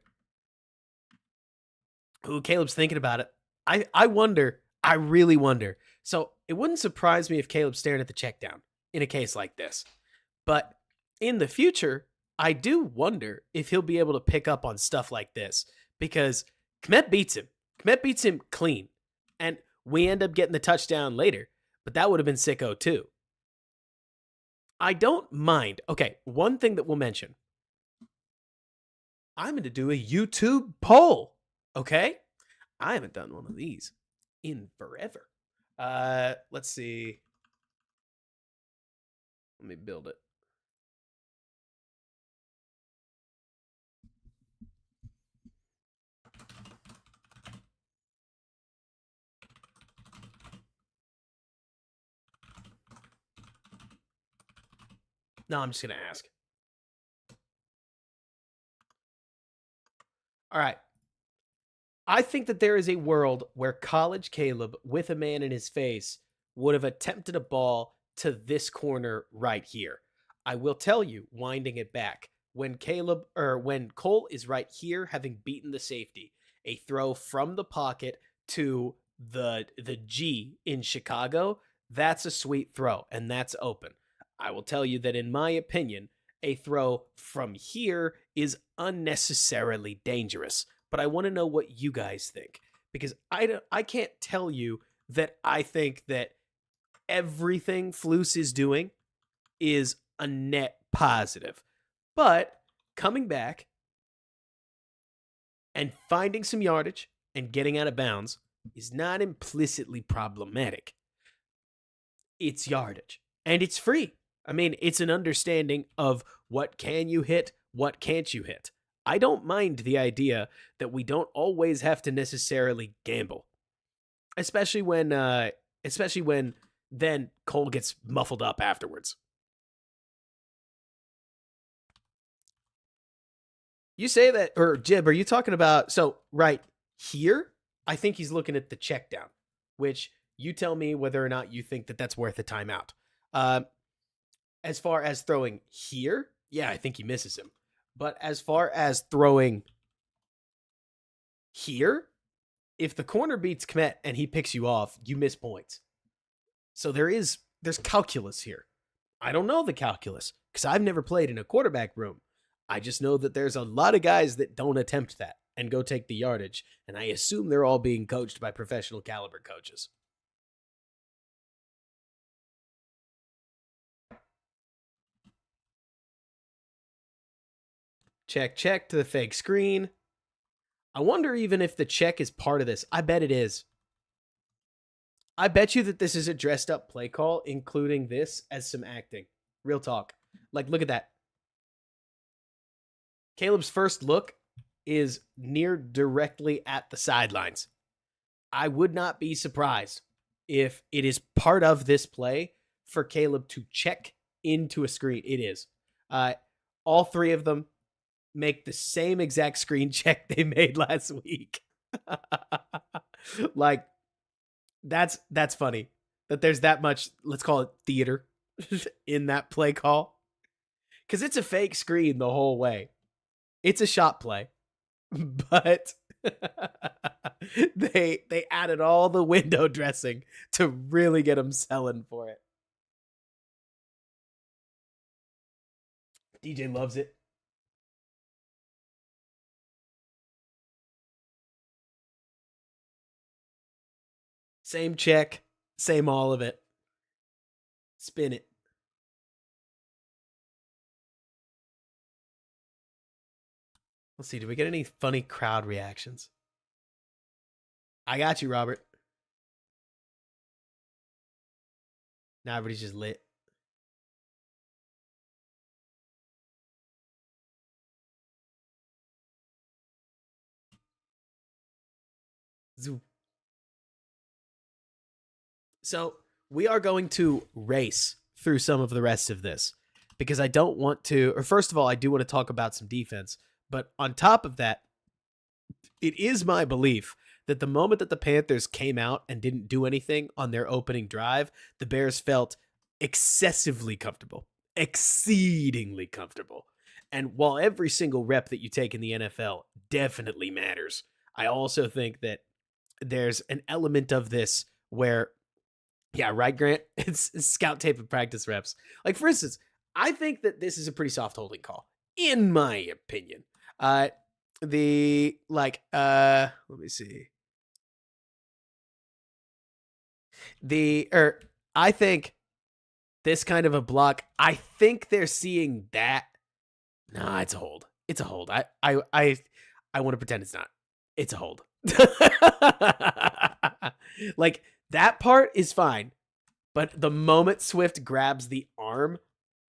Ooh, Caleb's thinking about it. I wonder. I really wonder. So it wouldn't surprise me if Caleb's staring at the check down in a case like this. But in the future, I do wonder if he'll be able to pick up on stuff like this, because Kmet beats him. Kmet beats him clean. And we end up getting the touchdown later, but that would have been sicko too. I don't mind. Okay, one thing that we'll mention. I'm going to do a YouTube poll, okay? I haven't done one of these in forever. Let's see. Let me build it. No, I'm just going to ask. All right. I think that there is a world where college Caleb, with a man in his face, would have attempted a ball to this corner right here. I will tell you, winding it back, when Cole is right here, having beaten the safety, a throw from the pocket to the G in Chicago, that's a sweet throw, and that's open. I will tell you that in my opinion, a throw from here is unnecessarily dangerous. But I want to know what you guys think, because I can't tell you that I think that everything Flus is doing is a net positive. But coming back and finding some yardage and getting out of bounds is not implicitly problematic. It's yardage, and it's free. I mean, it's an understanding of what can you hit, what can't you hit. I don't mind the idea that we don't always have to necessarily gamble, especially when then Cole gets muffled up afterwards. You say that, or Jib, are you talking about, so right here, I think he's looking at the check down, which you tell me whether or not you think that that's worth a timeout. As far as throwing here, yeah, I think he misses him. But as far as throwing here, if the corner beats Kmet and he picks you off, you miss points. So there's calculus here. I don't know the calculus because I've never played in a quarterback room. I just know that there's a lot of guys that don't attempt that and go take the yardage, and I assume they're all being coached by professional caliber coaches. Check to the fake screen. I wonder even if the check is part of this. I bet it is. I bet you that this is a dressed up play call, including this as some acting. Real talk. Like, look at that. Caleb's first look is near directly at the sidelines. I would not be surprised if it is part of this play for Caleb to check into a screen. It is. All three of them make the same exact screen check they made last week. Like, that's funny that there's that much, let's call it theater in that play call. Because it's a fake screen the whole way. It's a shot play. But they added all the window dressing to really get them selling for it. DJ loves it. Same check, same all of it. Spin it. Let's see, do we get any funny crowd reactions? I got you, Robert. Now everybody's just lit. Zoo. So we are going to race through some of the rest of this because I don't want to, or first of all, I do want to talk about some defense. But on top of that, it is my belief that the moment that the Panthers came out and didn't do anything on their opening drive, the Bears felt excessively comfortable, exceedingly comfortable. And while every single rep that you take in the NFL definitely matters, I also think that there's an element of this where, yeah, right, Grant? It's scout tape and practice reps. Like, for instance, I think that this is a pretty soft holding call, in my opinion. Let me see. I think this kind of a block, I think they're seeing that. Nah, it's a hold. It's a hold. I want to pretend it's not. It's a hold. Like, that part is fine. But the moment Swift grabs the arm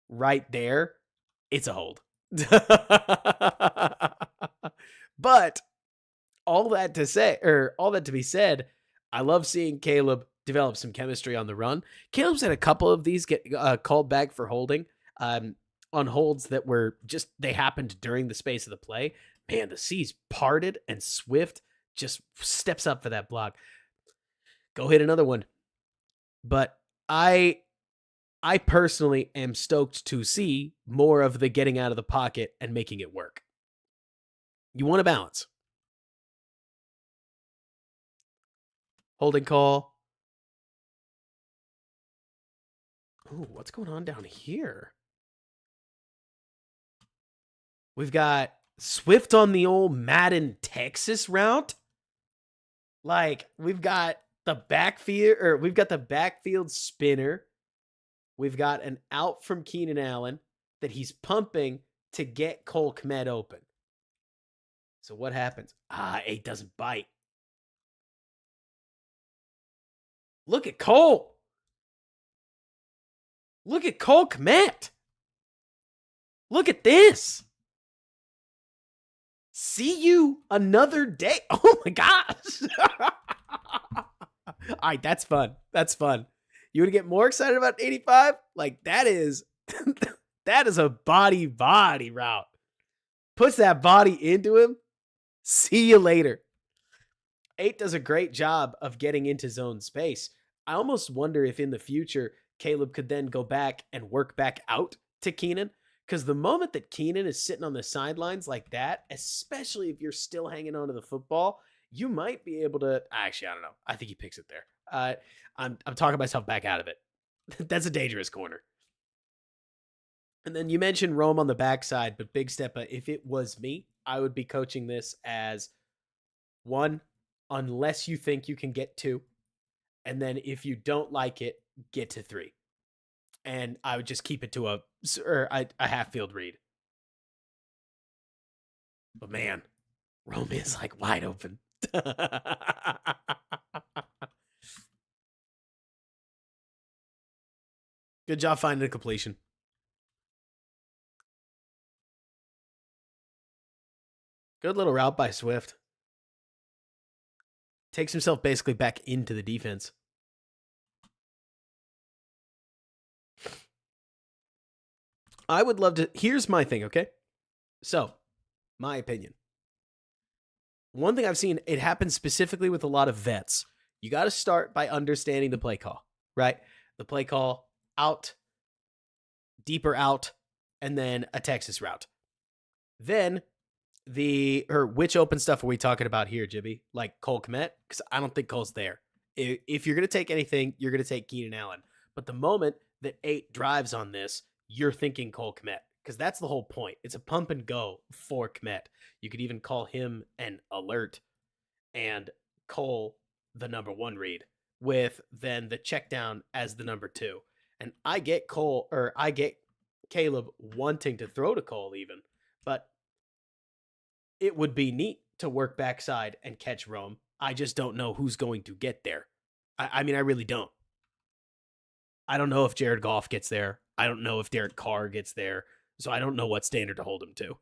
right there, it's a hold. But all that to be said, I love seeing Caleb develop some chemistry on the run. Caleb's had a couple of these get called back for holding. on holds that were just, they happened during the space of the play. Man, the C's parted and Swift just steps up for that block. Go hit another one. But I personally am stoked to see more of the getting out of the pocket and making it work. You want to balance. Holding call. Ooh, what's going on down here? We've got Swift on the old Madden Texas route. Like, we've got the backfield spinner. We've got an out from Keenan Allen that he's pumping to get Cole Kmet open. So what happens? 8 doesn't bite. Look at Cole. Look at Cole Kmet. Look at this. See you another day. Oh my gosh. All right, that's fun. That's fun. You want to get more excited about 85? Like, that is a body route. Puts that body into him. See you later. 8 does a great job of getting into zone space. I almost wonder if in the future, Caleb could then go back and work back out to Keenan. Because the moment that Keenan is sitting on the sidelines like that, especially if you're still hanging on to the football, you might be able to... Actually, I don't know. I think he picks it there. I'm talking myself back out of it. That's a dangerous corner. And then you mentioned Rome on the backside, but Big Steppa, if it was me, I would be coaching this as 1, unless you think you can get 2. And then if you don't like it, get to 3. And I would just keep it to a half field read. But man, Rome is like wide open. Good job finding a completion. Good little route by Swift. Takes himself basically back into the defense. I would love to... Here's my thing, okay? So, my opinion. One thing I've seen, it happens specifically with a lot of vets. You got to start by understanding the play call, right? The play call, out, deeper out, and then a Texas route. Then, which open stuff are we talking about here, Jibby? Like Cole Kmet? Because I don't think Cole's there. If you're going to take anything, you're going to take Keenan Allen. But the moment that 8 drives on this, you're thinking Cole Kmet, because that's the whole point. It's a pump and go for Kmet. You could even call him an alert and Cole the number 1 read, with then the check down as the number 2. And I get Caleb wanting to throw to Cole even, but it would be neat to work backside and catch Rome. I just don't know who's going to get there. I mean, I really don't. I don't know if Jared Goff gets there. I don't know if Derek Carr gets there. So I don't know what standard to hold him to.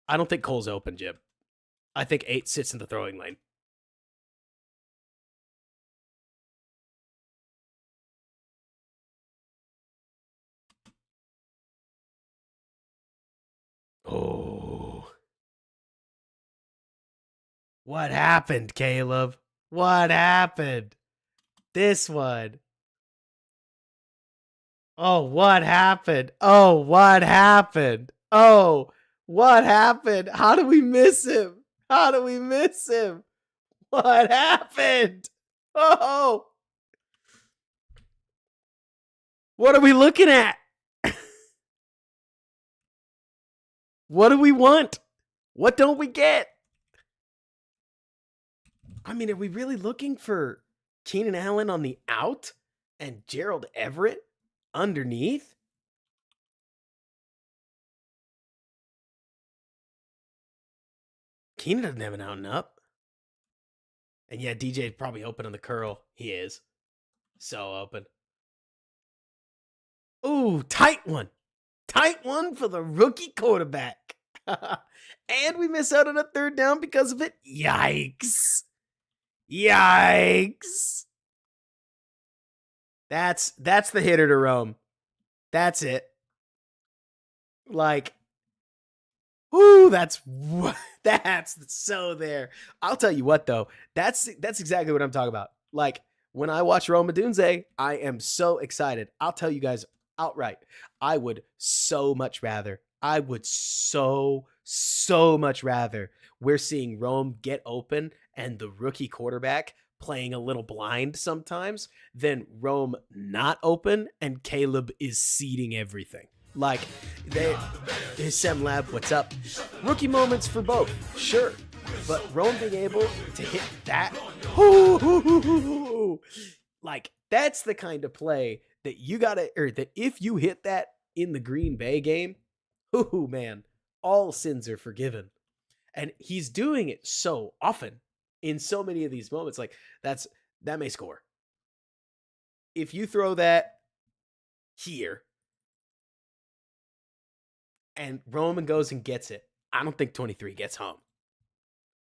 I don't think Cole's open, Jib. I think 8 sits in the throwing lane. Oh. What happened, Caleb? What happened? This one. Oh, what happened? Oh, what happened? Oh, what happened? How do we miss him? How do we miss him? What happened? Oh. What are we looking at? What do we want? What don't we get? I mean, are we really looking for Keenan Allen on the out and Gerald Everett underneath? Keenan doesn't have an out and up. And yeah, DJ's probably open on the curl. He is. So open. Ooh, tight one. Tight one for the rookie quarterback. And we miss out on a 3rd down because of it. Yikes. Yikes. That's the hitter to Rome. That's it. Like, ooh, that's so there. I'll tell you what though, that's exactly what I'm talking about. Like when I watch Roma Dunze, I am so excited. I'll tell you guys outright, I would so much rather. I would so much rather we're seeing Rome get open and the rookie quarterback playing a little blind sometimes than Rome not open and Caleb is seeding everything. Like they Sem Lab, what's up? Rookie moments for both, sure. But Rome being able to hit that, like that's the kind of play that you gotta, or that if you hit that in the Green Bay game, ooh man, all sins are forgiven. And he's doing it so often in so many of these moments. Like that may score. If you throw that here and Roman goes and gets it, I don't think 23 gets home.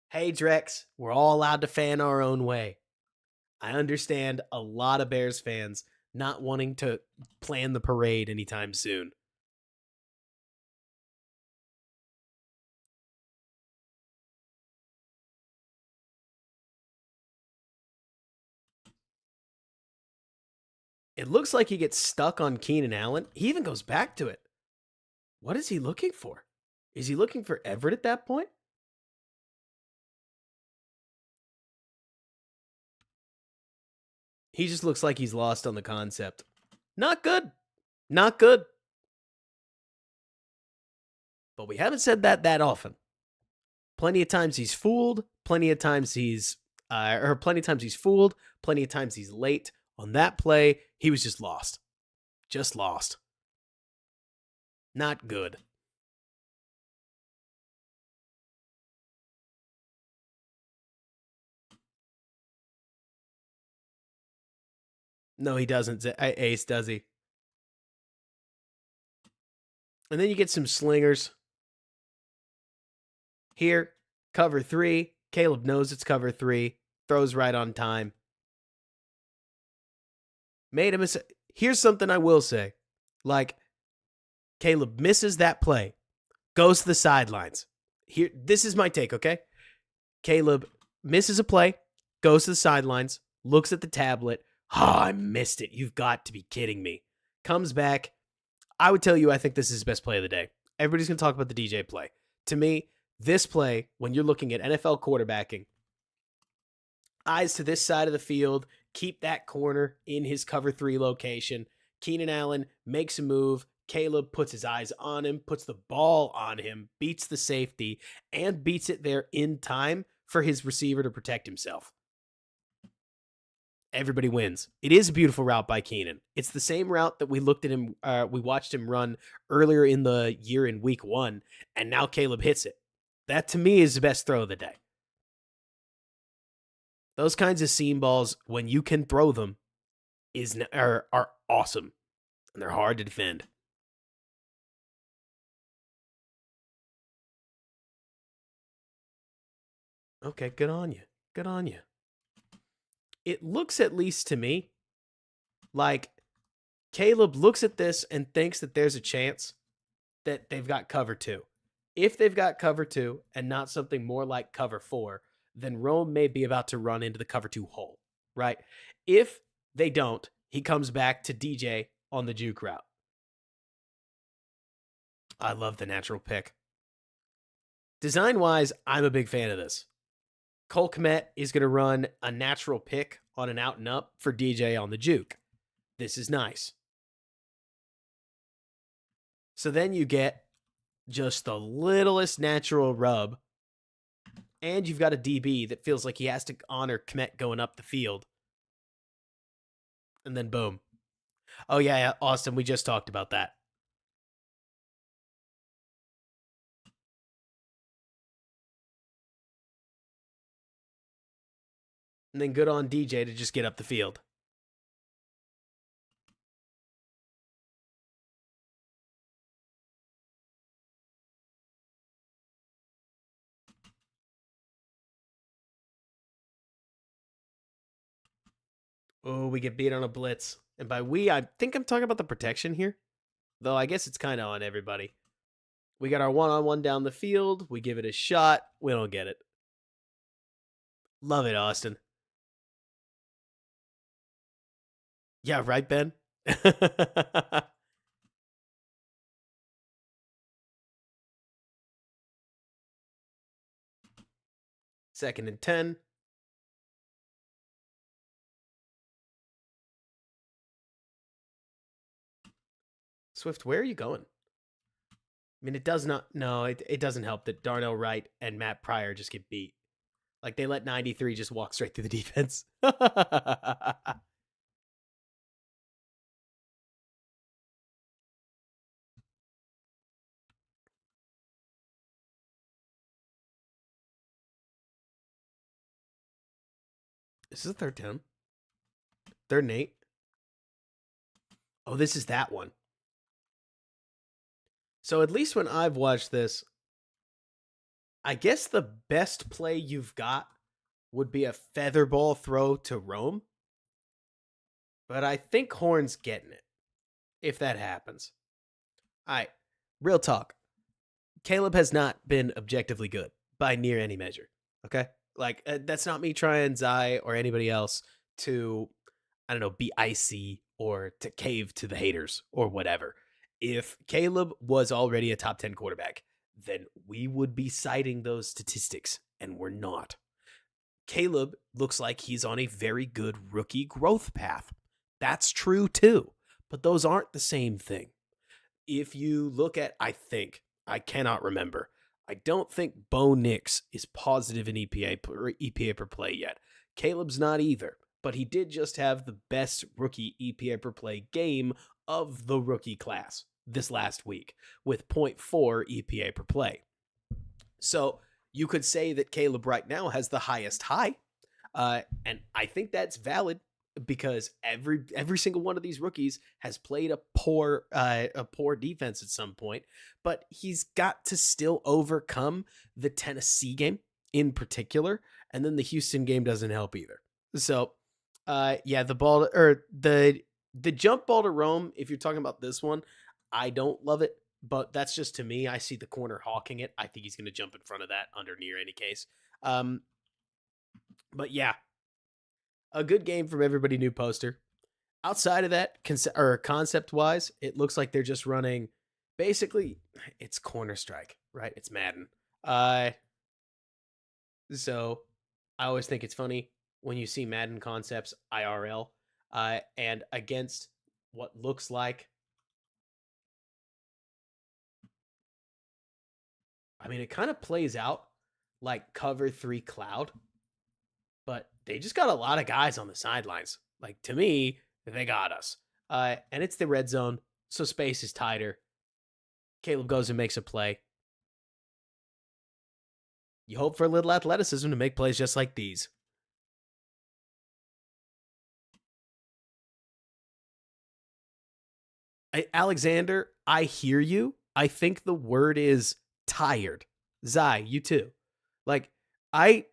Hey, Drex, we're all allowed to fan our own way. I understand a lot of Bears fans not wanting to plan the parade anytime soon. It looks like he gets stuck on Keenan Allen. He even goes back to it. What is he looking for? Is he looking for Everett at that point? He just looks like he's lost on the concept. Not good. Not good. But we haven't said that often. Plenty of times he's fooled. Plenty of times he's fooled. Plenty of times he's late. On that play, he was just lost. Just lost. Not good. No, he doesn't. Ace, does he? And then you get some slingers. Here, cover 3. Caleb knows it's cover 3. Throws right on time. Made a mistake. Here's something I will say. Like, Caleb misses that play. Goes to the sidelines. Here, this is my take, okay? Caleb misses a play. Goes to the sidelines. Looks at the tablet. Oh, I missed it. You've got to be kidding me. Comes back. I would tell you I think this is his best play of the day. Everybody's going to talk about the DJ play. To me, this play, when you're looking at NFL quarterbacking, eyes to this side of the field, keep that corner in his cover 3 location. Keenan Allen makes a move. Caleb puts his eyes on him, puts the ball on him, beats the safety, and beats it there in time for his receiver to protect himself. Everybody wins. It is a beautiful route by Keenan. It's the same route that we watched him run earlier in the year in week 1, and now Caleb hits it. That to me is the best throw of the day. Those kinds of seam balls, when you can throw them, are awesome, and they're hard to defend. Okay, good on you. Good on you. It looks, at least to me, like Caleb looks at this and thinks that there's a chance that they've got cover 2. If they've got cover 2 and not something more like cover 4, then Rome may be about to run into the cover 2 hole, right? If they don't, he comes back to DJ on the juke route. I love the natural pick. Design-wise, I'm a big fan of this. Cole Kmet is going to run a natural pick on an out and up for DJ on the juke. This is nice. So then you get just the littlest natural rub, and you've got a DB that feels like he has to honor Kmet going up the field. And then boom. Oh yeah, Austin, we just talked about that. And then good on DJ to just get up the field. Oh, we get beat on a blitz. And by we, I think I'm talking about the protection here. Though I guess it's kind of on everybody. We got our one-on-one down the field. We give it a shot. We don't get it. Love it, Austin. Yeah, right, Ben? Second and 10. Swift, where are you going? I mean, it does not. No, it doesn't help that Darnell Wright and Matt Pryor just get beat. Like, they let 93 just walk straight through the defense. This is a third down. Third and 8. Oh, this is that one. So at least when I've watched this, I guess the best play you've got would be a feather ball throw to Rome. But I think Horn's getting it if that happens. All right, real talk. Caleb has not been objectively good by near any measure. Okay? Like, that's not me trying Zai or anybody else to, I don't know, be icy or to cave to the haters or whatever. If Caleb was already a top 10 quarterback, then we would be citing those statistics, and we're not. Caleb looks like he's on a very good rookie growth path. That's true too, but those aren't the same thing. If you look at, I cannot remember. I don't think Bo Nix is positive in EPA per play yet. Caleb's not either, but he did just have the best rookie EPA per play game of the rookie class this last week with 0.4 EPA per play. So you could say that Caleb right now has the highest high, and I think that's valid because every single one of these rookies has played a poor defense at some point, but he's got to still overcome the Tennessee game in particular, and then the Houston game doesn't help either. So, yeah, the jump ball to Rome, if you're talking about this one, I don't love it, but that's just to me. I see the corner hawking it. I think he's going to jump in front of that under near any case. But yeah, a good game from everybody new poster. Outside of that, concept-wise, it looks like they're just running, basically, it's corner strike, right? It's Madden. So I always think it's funny when you see Madden concepts IRL, and against what looks like, I mean, it kind of plays out like cover 3 cloud, but they just got a lot of guys on the sidelines. Like, to me, they got us. And it's the red zone, so space is tighter. Caleb goes and makes a play. You hope for a little athleticism to make plays just like these. Alexander, I hear you. I think the word is tired. Zai, you too. Like, a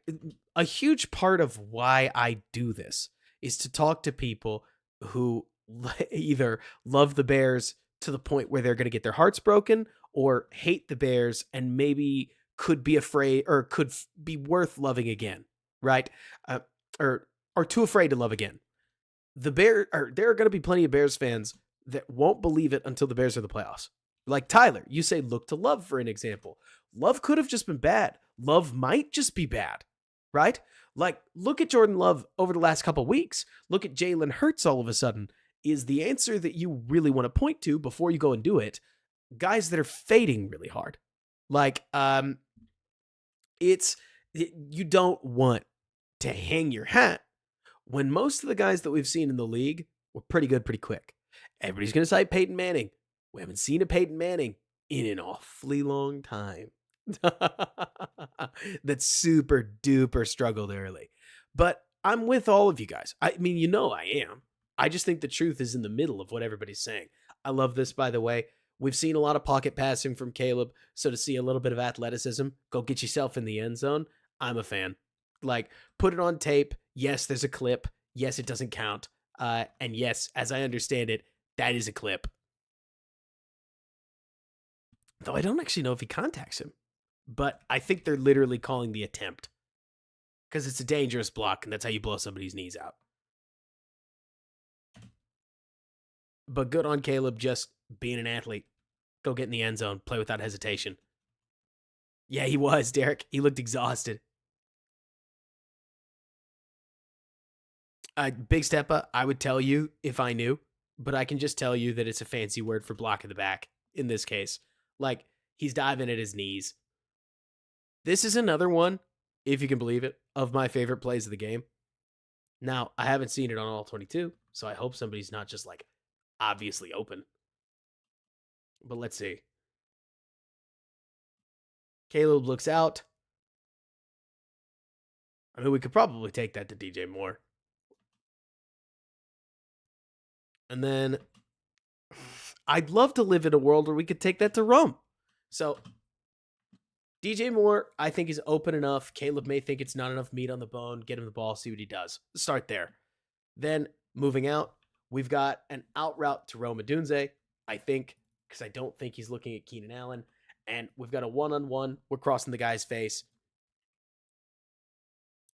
huge part of why I do this is to talk to people who either love the Bears to the point where they're going to get their hearts broken or hate the Bears and maybe could be afraid or could be worth loving again, right? Or too afraid to love again. There are going to be plenty of Bears fans that won't believe it until the Bears are the playoffs. Like Tyler, you say look to Love for an example. Love could have just been bad. Love might just be bad, right? Like, look at Jordan Love over the last couple weeks. Look at Jalen Hurts all of a sudden. Is the answer that you really want to point to before you go and do it guys that are fading really hard? Like, you don't want to hang your hat when most of the guys that we've seen in the league were pretty good pretty quick. Everybody's going to cite Peyton Manning. We haven't seen a Peyton Manning in an awfully long time. That super duper struggled early. But I'm with all of you guys. I mean, you know I am. I just think the truth is in the middle of what everybody's saying. I love this, by the way. We've seen a lot of pocket passing from Caleb, so to see a little bit of athleticism, go get yourself in the end zone, I'm a fan. Like, put it on tape. Yes, there's a clip. Yes, it doesn't count. And yes, as I understand it, that is a clip. Though I don't actually know if he contacts him. But I think they're literally calling the attempt. Because it's a dangerous block, and that's how you blow somebody's knees out. But good on Caleb just being an athlete. Go get in the end zone. Play without hesitation. Yeah, he was, Derek. He looked exhausted. Big stepper, I would tell you if I knew, but I can just tell you that it's a fancy word for block in the back in this case. Like, he's diving at his knees. This is another one, if you can believe it, of my favorite plays of the game. Now, I haven't seen it on All-22, so I hope somebody's not just, like, obviously open. But let's see. Caleb looks out. I mean, we could probably take that to DJ Moore. And then I'd love to live in a world where we could take that to Rome. So DJ Moore, I think, is open enough. Caleb may think it's not enough meat on the bone. Get him the ball, see what he does. Start there. Then moving out, we've got an out route to Rome Odunze, I think, because I don't think he's looking at Keenan Allen. And we've got a one-on-one. We're crossing the guy's face.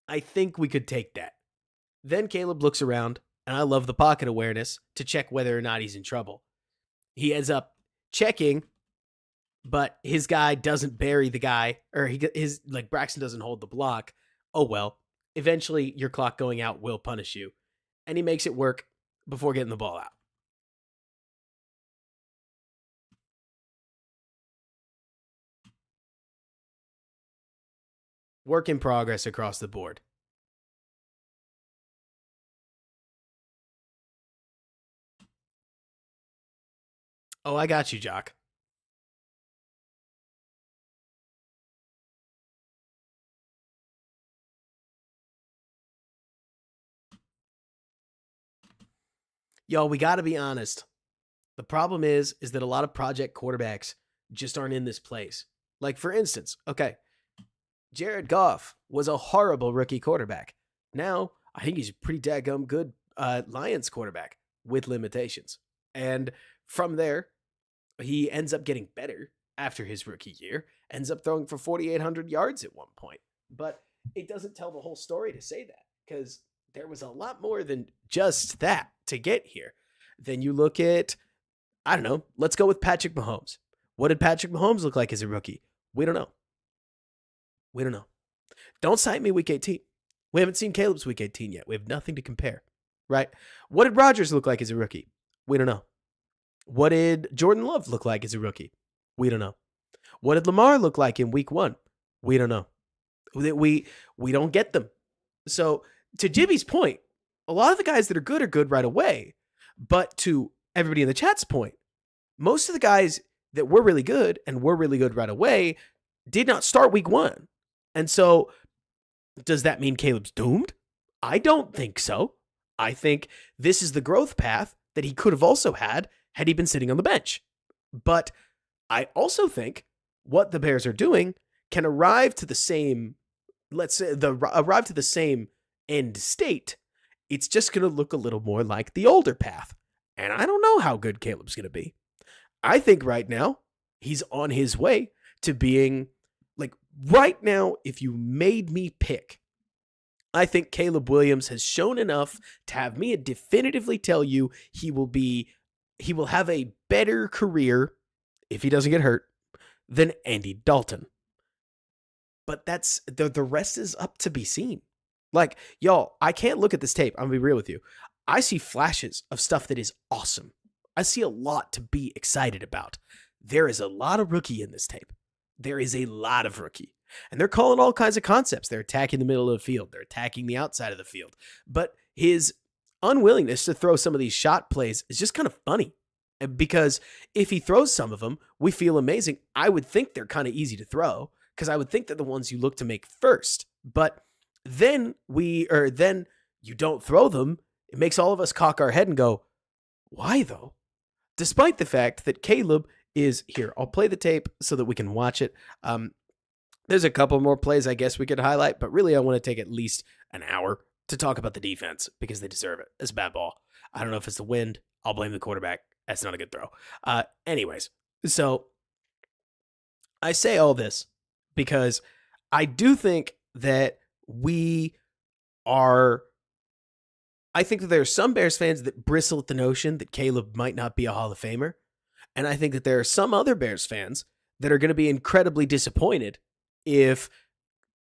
I think we could take that. Then Caleb looks around, and I love the pocket awareness to check whether or not he's in trouble. He ends up checking, but his guy doesn't bury the guy, or Braxton doesn't hold the block. Oh well. Eventually, your clock going out will punish you. And he makes it work before getting the ball out. Work in progress across the board. Oh, I got you, Jock. Y'all, we got to be honest. The problem is that a lot of project quarterbacks just aren't in this place. Like, for instance, okay, Jared Goff was a horrible rookie quarterback. Now, I think he's a pretty daggum good Lions quarterback with limitations. And from there, he ends up getting better after his rookie year, ends up throwing for 4,800 yards at one point. But it doesn't tell the whole story to say that, because there was a lot more than just that to get here. Then you look at, I don't know, let's go with Patrick Mahomes. What did Patrick Mahomes look like as a rookie? We don't know. We don't know. Don't cite me week 18. We haven't seen Caleb's week 18 yet. We have nothing to compare, right? What did Rodgers look like as a rookie? We don't know. What did Jordan Love look like as a rookie? We don't know. What did Lamar look like in week 1? We don't know. We don't get them. So to Jimmy's point, a lot of the guys that are good right away. But to everybody in the chat's point, most of the guys that were really good and were really good right away did not start week 1. And so does that mean Caleb's doomed? I don't think so. I think this is the growth path that he could have also had he been sitting on the bench. But I also think what the Bears are doing can arrive to the same, let's say, arrive to the same end state. It's just going to look a little more like the older path. And I don't know how good Caleb's going to be. I think right now he's on his way to being, like, right now, if you made me pick, I think Caleb Williams has shown enough to have me definitively tell you he will have a better career, if he doesn't get hurt, than Andy Dalton. But that's the rest is up to be seen. Like, y'all, I can't look at this tape. I'm going to be real with you. I see flashes of stuff that is awesome. I see a lot to be excited about. There is a lot of rookie in this tape. There is a lot of rookie. And they're calling all kinds of concepts. They're attacking the middle of the field. They're attacking the outside of the field. But his unwillingness to throw some of these shot plays is just kind of funny. Because if he throws some of them, we feel amazing. I would think they're kind of easy to throw, because I would think they're the ones you look to make first. But then you don't throw them. It makes all of us cock our head and go, why though? Despite the fact that Caleb is here. I'll play the tape so that we can watch it. There's a couple more plays I guess we could highlight, but really I want to take at least an hour to talk about the defense because they deserve it. It's a bad ball. I don't know if it's the wind. I'll blame the quarterback. That's not a good throw. Anyways, so I say all this because I do think that we are. I think that there are some Bears fans that bristle at the notion that Caleb might not be a Hall of Famer. And I think that there are some other Bears fans that are going to be incredibly disappointed if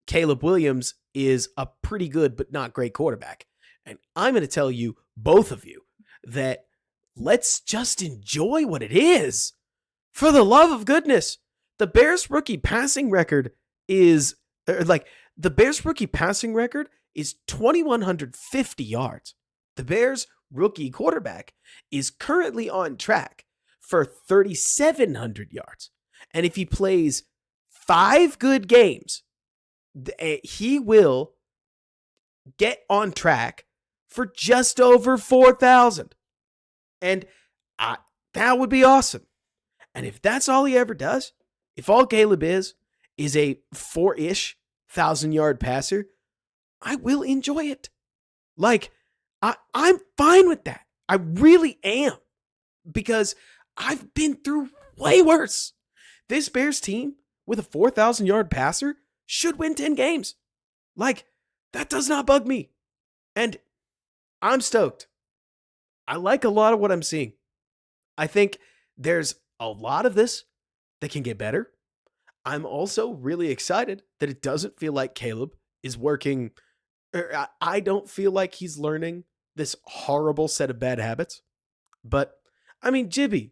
Caleb Williams is a pretty good but not great quarterback. And I'm going to tell you, both of you, that let's just enjoy what it is. For the love of goodness, the Bears rookie passing record is 2,150 yards. The Bears rookie quarterback is currently on track for 3,700 yards. And if he plays 5 good games, he will get on track for just over 4,000. And that would be awesome. And if that's all he ever does, if all Caleb is a 4-ish 1,000-yard passer, I will enjoy it. Like, I'm fine with that. I really am. Because I've been through way worse. This Bears team with a 4,000-yard passer should win 10 games. Like, that does not bug me. And I'm stoked. I like a lot of what I'm seeing. I think there's a lot of this that can get better. I'm also really excited that it doesn't feel like Caleb is working. I don't feel like he's learning this horrible set of bad habits. But I mean, Jibby,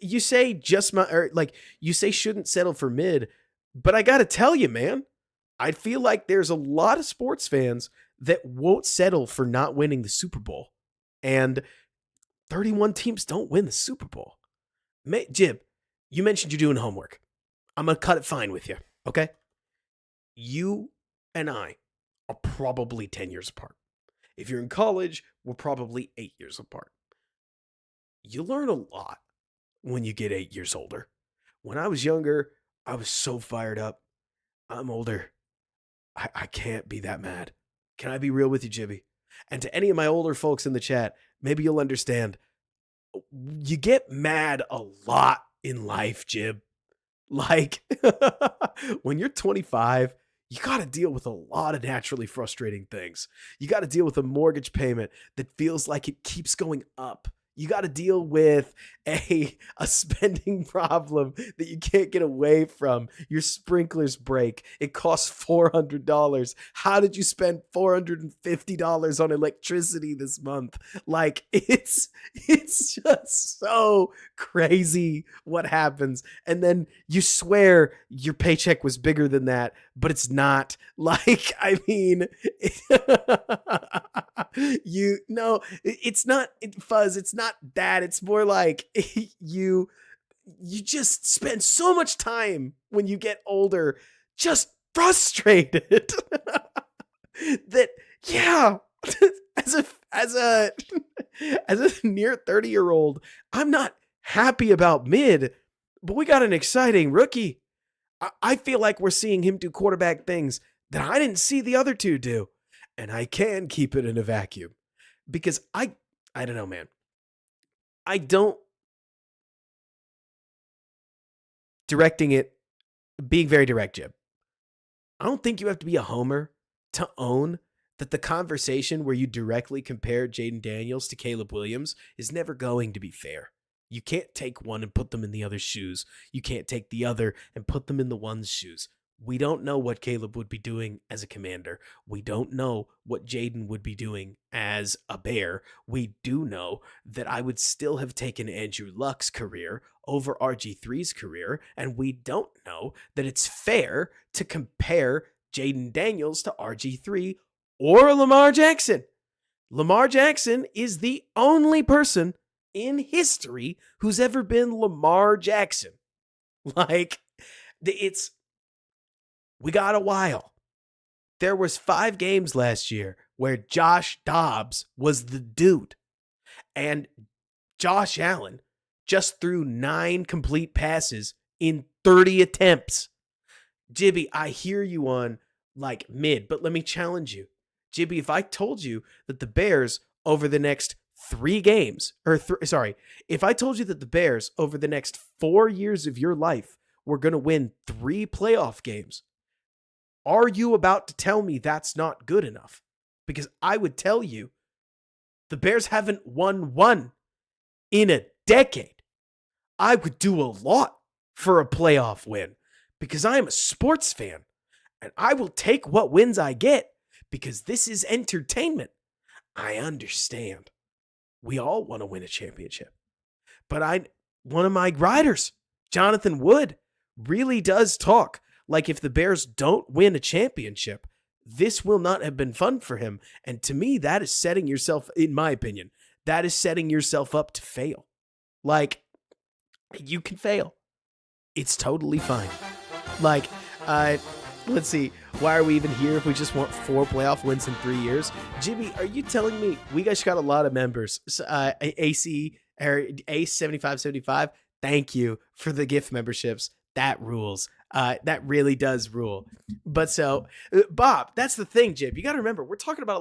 you say you say shouldn't settle for mid, but I got to tell you, man, I feel like there's a lot of sports fans that won't settle for not winning the Super Bowl. And 31 teams don't win the Super Bowl. Jib, you mentioned you're doing homework. I'm going to cut it fine with you, okay? You and I are probably 10 years apart. If you're in college, we're probably 8 years apart. You learn a lot when you get 8 years older. When I was younger, I was so fired up. I'm older. I can't be that mad. Can I be real with you, Jibby? And to any of my older folks in the chat, maybe you'll understand. You get mad a lot in life, Jib. Like, when you're 25, you got to deal with a lot of naturally frustrating things. You got to deal with a mortgage payment that feels like it keeps going up. You got to deal with a spending problem that you can't get away from. Your sprinklers break. It costs $400. How did you spend $450 on electricity this month? Like, it's just so crazy what happens. And then you swear your paycheck was bigger than that, but it's not. Like, I mean, it's not fuzz. It's not that. It's more like you just spend so much time when you get older just frustrated that, yeah, as a near 30-year-old, I'm not happy about mid, but we got an exciting rookie. I feel like we're seeing him do quarterback things that I didn't see the other two do. And I can keep it in a vacuum because I don't know, man. I don't directing it, being very direct, Jib. I don't think you have to be a homer to own that the conversation where you directly compare Jaden Daniels to Caleb Williams is never going to be fair. You can't take one and put them in the other's shoes. You can't take the other and put them in the one's shoes. We don't know what Caleb would be doing as a Commander. We don't know what Jaden would be doing as a Bear. We do know that I would still have taken Andrew Luck's career over RG3's career, and we don't know that it's fair to compare Jaden Daniels to RG3 or Lamar Jackson. Lamar Jackson is the only person in history who's ever been Lamar Jackson. Like, we got a while. There was 5 games last year where Josh Dobbs was the dude. And Josh Allen just threw 9 complete passes in 30 attempts. Jibby, I hear you on like mid, but let me challenge you. Jibby, if I told you that the Bears over the next 3 games, if I told you that the Bears over the next 4 years of your life we're going to win 3 playoff games. Are you about to tell me that's not good enough? Because I would tell you, the Bears haven't won one in a decade. I would do a lot for a playoff win because I am a sports fan and I will take what wins I get because this is entertainment. I understand. We all want to win a championship. But one of my writers, Jonathan Wood, really does talk like if the Bears don't win a championship, this will not have been fun for him. And to me, that is setting yourself, in my opinion, that is setting yourself up to fail. Like, you can fail. It's totally fine. Like, let's see. Why are we even here if we just want 4 playoff wins in 3 years? Jimmy, are you telling me we guys got a lot of members? AC or A7575, thank you for the gift memberships. That rules. That really does rule. But so, Bob, that's the thing, Jim. You got to remember, we're talking to a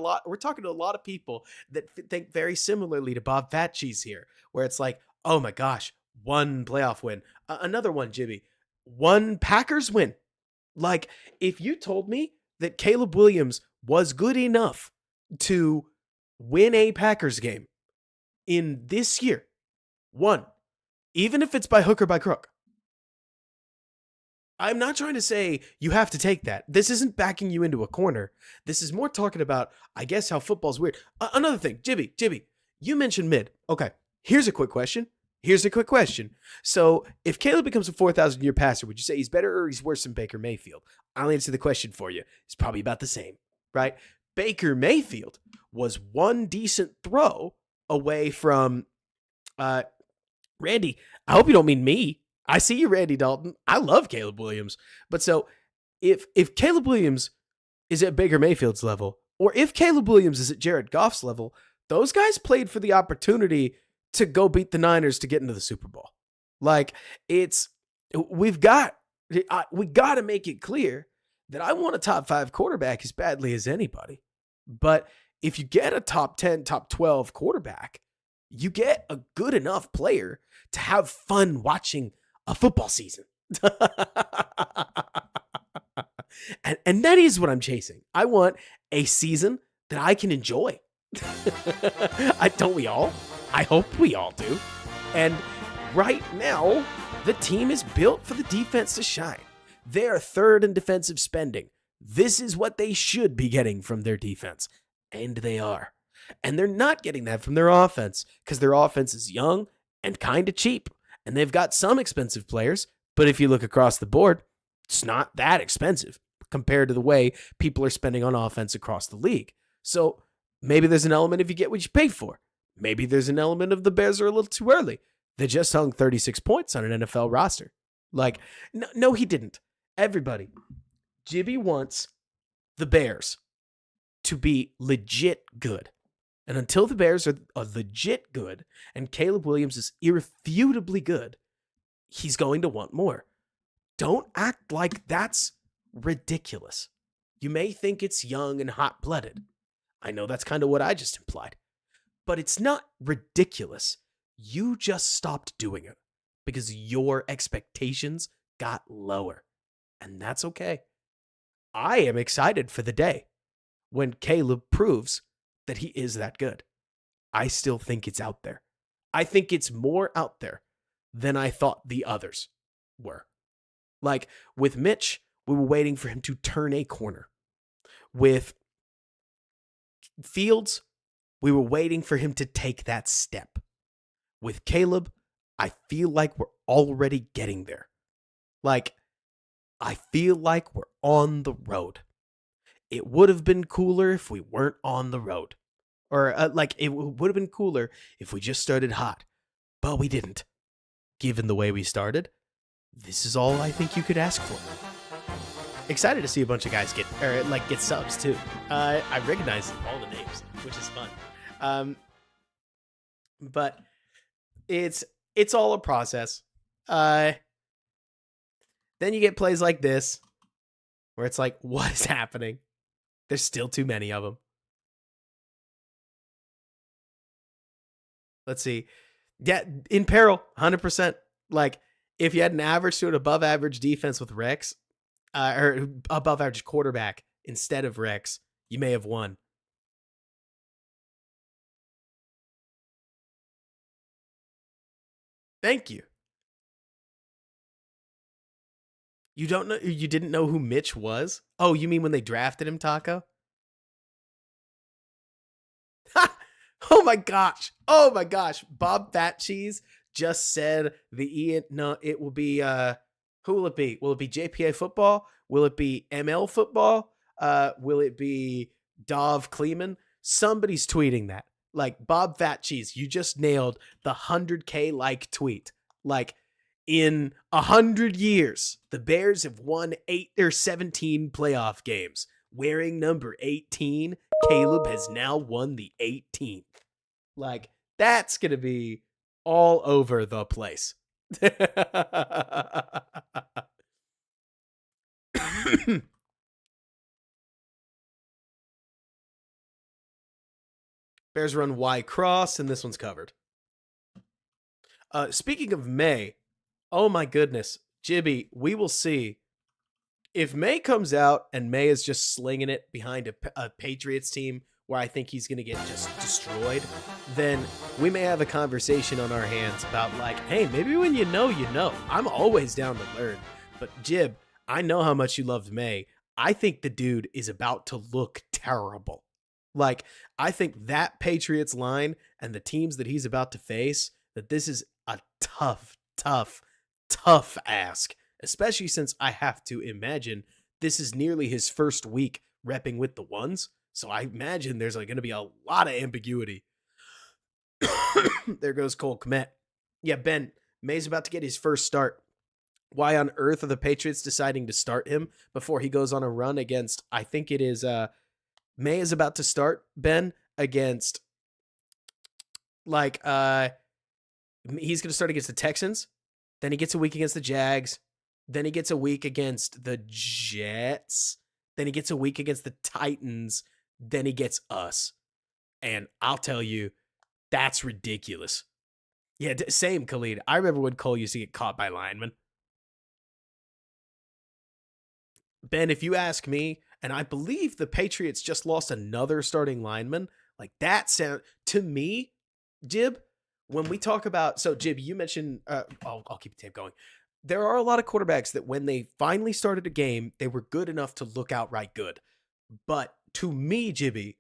lot of people that think very similarly to Bob Fat Cheese here, where it's like, oh my gosh, 1 playoff win. Another one, Jimmy. 1 Packers win. Like, if you told me that Caleb Williams was good enough to win a Packers game in this year, 1, even if it's by hook or by crook, I'm not trying to say you have to take that. This isn't backing you into a corner. This is more talking about, I guess, how football's weird. Another thing, Jimmy, you mentioned mid. Okay, here's a quick question. So if Caleb becomes a 4,000-year passer, would you say he's better or he's worse than Baker Mayfield? I'll answer the question for you. It's probably about the same, right? Baker Mayfield was 1 decent throw away from Randy. I hope you don't mean me. I see you, Randy Dalton. I love Caleb Williams. But so if Caleb Williams is at Baker Mayfield's level, or if Caleb Williams is at Jared Goff's level, those guys played for the opportunity to go beat the Niners to get into the Super Bowl. Like, we got to make it clear that I want a top 5 quarterback as badly as anybody. But if you get a top 10, top 12 quarterback, you get a good enough player to have fun watching a football season. and that is what I'm chasing. I want a season that I can enjoy. Don't we all? I hope we all do. And right now, the team is built for the defense to shine. They are 3rd in defensive spending. This is what they should be getting from their defense. And they are. And they're not getting that from their offense because their offense is young and kind of cheap. And they've got some expensive players, but if you look across the board, it's not that expensive compared to the way people are spending on offense across the league. So maybe there's an element of you get what you pay for. Maybe there's an element of the Bears are a little too early. They just hung 36 points on an NFL roster. Like, no, he didn't. Everybody, Jimmy wants the Bears to be legit good. And until the Bears are legit good and Caleb Williams is irrefutably good, he's going to want more. Don't act like that's ridiculous. You may think it's young and hot-blooded. I know that's kind of what I just implied. But it's not ridiculous. You just stopped doing it because your expectations got lower. And that's okay. I am excited for the day when Caleb proves that he is that good. I still think it's out there. I think it's more out there than I thought the others were. Like with Mitch, we were waiting for him to turn a corner. With Fields, we were waiting for him to take that step. With Caleb, I feel like we're already getting there. Like, I feel like we're on the road. It would have been cooler if we weren't on the road. Or, it would have been cooler if we just started hot. But we didn't. Given the way we started, this is all I think you could ask for. Excited to see a bunch of guys get subs, too. I recognize all the names, which is fun. But it's all a process. Then you get plays like this, where it's like, what is happening? There's still too many of them. Let's see. Yeah, in peril, 100%. Like, If you had an average to an above average defense with Rex, or above average quarterback instead of Rex, you may have won. Thank you. You don't know? You didn't know who Mitch was? Oh, you mean when they drafted him, Taco? Oh my gosh. Oh my gosh. Bob Fat Cheese just said the Ian. No, it will be who will it be? Will it be JPA football? Will it be ML football? Will it be Dov Kleeman? Somebody's tweeting that. Like Bob Fat Cheese, you just nailed the 100K like tweet. Like in 100 years, the Bears have won 8 or 17 playoff games. Wearing number 18, Caleb has now won the 18th. Like, that's going to be all over the place. Bears run Y cross, and this one's covered. Speaking of May, oh my goodness, Jibby, we will see. If May comes out and May is just slinging it behind a Patriots team where I think he's going to get just destroyed, then we may have a conversation on our hands about like, hey, maybe when you know, you know. I'm always down to learn. But Jib, I know how much you loved May. I think the dude is about to look terrible. Like, I think that Patriots line and the teams that he's about to face, that this is a tough, tough, tough ask. Especially since I have to imagine this is nearly his first week repping with the ones. So I imagine there's like going to be a lot of ambiguity. There goes Cole Kmet. Yeah, Ben, May's about to get his first start. Why on earth are the Patriots deciding to start him before he goes on a run against, I think it is, May is about to start, Ben, against, like, he's going to start against the Texans. Then he gets a week against the Jags. Then he gets a week against the Jets. Then he gets a week against the Titans. Then he gets us. And I'll tell you, that's ridiculous. Yeah, same, Khalid. I remember when Cole used to get caught by linemen. Ben, if you ask me, and I believe the Patriots just lost another starting lineman, like that sound, to me, Jib, when we talk about, so Jib, you mentioned, I'll keep the tape going. There are a lot of quarterbacks that when they finally started a game, they were good enough to look outright good. But to me, Jibby,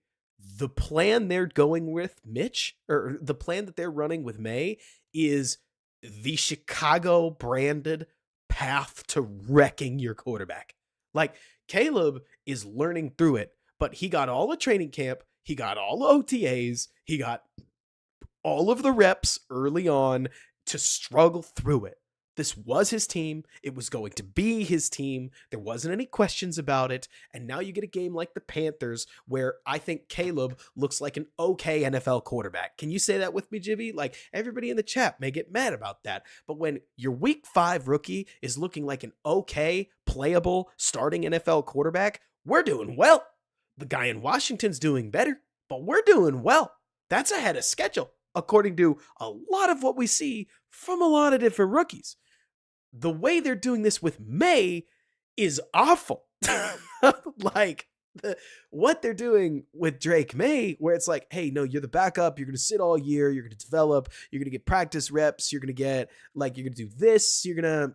the plan they're going with Mitch, or the plan that they're running with May, is the Chicago branded path to wrecking your quarterback. Like, Caleb is learning through it, but he got all the training camp, he got all the OTAs, he got all of the reps early on to struggle through it. This was his team. It was going to be his team. There wasn't any questions about it. And now you get a game like the Panthers where I think Caleb looks like an okay NFL quarterback. Can you say that with me, Jibby? Like, everybody in the chat may get mad about that. But when your week 5 rookie is looking like an okay, playable, starting NFL quarterback, we're doing well. The guy in Washington's doing better, but we're doing well. That's ahead of schedule, according to a lot of what we see from a lot of different rookies. The way they're doing this with May is awful. Like, what they're doing with Drake May, where it's like, hey, no, you're the backup. You're going to sit all year. You're going to develop. You're going to get practice reps. You're going to get, like, you're going to do this. You're not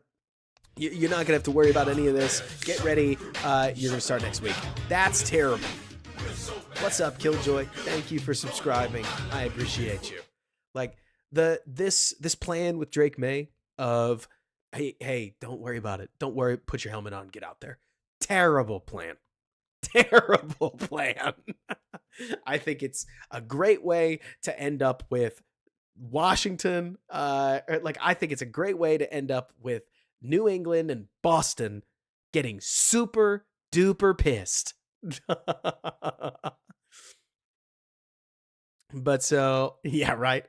going to have to worry about any of this. Get ready. You're going to start next week. That's terrible. What's up, Killjoy? Thank you for subscribing. I appreciate you. Like, this plan with Drake May of, hey, don't worry about it. Don't worry. Put your helmet on. Get out there. Terrible plan. Terrible plan. I think it's a great way to end up with Washington. I think it's a great way to end up with New England and Boston getting super duper pissed. But so, yeah, right.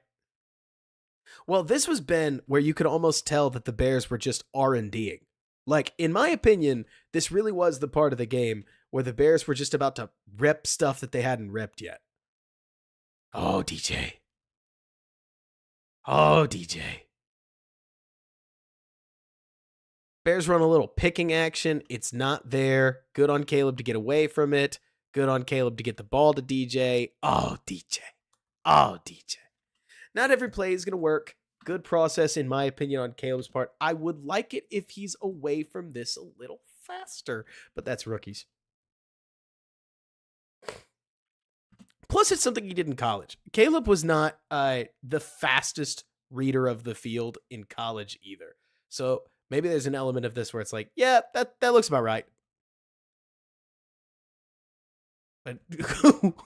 Well, this was Ben where you could almost tell that the Bears were just R&Ding. Like, in my opinion, this really was the part of the game where the Bears were just about to rep stuff that they hadn't repped yet. Oh, DJ. Oh, DJ. Bears run a little picking action. It's not there. Good on Caleb to get away from it. Good on Caleb to get the ball to DJ. Oh, DJ. Oh, DJ. Not every play is going to work. Good process, in my opinion, on Caleb's part. I would like it if he's away from this a little faster, but that's rookies. Plus, it's something he did in college. Caleb was not the fastest reader of the field in college either. So maybe there's an element of this where it's like, yeah, that looks about right. But,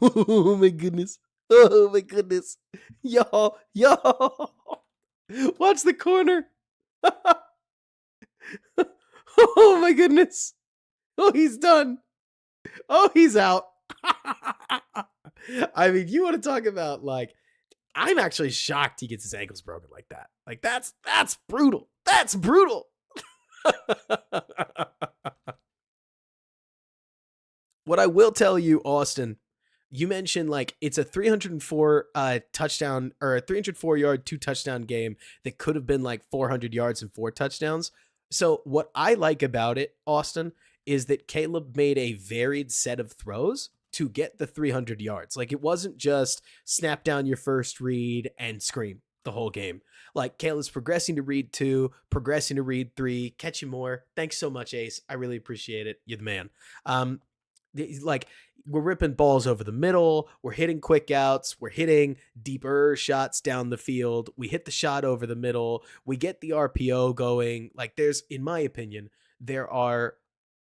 oh my goodness. Oh my goodness. Y'all. Watch the corner. Oh my goodness. Oh, he's done. Oh, he's out. I mean, you want to talk about, like, I'm actually shocked he gets his ankles broken like that. Like, that's brutal. That's brutal. What I will tell you, Austin, you mentioned, like, it's a 304 touchdown or a 304 yard 2 touchdown game that could have been like 400 yards and 4 touchdowns. So what I like about it, Austin, is that Caleb made a varied set of throws to get the 300 yards. Like, it wasn't just snap down your first read and scream the whole game. Like, Caleb's progressing to read 2, progressing to read 3, catching more. Thanks so much, Ace. I really appreciate it. You're the man. Like, we're ripping balls over the middle. We're hitting quick outs. We're hitting deeper shots down the field. We hit the shot over the middle. We get the RPO going. Like, there's, in my opinion, there are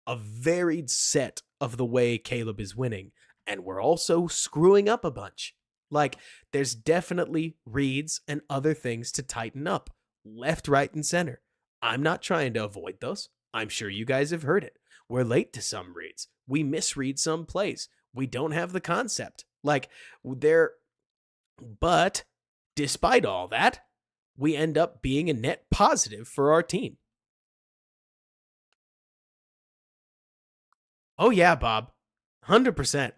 a varied set of the way Caleb is winning. And we're also screwing up a bunch. Like, there's definitely reads and other things to tighten up, left, right, and center. I'm not trying to avoid those. I'm sure you guys have heard it. We're late to some reads. We misread some plays. We don't have the concept. Like, but despite all that, we end up being a net positive for our team. Oh yeah, Bob. 100%.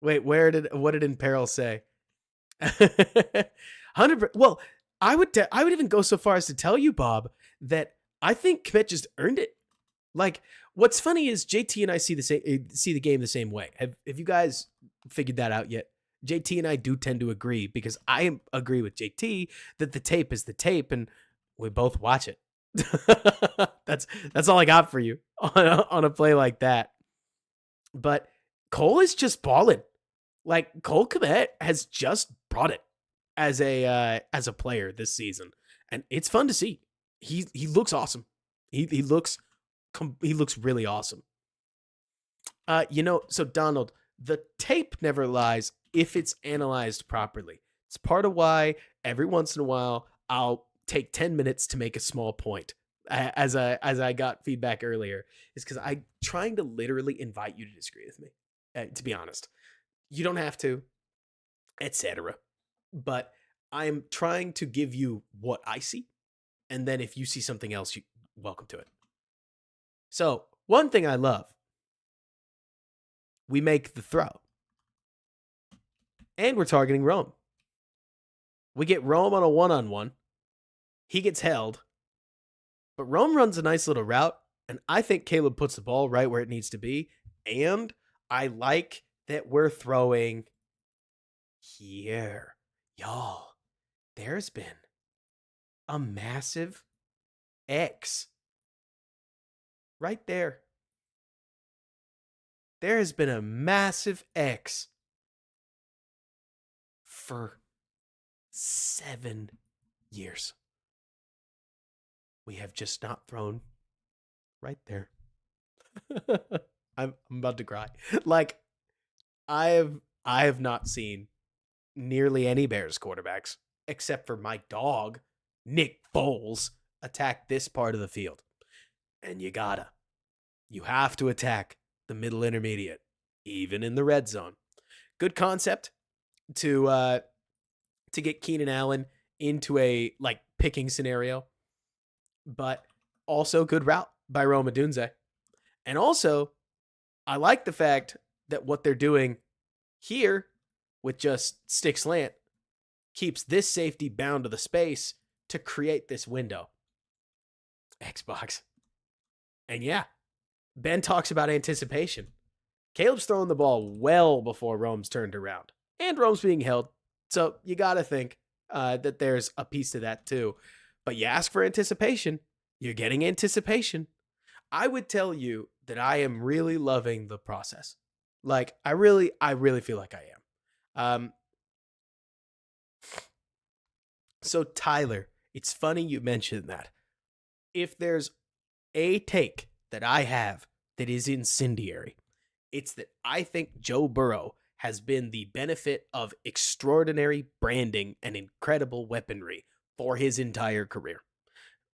Wait, what did Imperil say? 100%. Well, I would even go so far as to tell you, Bob, that I think Schmitz just earned it. Like, what's funny is JT and I see the game the same way. Have you guys figured that out yet? JT and I do tend to agree, because I agree with JT that the tape is the tape, and we both watch it. That's all I got for you on a play like that. But Cole is just balling. Like, Cole Kmet has just brought it as a player this season, and it's fun to see. He looks awesome. He looks really awesome. So Donald, the tape never lies if it's analyzed properly. It's part of why every once in a while I'll take 10 minutes to make a small point. As I got feedback earlier, is because I'm trying to literally invite you to disagree with me. To be honest, you don't have to, etc. But I'm trying to give you what I see, and then if you see something else, you're welcome to it. So, one thing I love, we make the throw. And we're targeting Rome. We get Rome on a one-on-one. He gets held. But Rome runs a nice little route, and I think Caleb puts the ball right where it needs to be. And I like that we're throwing here. Y'all, there's been a massive X right there. There has been a massive X for 7 years. We have just not thrown right there. I'm about to cry. Like, I have not seen nearly any Bears quarterbacks, except for my dog, Nick Foles, attack this part of the field. And you have to attack the middle intermediate, even in the red zone. Good concept to get Keenan Allen into a, like, picking scenario, but also good route by Rome Odunze. And also, I like the fact that what they're doing here with just stick slant keeps this safety bound to the space to create this window. Xbox. And yeah, Ben talks about anticipation. Caleb's throwing the ball well before Rome's turned around, and Rome's being held. So you got to think that there's a piece to that too. But you ask for anticipation, you're getting anticipation. I would tell you that I am really loving the process. Like I really feel like I am. So Tyler, it's funny you mentioned that. If there's a take that I have that is incendiary, it's that I think Joe Burrow has been the benefit of extraordinary branding and incredible weaponry for his entire career.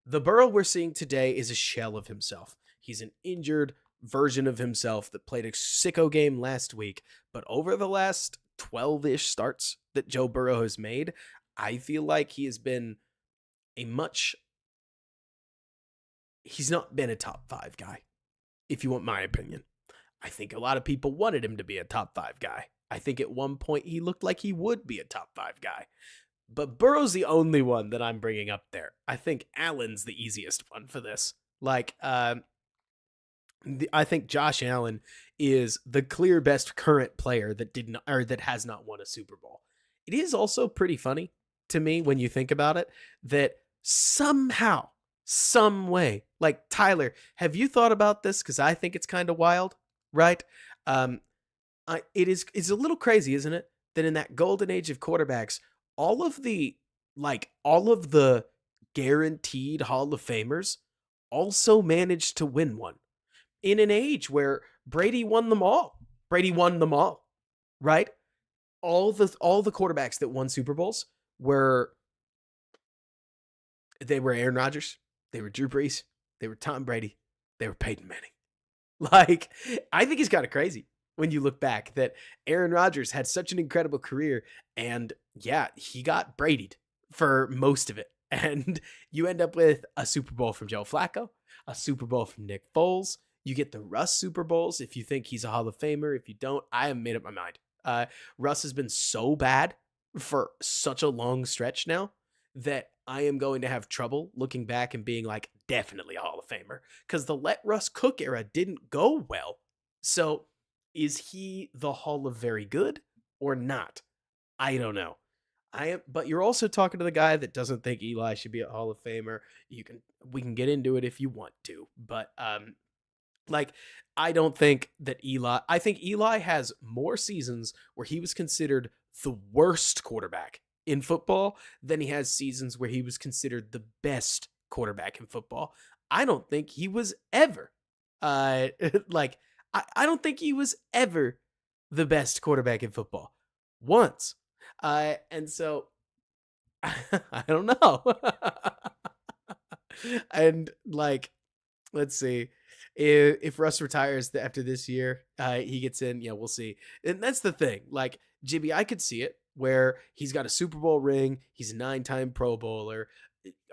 The Burrow we're seeing today is a shell of himself. He's an injured version of himself that played a sicko game last week, but over the last 12-ish starts that Joe Burrow has made, I feel like he has been a much he's not been a top 5 guy, if you want my opinion. I think a lot of people wanted him to be a top 5 guy. I think at one point he looked like he would be a top 5 guy. But Burrow's the only one that I'm bringing up there. I think Allen's the easiest one for this. Like, I think Josh Allen is the clear best current player that did not or that has not won a Super Bowl. It is also pretty funny to me when you think about it that somehow, some way, like Tyler, have you thought about this? Because I think it's kind of wild, right? It's a little crazy, isn't it? That in that golden age of quarterbacks, all of the guaranteed Hall of Famers also managed to win one in an age where Brady won them all. Brady won them all, right? All the quarterbacks that won Super Bowls were Aaron Rodgers, they were Drew Brees, they were Tom Brady, they were Peyton Manning. Like, I think it's kind of crazy when you look back that Aaron Rodgers had such an incredible career, and yeah, he got Brady'd for most of it. And you end up with a Super Bowl from Joe Flacco, a Super Bowl from Nick Foles. You get the Russ Super Bowls if you think he's a Hall of Famer. If you don't, I have made up my mind. Russ has been so bad for such a long stretch now that I am going to have trouble looking back and being like, definitely a Hall of Famer. Because the let Russ cook era didn't go well. So is he the Hall of Very Good or not? I don't know. But you're also talking to the guy that doesn't think Eli should be a Hall of Famer. We can get into it if you want to, but like, I don't think that I think Eli has more seasons where he was considered the worst quarterback in football than he has seasons where he was considered the best quarterback in football. I don't think he was ever, like, I don't think he was ever the best quarterback in football once. And so I don't know. And like, let's see. If Russ retires after this year, he gets in. Yeah, we'll see. And that's the thing. Like, Jimmy, I could see it where he's got a Super Bowl ring. He's a 9-time Pro Bowler.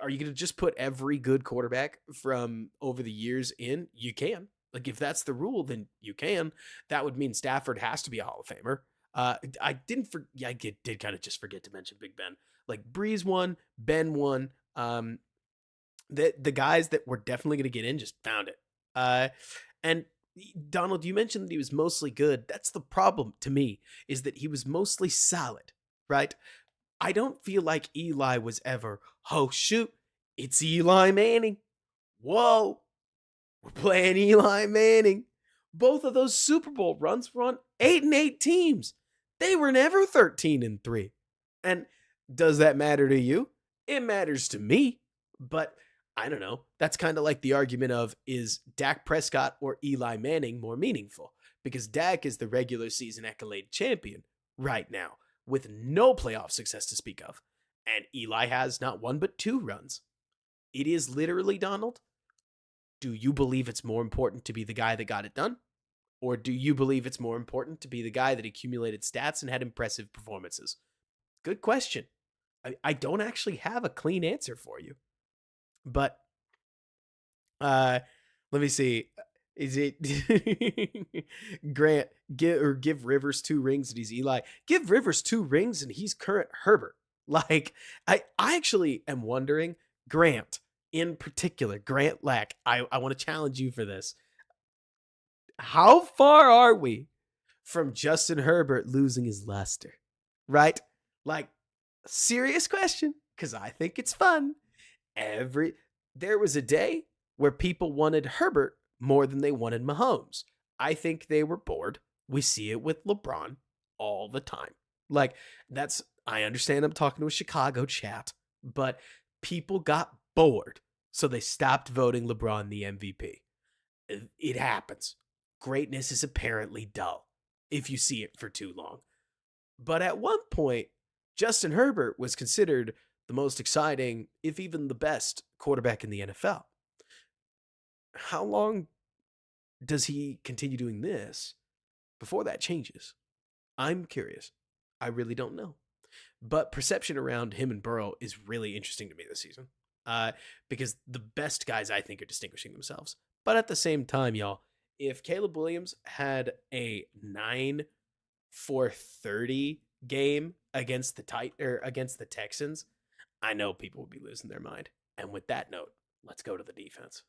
Are you going to just put every good quarterback from over the years in? You can. Like, if that's the rule, then you can. That would mean Stafford has to be a Hall of Famer. I did kind of just forget to mention Big Ben. Like, Breeze won, Ben won. The guys that were definitely going to get in just found it. And Donald, you mentioned that he was mostly good. That's the problem to me, is that he was mostly solid, right? I don't feel like Eli was ever, oh shoot, it's Eli Manning. Whoa, we're playing Eli Manning. Both of those Super Bowl runs were on 8-8 teams. They were never 13-3. And does that matter to you? It matters to me, but I don't know. That's kind of like the argument of, is Dak Prescott or Eli Manning more meaningful? Because Dak is the regular season accolade champion right now with no playoff success to speak of. And Eli has not one but 2 runs. It is literally, Donald, do you believe it's more important to be the guy that got it done? Or do you believe it's more important to be the guy that accumulated stats and had impressive performances? Good question. I don't actually have a clean answer for you. But let me see. Is it Grant, give Rivers 2 rings and he's Eli? Give Rivers 2 rings and he's current Herbert. Like, I actually am wondering, Grant, in particular, Grant Lack, I want to challenge you for this. How far are we from Justin Herbert losing his luster? Right? Like, serious question, because I think it's fun. There was a day where people wanted Herbert more than they wanted Mahomes. I think they were bored. We see it with LeBron all the time. Like, I understand I'm talking to a Chicago chat, but people got bored, so they stopped voting LeBron the MVP. It happens. Greatness is apparently dull if you see it for too long. But at one point, Justin Herbert was considered the most exciting, if even the best, quarterback in the NFL. How long does he continue doing this before that changes? I'm curious. I really don't know. But perception around him and Burrow is really interesting to me this season, because the best guys, I think, are distinguishing themselves. But at the same time, y'all, if Caleb Williams had a 9-for-30 game against the Texans, I know people would be losing their mind. And with that note, let's go to the defense.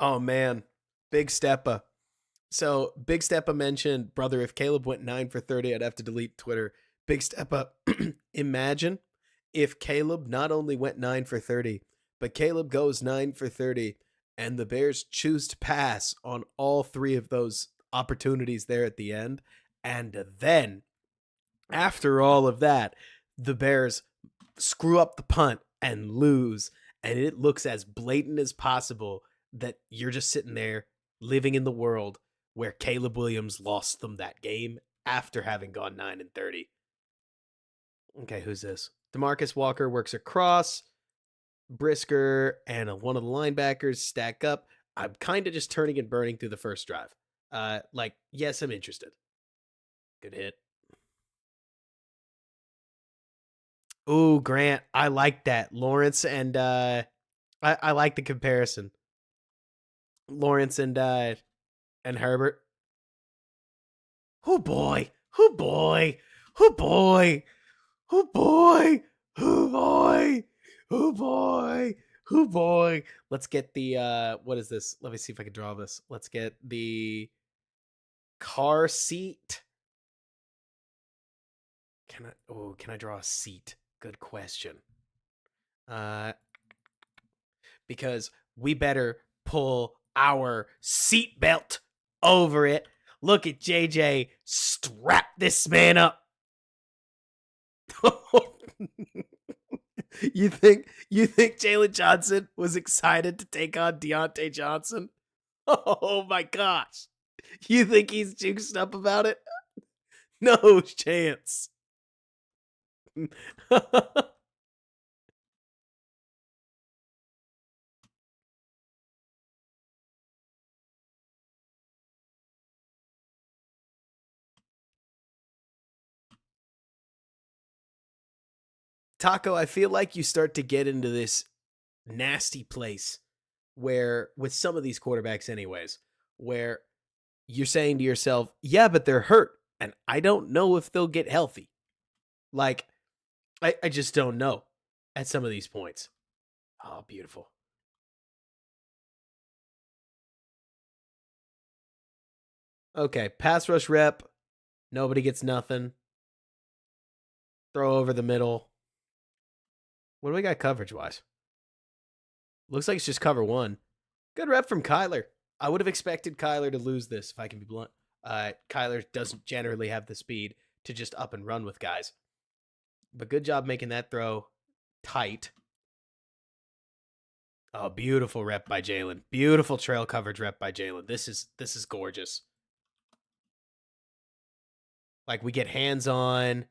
Oh man, Big Steppa. So Big Steppa mentioned, brother, if Caleb went 9-for-30, I'd have to delete Twitter. Big Steppa, imagine if Caleb not only went 9-for-30, but Caleb goes 9-for-30, and the Bears choose to pass on all three of those opportunities there at the end. And then, after all of that, the Bears screw up the punt and lose. And it looks as blatant as possible that you're just sitting there living in the world where Caleb Williams lost them that game after having gone 9-30. Okay, who's this? DeMarcus Walker works across. Brisker and one of the linebackers stack up. I'm kind of just turning and burning through the first drive. Yes, I'm interested. Good hit. Ooh, Grant, I like that. Lawrence and I like the comparison. Lawrence and Herbert. Oh boy. Oh boy. Oh boy. Oh boy. Oh boy. Oh boy. Oh boy. Let's get the what is this? Let me see if I can draw this. Let's get the car seat. Can I draw a seat? Good question. Because we better pull our seatbelt over it. Look at JJ strap this man up. You think Jalen Johnson was excited to take on Deontay Johnson? Oh my gosh. You think he's juiced up about it? No chance. Taco, I feel like you start to get into this nasty place where, with some of these quarterbacks, anyways, where you're saying to yourself, yeah, but they're hurt, and I don't know if they'll get healthy. Like, I just don't know at some of these points. Oh, beautiful. Okay, pass rush rep. Nobody gets nothing. Throw over the middle. What do we got coverage wise? Looks like it's just cover one. Good rep from Kyler. I would have expected Kyler to lose this, if I can be blunt. Kyler doesn't generally have the speed to just up and run with guys. But good job making that throw tight. Oh, beautiful rep by Jalen. Beautiful trail coverage rep by Jalen. This is gorgeous. Like, we get hands on,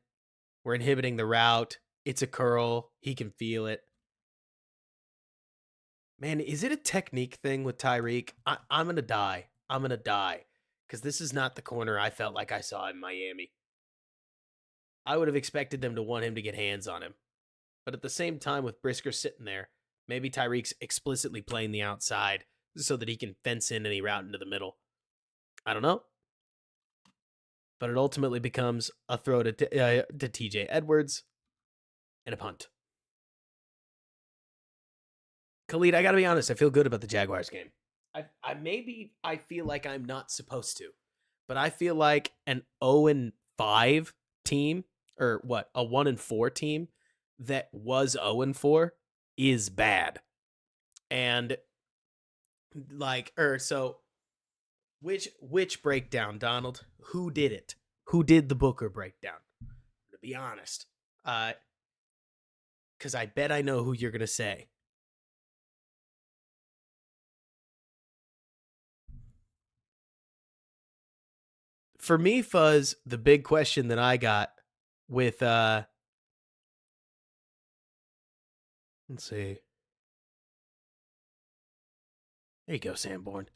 we're inhibiting the route. It's a curl. He can feel it. Man, is it a technique thing with Tyreek? I'm going to die. I'm going to die. Because this is not the corner I felt like I saw in Miami. I would have expected them to want him to get hands on him. But at the same time, with Brisker sitting there, maybe Tyreek's explicitly playing the outside so that he can fence in any route into the middle. I don't know. But it ultimately becomes a throw to TJ Edwards and a punt. Khalid, I got to be honest. I feel good about the Jaguars game. I feel like I'm not supposed to, but I feel like an 0-5 team, or what, a 1-4 team that was 0-4 is bad. And so which breakdown, Donald? Who did it? Who did the Booker breakdown? To be honest, because I bet I know who you're gonna say. For me, Fuzz, the big question that I got with let's see. There you go, Sanborn.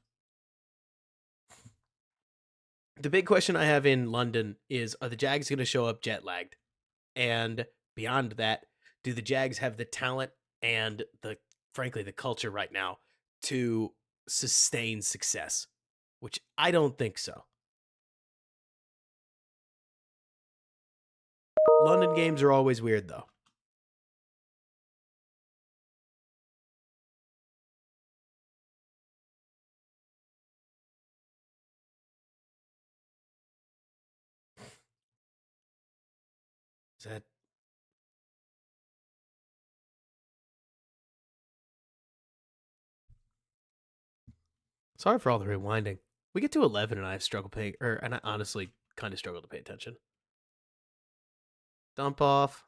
The big question I have in London is, are the Jags going to show up jet lagged? And beyond that, do the Jags have the talent and frankly the culture right now to sustain success? Which I don't think so. London games are always weird, though. Is that... Sorry for all the rewinding. We get to 11 and I struggle paying, and I honestly kind of struggle to pay attention. Dump off.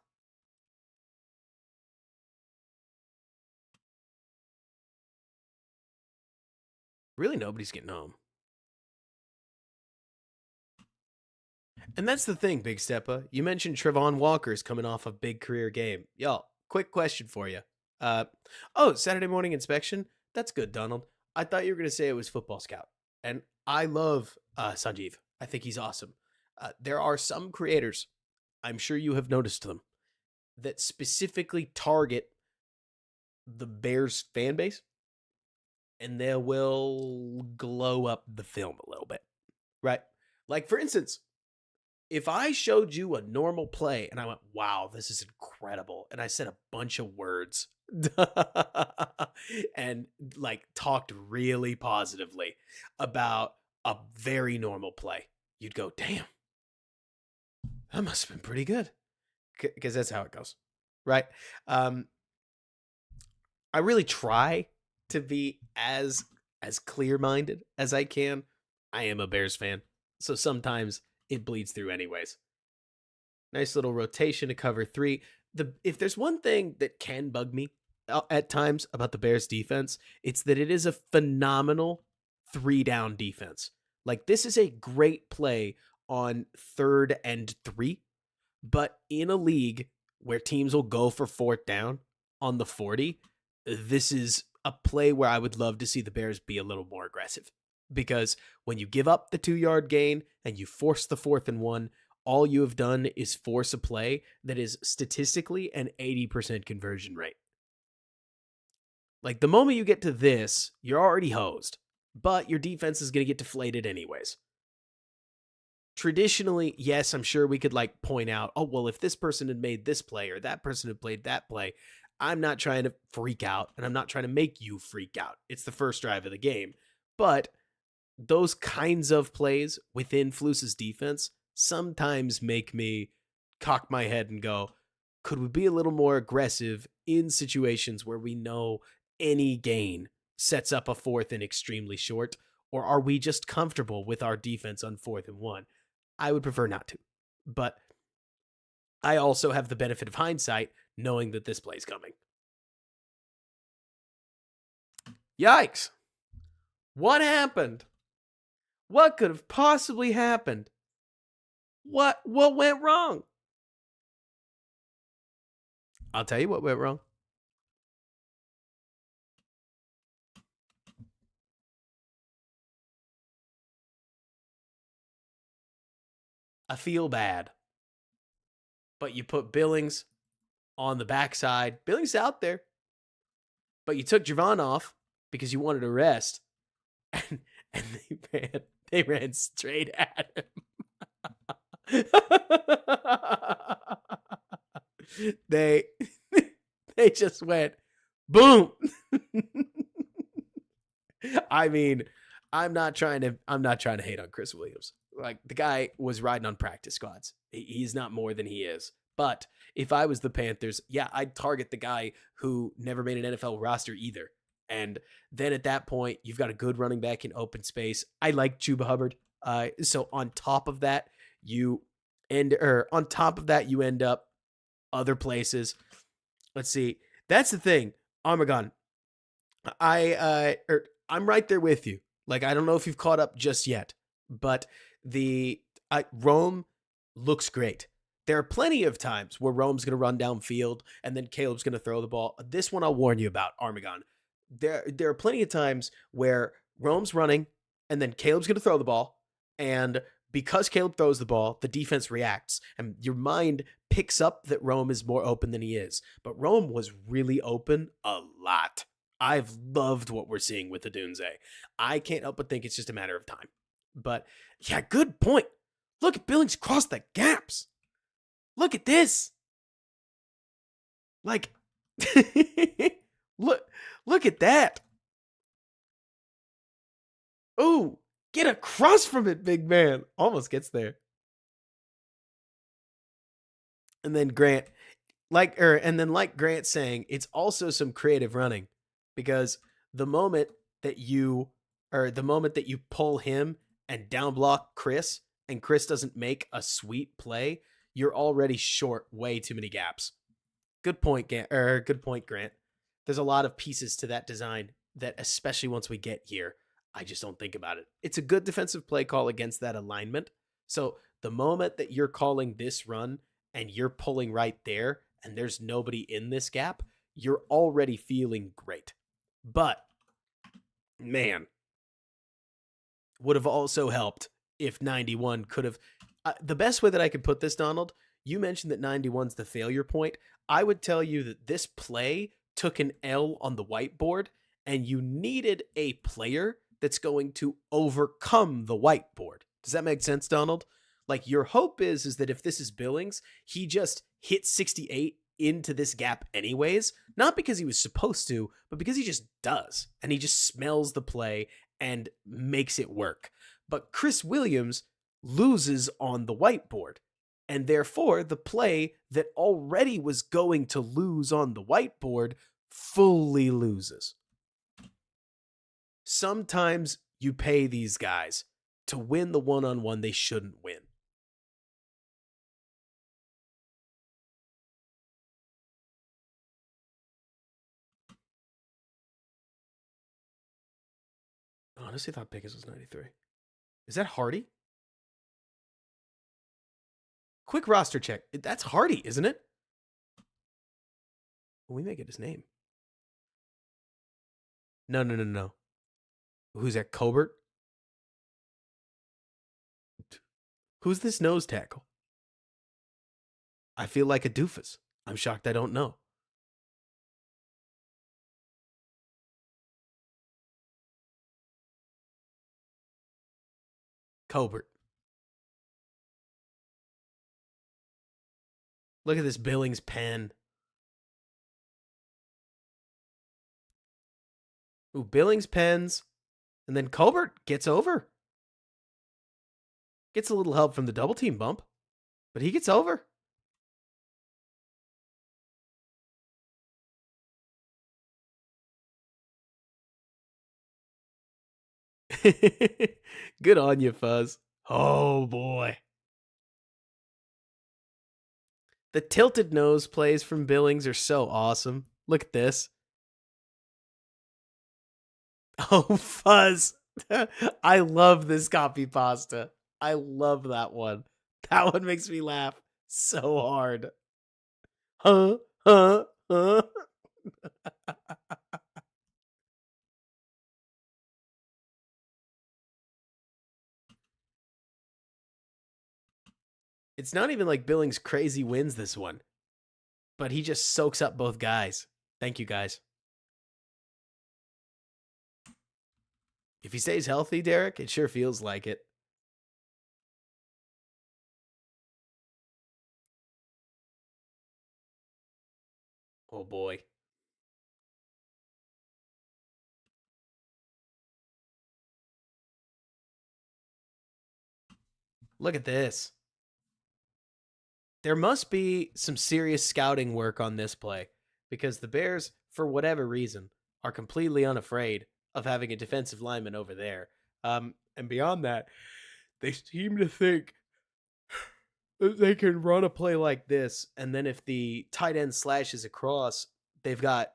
Really, nobody's getting home. And that's the thing, Big Steppa. You mentioned Trevon Walker's coming off a big career game. Y'all, quick question for you. Saturday morning inspection? That's good, Donald. I thought you were going to say it was Football Scout. And I love Sanjeev. I think he's awesome. There are some creators, I'm sure you have noticed them, that specifically target the Bears fan base, and they will glow up the film a little bit, right? Like, for instance, if I showed you a normal play and I went, wow, this is incredible, and I said a bunch of words and like talked really positively about a very normal play, you'd go, damn, that must have been pretty good. Because that's how it goes, right? I really try to be as clear-minded as I can. I am a Bears fan, so sometimes it bleeds through anyways. Nice little rotation to cover 3. If there's one thing that can bug me at times about the Bears defense, it's that it is a phenomenal 3-down defense. Like, this is a great play on 3rd and 3, but in a league where teams will go for 4th down on the 40, this is a play where I would love to see the Bears be a little more aggressive. Because when you give up the 2-yard gain and you force the 4th and 1, all you have done is force a play that is statistically an 80% conversion rate. Like, the moment you get to this, you're already hosed, but your defense is going to get deflated anyways. Traditionally, yes, I'm sure we could like point out, oh, well, if this person had made this play or that person had played that play, I'm not trying to freak out and I'm not trying to make you freak out. It's the first drive of the game. But those kinds of plays within Flus's defense sometimes make me cock my head and go, could we be a little more aggressive in situations where we know any gain sets up a 4th and extremely short? Or are we just comfortable with our defense on 4th and 1? I would prefer not to. But I also have the benefit of hindsight knowing that this play's coming. Yikes. What happened? What could have possibly happened? What went wrong? I'll tell you what went wrong. I feel bad, but you put Billings on the backside. Billings out there, but you took Javon off because you wanted to rest, and they ran straight at him. they they just went boom. I mean, I'm not trying to hate on Chris Williams. Like, the guy was riding on practice squads. He's not more than he is. But if I was the Panthers, yeah, I'd target the guy who never made an NFL roster either. And then at that point, you've got a good running back in open space. I like Chuba Hubbard. So on top of that, you end up other places. Let's see. That's the thing. Armagon. I'm right there with you. Like, I don't know if you've caught up just yet, but the Rome looks great. There are plenty of times where Rome's going to run downfield and then Caleb's going to throw the ball. This one I'll warn you about, Armagon. There are plenty of times where Rome's running and then Caleb's going to throw the ball, and because Caleb throws the ball, the defense reacts, and your mind picks up that Rome is more open than he is. But Rome was really open a lot. I've loved what we're seeing with the Dunze. I can't help but think it's just a matter of time. But yeah, good point. Look at Billings cross the gaps. Look at this. Like, look at that. Ooh, get across from it, big man. Almost gets there. And then Grant, like Grant saying, it's also some creative running, because the moment that you pull him and down block Chris, and Chris doesn't make a sweet play, you're already short way too many gaps. Good point, Grant. There's a lot of pieces to that design that, especially once we get here, I just don't think about it. It's a good defensive play call against that alignment. So the moment that you're calling this run and you're pulling right there and there's nobody in this gap, you're already feeling great. But, man, would have also helped if 91 could have... the best way that I could put this, Donald, you mentioned that 91's the failure point. I would tell you that this play took an L on the whiteboard, and you needed a player that's going to overcome the whiteboard. Does that make sense, Donald? Like, your hope is that if this is Billings, he just hit 68 into this gap anyways, not because he was supposed to, but because he just does, and he just smells the play and makes it work. But Chris Williams loses on the whiteboard, and therefore the play that already was going to lose on the whiteboard fully loses. Sometimes you pay these guys to win the one-on-one they shouldn't win. I honestly thought Pickens was 93. Is that Hardy? Quick roster check. That's Hardy, isn't it? We may get his name. No. Who's that, Colbert? Who's this nose tackle? I feel like a doofus. I'm shocked I don't know. Colbert. Look at this Billings pen. Ooh, Billings pens. And then Colbert gets over. Gets a little help from the double team bump, but he gets over. Good on you, Fuzz. Oh, boy. The tilted nose plays from Billings are so awesome. Look at this. Oh, Fuzz. I love this copy pasta. I love that one. That one makes me laugh so hard. Huh? Huh? Huh? It's not even like Billings crazy wins this one, but he just soaks up both guys. Thank you, guys. If he stays healthy, Derek, it sure feels like it. Oh boy. Look at this. There must be some serious scouting work on this play because the Bears, for whatever reason, are completely unafraid of having a defensive lineman over there. And beyond that, they seem to think that they can run a play like this, and then if the tight end slashes across, they've got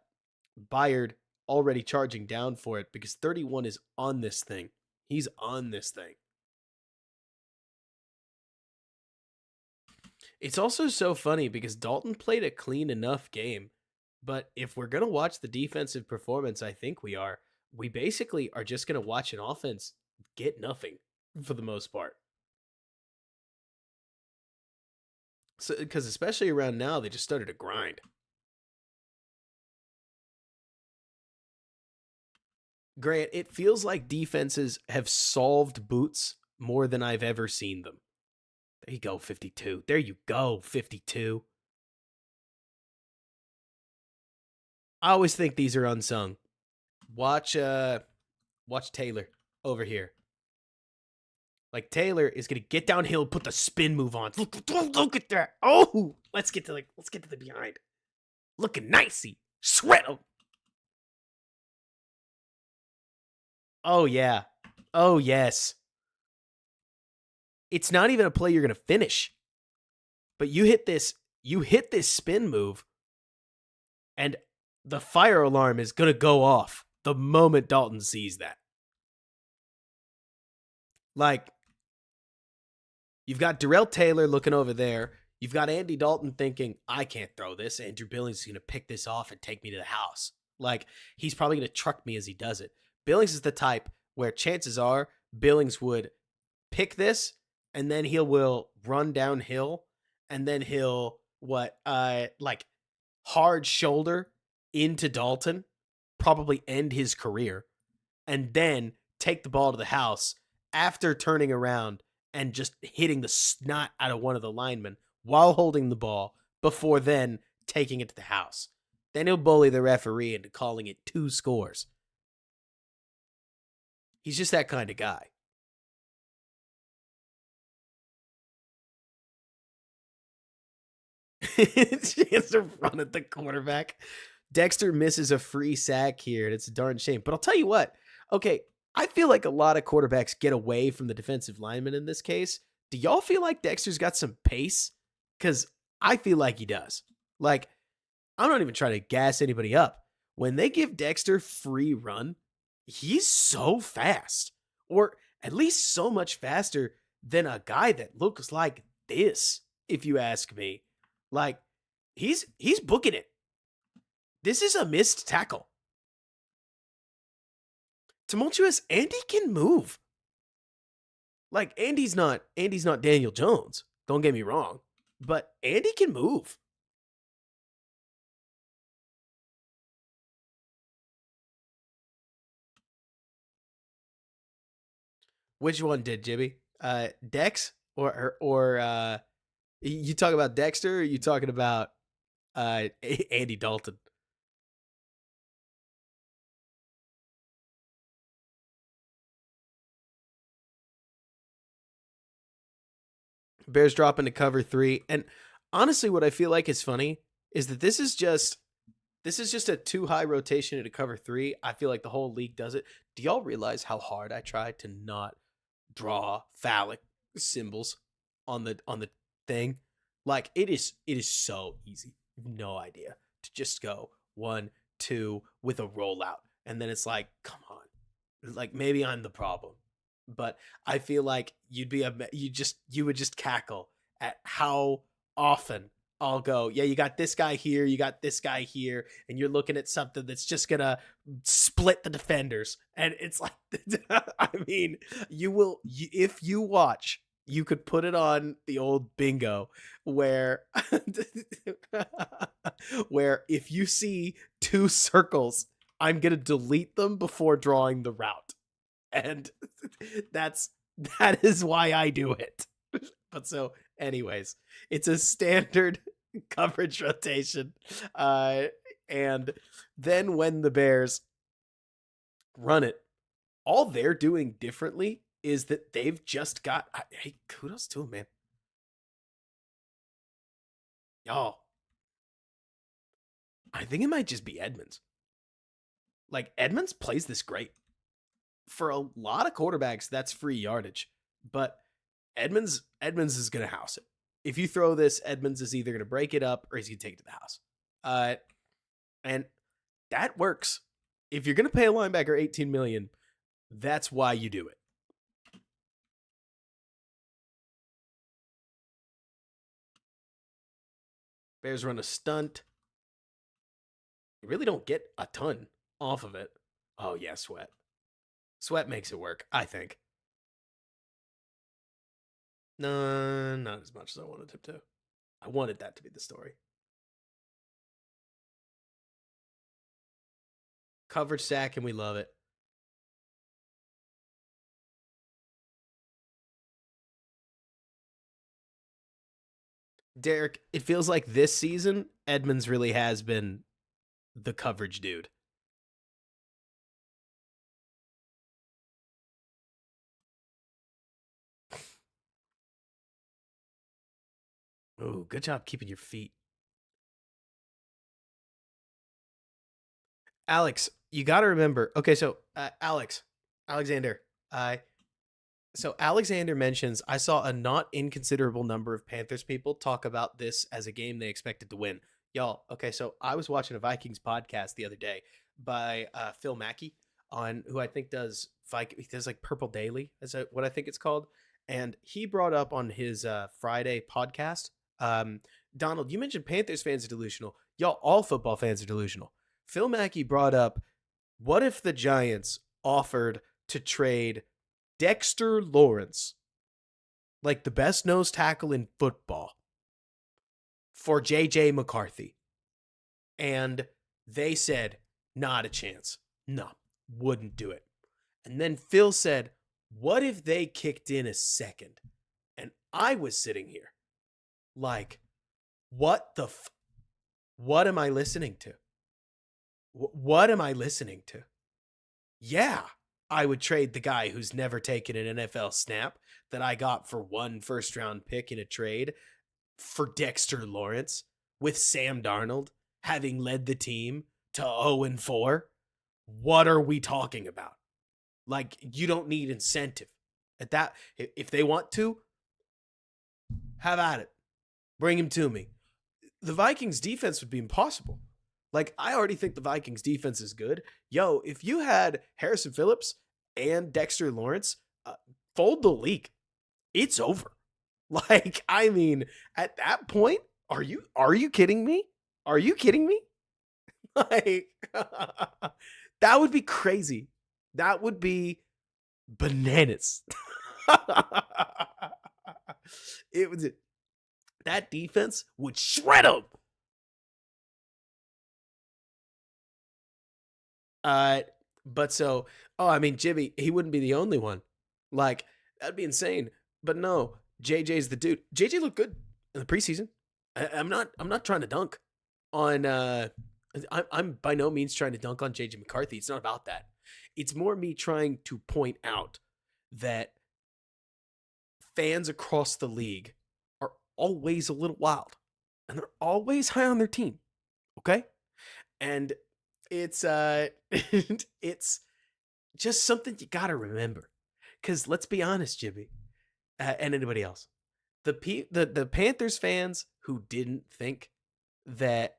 Byard already charging down for it because 31 is on this thing. He's on this thing. It's also so funny because Dalton played a clean enough game, but if we're going to watch the defensive performance, I think we are. We basically are just going to watch an offense get nothing for the most part. So, because especially around now, they just started to grind. Grant, it feels like defenses have solved boots more than I've ever seen them. There you go, 52. There you go, 52. I always think these are unsung. Watch Taylor over here. Like Taylor is gonna get downhill, put the spin move on. Look at that. Oh, let's get to the behind. Looking nicey. Sweat him. Oh yeah. Oh yes. It's not even a play you're gonna finish. But you hit this spin move, and the fire alarm is gonna go off the moment Dalton sees that. Like, you've got Darrell Taylor looking over there. You've got Andy Dalton thinking, I can't throw this. Andrew Billings is going to pick this off and take me to the house. Like, he's probably going to truck me as he does it. Billings is the type where chances are Billings would pick this and then he will run downhill and then he'll hard shoulder into Dalton, probably end his career, and then take the ball to the house after turning around and just hitting the snot out of one of the linemen while holding the ball before then taking it to the house. Then he'll bully the referee into calling it 2 scores. He's just that kind of guy. Chance to run at the quarterback. Dexter misses a free sack here, and it's a darn shame. But I'll tell you what. Okay, I feel like a lot of quarterbacks get away from the defensive lineman in this case. Do y'all feel like Dexter's got some pace? Because I feel like he does. Like, I'm not even trying to gas anybody up. When they give Dexter free run, he's so fast. Or at least so much faster than a guy that looks like this, if you ask me. Like, he's booking it. This is a missed tackle. Tumultuous, Andy can move. Like, Andy's not Daniel Jones. Don't get me wrong. But Andy can move. Which one did, Jibby? Dex or you talk about Dexter or you talking about Andy Dalton? Bears drop into cover 3. And honestly, what I feel like is funny is that this is just a too high rotation into cover 3. I feel like the whole league does it. Do y'all realize how hard I try to not draw phallic symbols on the thing? Like, it is so easy. No idea to just go 1, 2 with a rollout, and then it's like, come on, like maybe I'm the problem, but I feel like you would just cackle at how often I'll go, yeah, you got this guy here, you got this guy here, and you're looking at something that's just gonna split the defenders. And it's like, I mean, if you watch, you could put it on the old bingo where, where if you see two circles, I'm gonna delete them before drawing the route, and that's that is why I do it. But so, anyways, it's a standard coverage rotation. And then when the Bears run it, all they're doing differently is that they've just got, hey, kudos to them, man. Y'all, I think it might just be Edmonds. Like, Edmonds plays this great. For a lot of quarterbacks, that's free yardage. But Edmonds is going to house it. If you throw this, Edmonds is either going to break it up or he's going to take it to the house. And that works. If you're going to pay a linebacker $18 million, that's why you do it. Bears run a stunt. You really don't get a ton off of it. Oh, yeah, Sweat. Sweat makes it work, I think. No, not as much as I wanted him to. I wanted that to be the story. Coverage sack, and we love it. Derek, it feels like this season, Edmonds really has been the coverage dude. Oh, good job keeping your feet. Alex, you got to remember. Okay, so Alexander. So Alexander mentions, I saw a not inconsiderable number of Panthers people talk about this as a game they expected to win. Y'all, okay, so I was watching a Vikings podcast the other day by Phil Mackey, on who I think does he does like Purple Daily, is what I think it's called. And he brought up on his Friday podcast, Donald, you mentioned Panthers fans are delusional. Y'all, all football fans are delusional. Phil Mackey brought up, what if the Giants offered to trade Dexter Lawrence, like the best nose tackle in football, for J.J. McCarthy? And they said, not a chance. No, wouldn't do it. And then Phil said, what if they kicked in a second? And I was sitting here like, what am I listening to? What am I listening to? Yeah, I would trade the guy who's never taken an NFL snap that I got for one first-round pick in a trade for Dexter Lawrence, with Sam Darnold having led the team to 0-4. What are we talking about? Like, you don't need incentive. At that, if they want to, have at it. Bring him to me. The Vikings defense would be impossible. Like, I already think the Vikings defense is good. Yo, if you had Harrison Phillips and Dexter Lawrence, fold the league. It's over. Like, I mean, at that point, are you kidding me? Are you kidding me? Like, that would be crazy. That would be bananas. It was that defense would shred them. But so, I mean, Jimmy, he wouldn't be the only one. Like, that'd be insane. But no, JJ's the dude. JJ looked good in the preseason. I'm not trying to dunk on. I'm by no means trying to dunk on JJ McCarthy. It's not about that. It's more me trying to point out that fans across the league are always a little wild, and they're always high on their team. Okay, and it's it's just something you gotta remember, because let's be honest, Jimmy, and anybody else, the Panthers fans who didn't think that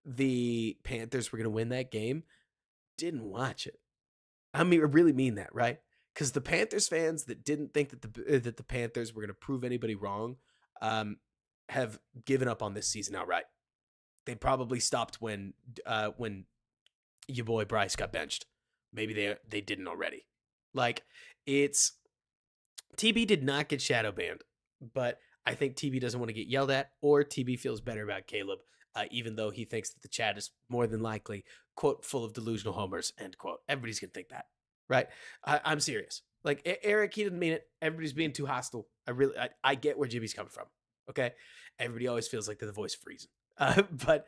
the Panthers were gonna win that game didn't watch it. I mean, I really mean that, right? Because the Panthers fans that didn't think that the Panthers were gonna prove anybody wrong, have given up on this season outright. They probably stopped when your boy Bryce got benched. Maybe they didn't already. Like, it's TB did not get shadow banned, but I think TB doesn't want to get yelled at, or TB feels better about Caleb, even though he thinks that the chat is more than likely, quote, full of delusional homers, end quote. Everybody's going to think that, right? I'm serious. Like, Eric, he didn't mean it. Everybody's being too hostile. I get where Jimmy's coming from, okay? Everybody always feels like they're the voice of reason. But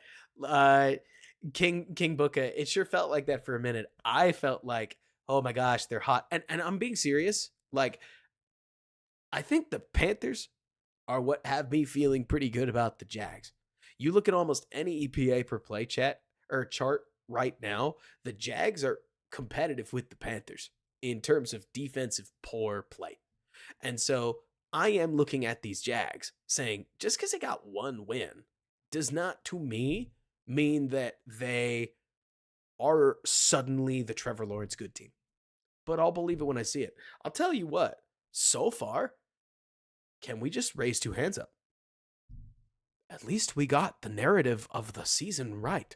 King Booker, it sure felt like that for a minute. I felt like, oh my gosh, they're hot. And I'm being serious. Like, I think the Panthers are what have me feeling pretty good about the Jags. You look at almost any EPA per play chart right now, the Jags are competitive with the Panthers in terms of defensive poor play. And so I am looking at these Jags saying, just because they got one win does not, to me, mean that they are suddenly the Trevor Lawrence good team. But I'll believe it when I see it. I'll tell you what, so far, can we just raise two hands up? At least we got the narrative of the season right.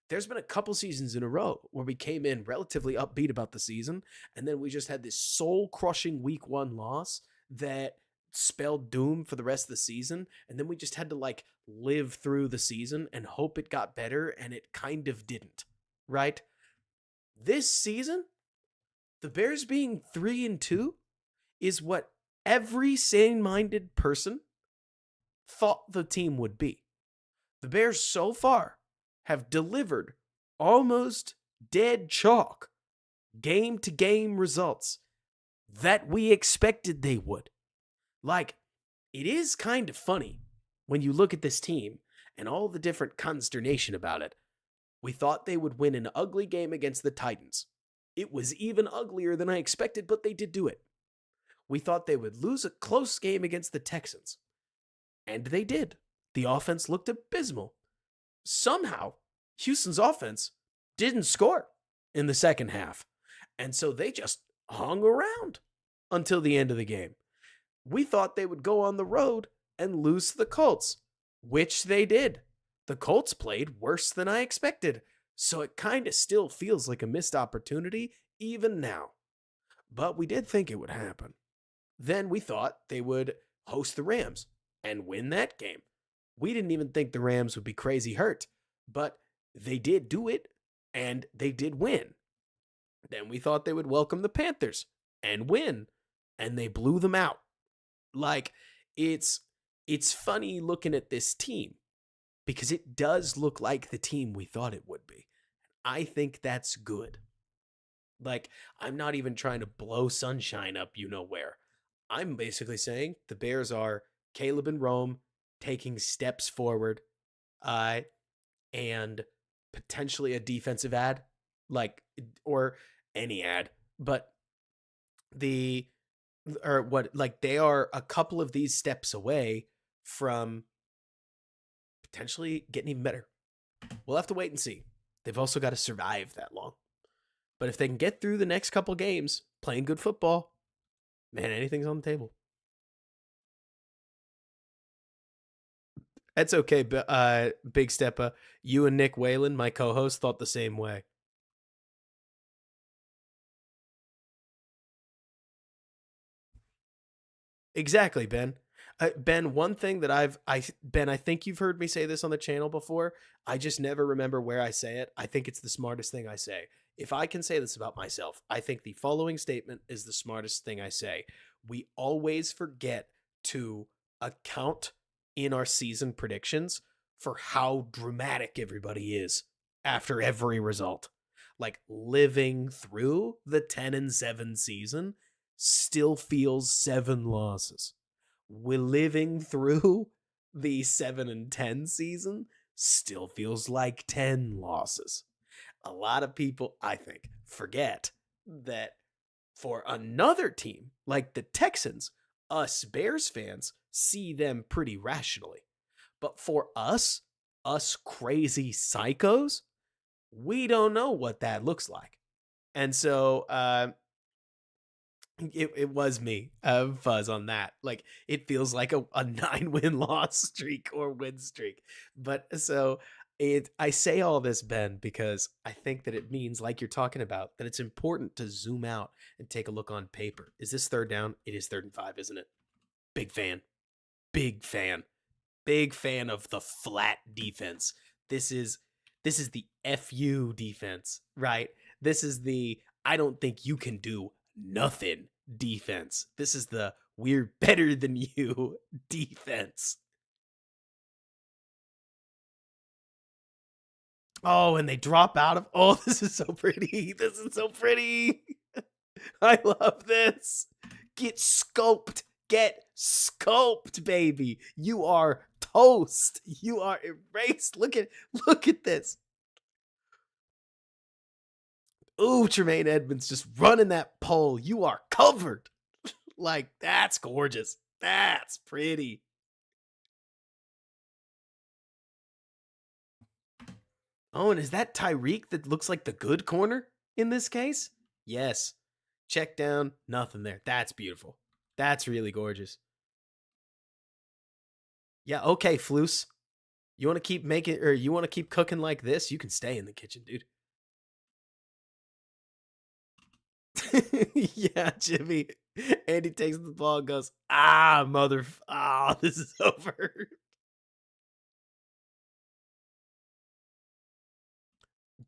There's been a couple seasons in a row where we came in relatively upbeat about the season, and then we just had this soul-crushing week 1 loss that spelled doom for the rest of the season, and then we just had to like live through the season and hope it got better, and it kind of didn't, right? This season, the Bears being 3-2 is what every sane-minded person thought the team would be. The Bears so far have delivered almost dead chalk game-to-game results that we expected they would. Like, it is kind of funny when you look at this team and all the different consternation about it. We thought they would win an ugly game against the Titans. It was even uglier than I expected, but they did do it. We thought they would lose a close game against the Texans. And they did. The offense looked abysmal. Somehow, Houston's offense didn't score in the second half. And so they just hung around until the end of the game. We thought they would go on the road and lose to the Colts, which they did. The Colts played worse than I expected, so it kind of still feels like a missed opportunity even now. But we did think it would happen. Then we thought they would host the Rams and win that game. We didn't even think the Rams would be crazy hurt, but they did do it, and they did win. Then we thought they would welcome the Panthers and win, and they blew them out. Like, it's funny looking at this team because it does look like the team we thought it would be. I think that's good. Like, I'm not even trying to blow sunshine up you know where. I'm basically saying the Bears are Caleb and Rome taking steps forward, and potentially a defensive ad, like, or any ad, but they are a couple of these steps away from potentially getting even better. We'll have to wait and see. They've also got to survive that long. But if they can get through the next couple games playing good football, man, anything's on the table. That's okay, Big Steppa. You and Nick Whalen, my co-host, thought the same way. Exactly, Ben. Ben, one thing that Ben, I think you've heard me say this on the channel before. I just never remember where I say it. I think it's the smartest thing I say. If I can say this about myself, I think the following statement is the smartest thing I say. We always forget to account in our season predictions for how dramatic everybody is after every result. Like, living through the 10-7 season still feels 7 losses. We're living through the 7-10 season still feels like 10 losses. A lot of people, I think, forget that for another team like the Texans, us Bears fans see them pretty rationally. But for us crazy psychos, we don't know what that looks like. And so It was me. Fuzz on that. Like it feels like a 9-win loss streak or win streak. But so I say all this, Ben, because I think that it means, like you're talking about, that it's important to zoom out and take a look on paper. Is this third down? It is 3rd and 5, isn't it? Big fan. Big fan. Big fan of the flat defense. This is the FU defense, right? This is the I don't think you can do nothing defense. This is the we're better than you defense. Oh, and they drop out of this is so pretty. This is so pretty. I love this. Get scoped. Get scoped, baby. You are toast. You are erased. Look at this. Ooh, Tremaine Edmonds just running that pole. You are covered. Like, that's gorgeous. That's pretty. Oh, and is that Tyreek that looks like the good corner in this case? Yes. Check down, nothing there. That's beautiful. That's really gorgeous. Yeah, okay, Floose. You want to keep making, or you want to keep cooking like this? You can stay in the kitchen, dude. Yeah, Jimmy. Andy takes the ball and goes, this is over.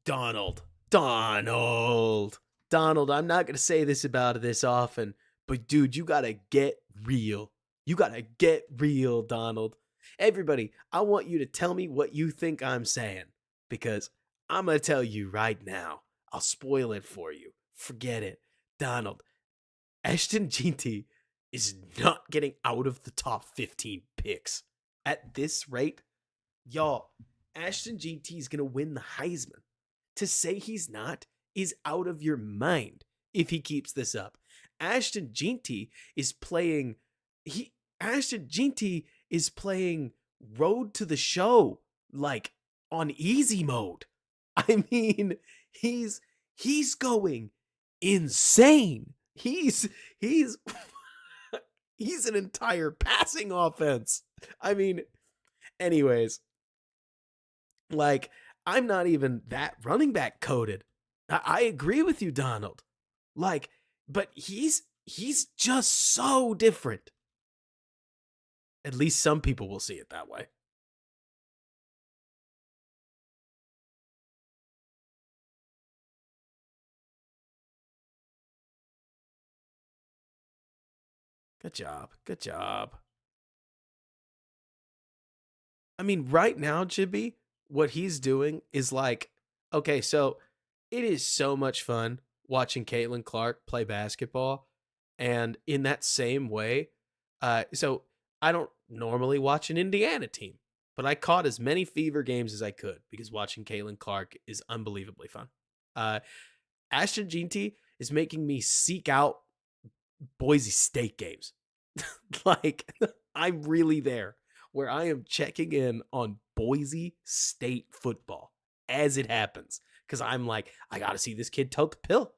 Donald. Donald. Donald, I'm not going to say this about this often, but dude, you got to get real. You got to get real, Donald. Everybody, I want you to tell me what you think I'm saying, because I'm going to tell you right now. I'll spoil it for you. Forget it. Donald, Ashton Jeanty is not getting out of the top 15 picks. At this rate, y'all, Ashton Jeanty is going to win the Heisman. To say he's not is out of your mind if he keeps this up. Ashton Jeanty is playing Road to the Show, like on easy mode. I mean, he's going insane. He's he's an entire passing offense. I mean, anyways, like, I'm not even that running back coded. I agree with you, Donald. Like, but he's just so different. At least some people will see it that way. Good job. Good job. I mean, right now, Jibby, what he's doing is like, okay, so it is so much fun watching Caitlin Clark play basketball. And in that same way, so I don't normally watch an Indiana team, but I caught as many Fever games as I could because watching Caitlin Clark is unbelievably fun. Ashton Jeanty is making me seek out Boise State games. Like, I'm really there where I am checking in on Boise State football as it happens. Because I'm like, I got to see this kid tote the pill.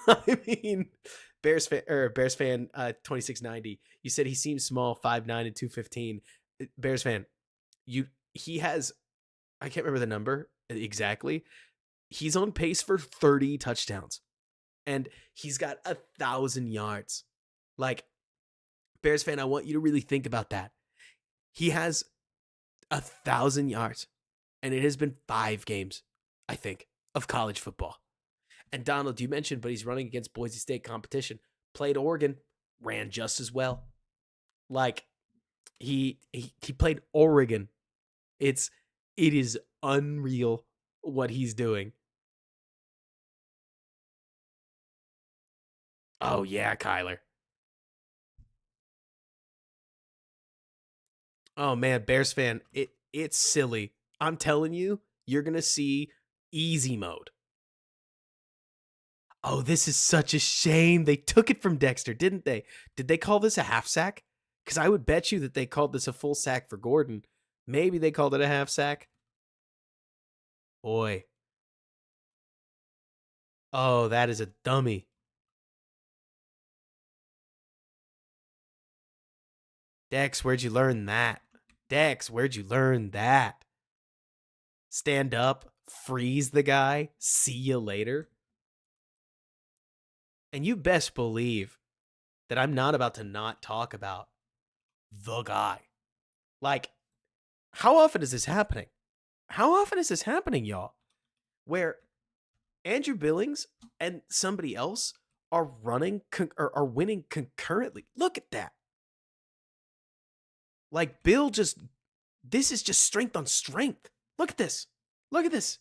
I mean, Bears fan 2690. You said he seems small, 5'9" and 215. Bears fan, he has, I can't remember the number exactly. He's on pace for 30 touchdowns. And he's got 1,000 yards. Like, Bears fan, I want you to really think about that. He has 1,000 yards, and it has been 5 games, I think, of college football. And Donald, you mentioned, but he's running against Boise State competition. Played Oregon, ran just as well. Like, he played Oregon. It is unreal what he's doing. Oh yeah, Kyler. Oh man, Bears fan, it's silly. I'm telling you, you're gonna see easy mode. Oh, this is such a shame. They took it from Dexter, didn't they? Did they call this a half sack? Because I would bet you that they called this a full sack for Gordon. Maybe they called it a half sack. Boy. Oh, that is a dummy. Dex, where'd you learn that? Dex, where'd you learn that? Stand up, freeze the guy, see you later. And you best believe that I'm not about to not talk about the guy. Like, how often is this happening? How often is this happening, y'all? Where Andrew Billings and somebody else are running or are winning concurrently. Look at that. Like this is just strength on strength. Look at this. Look at this.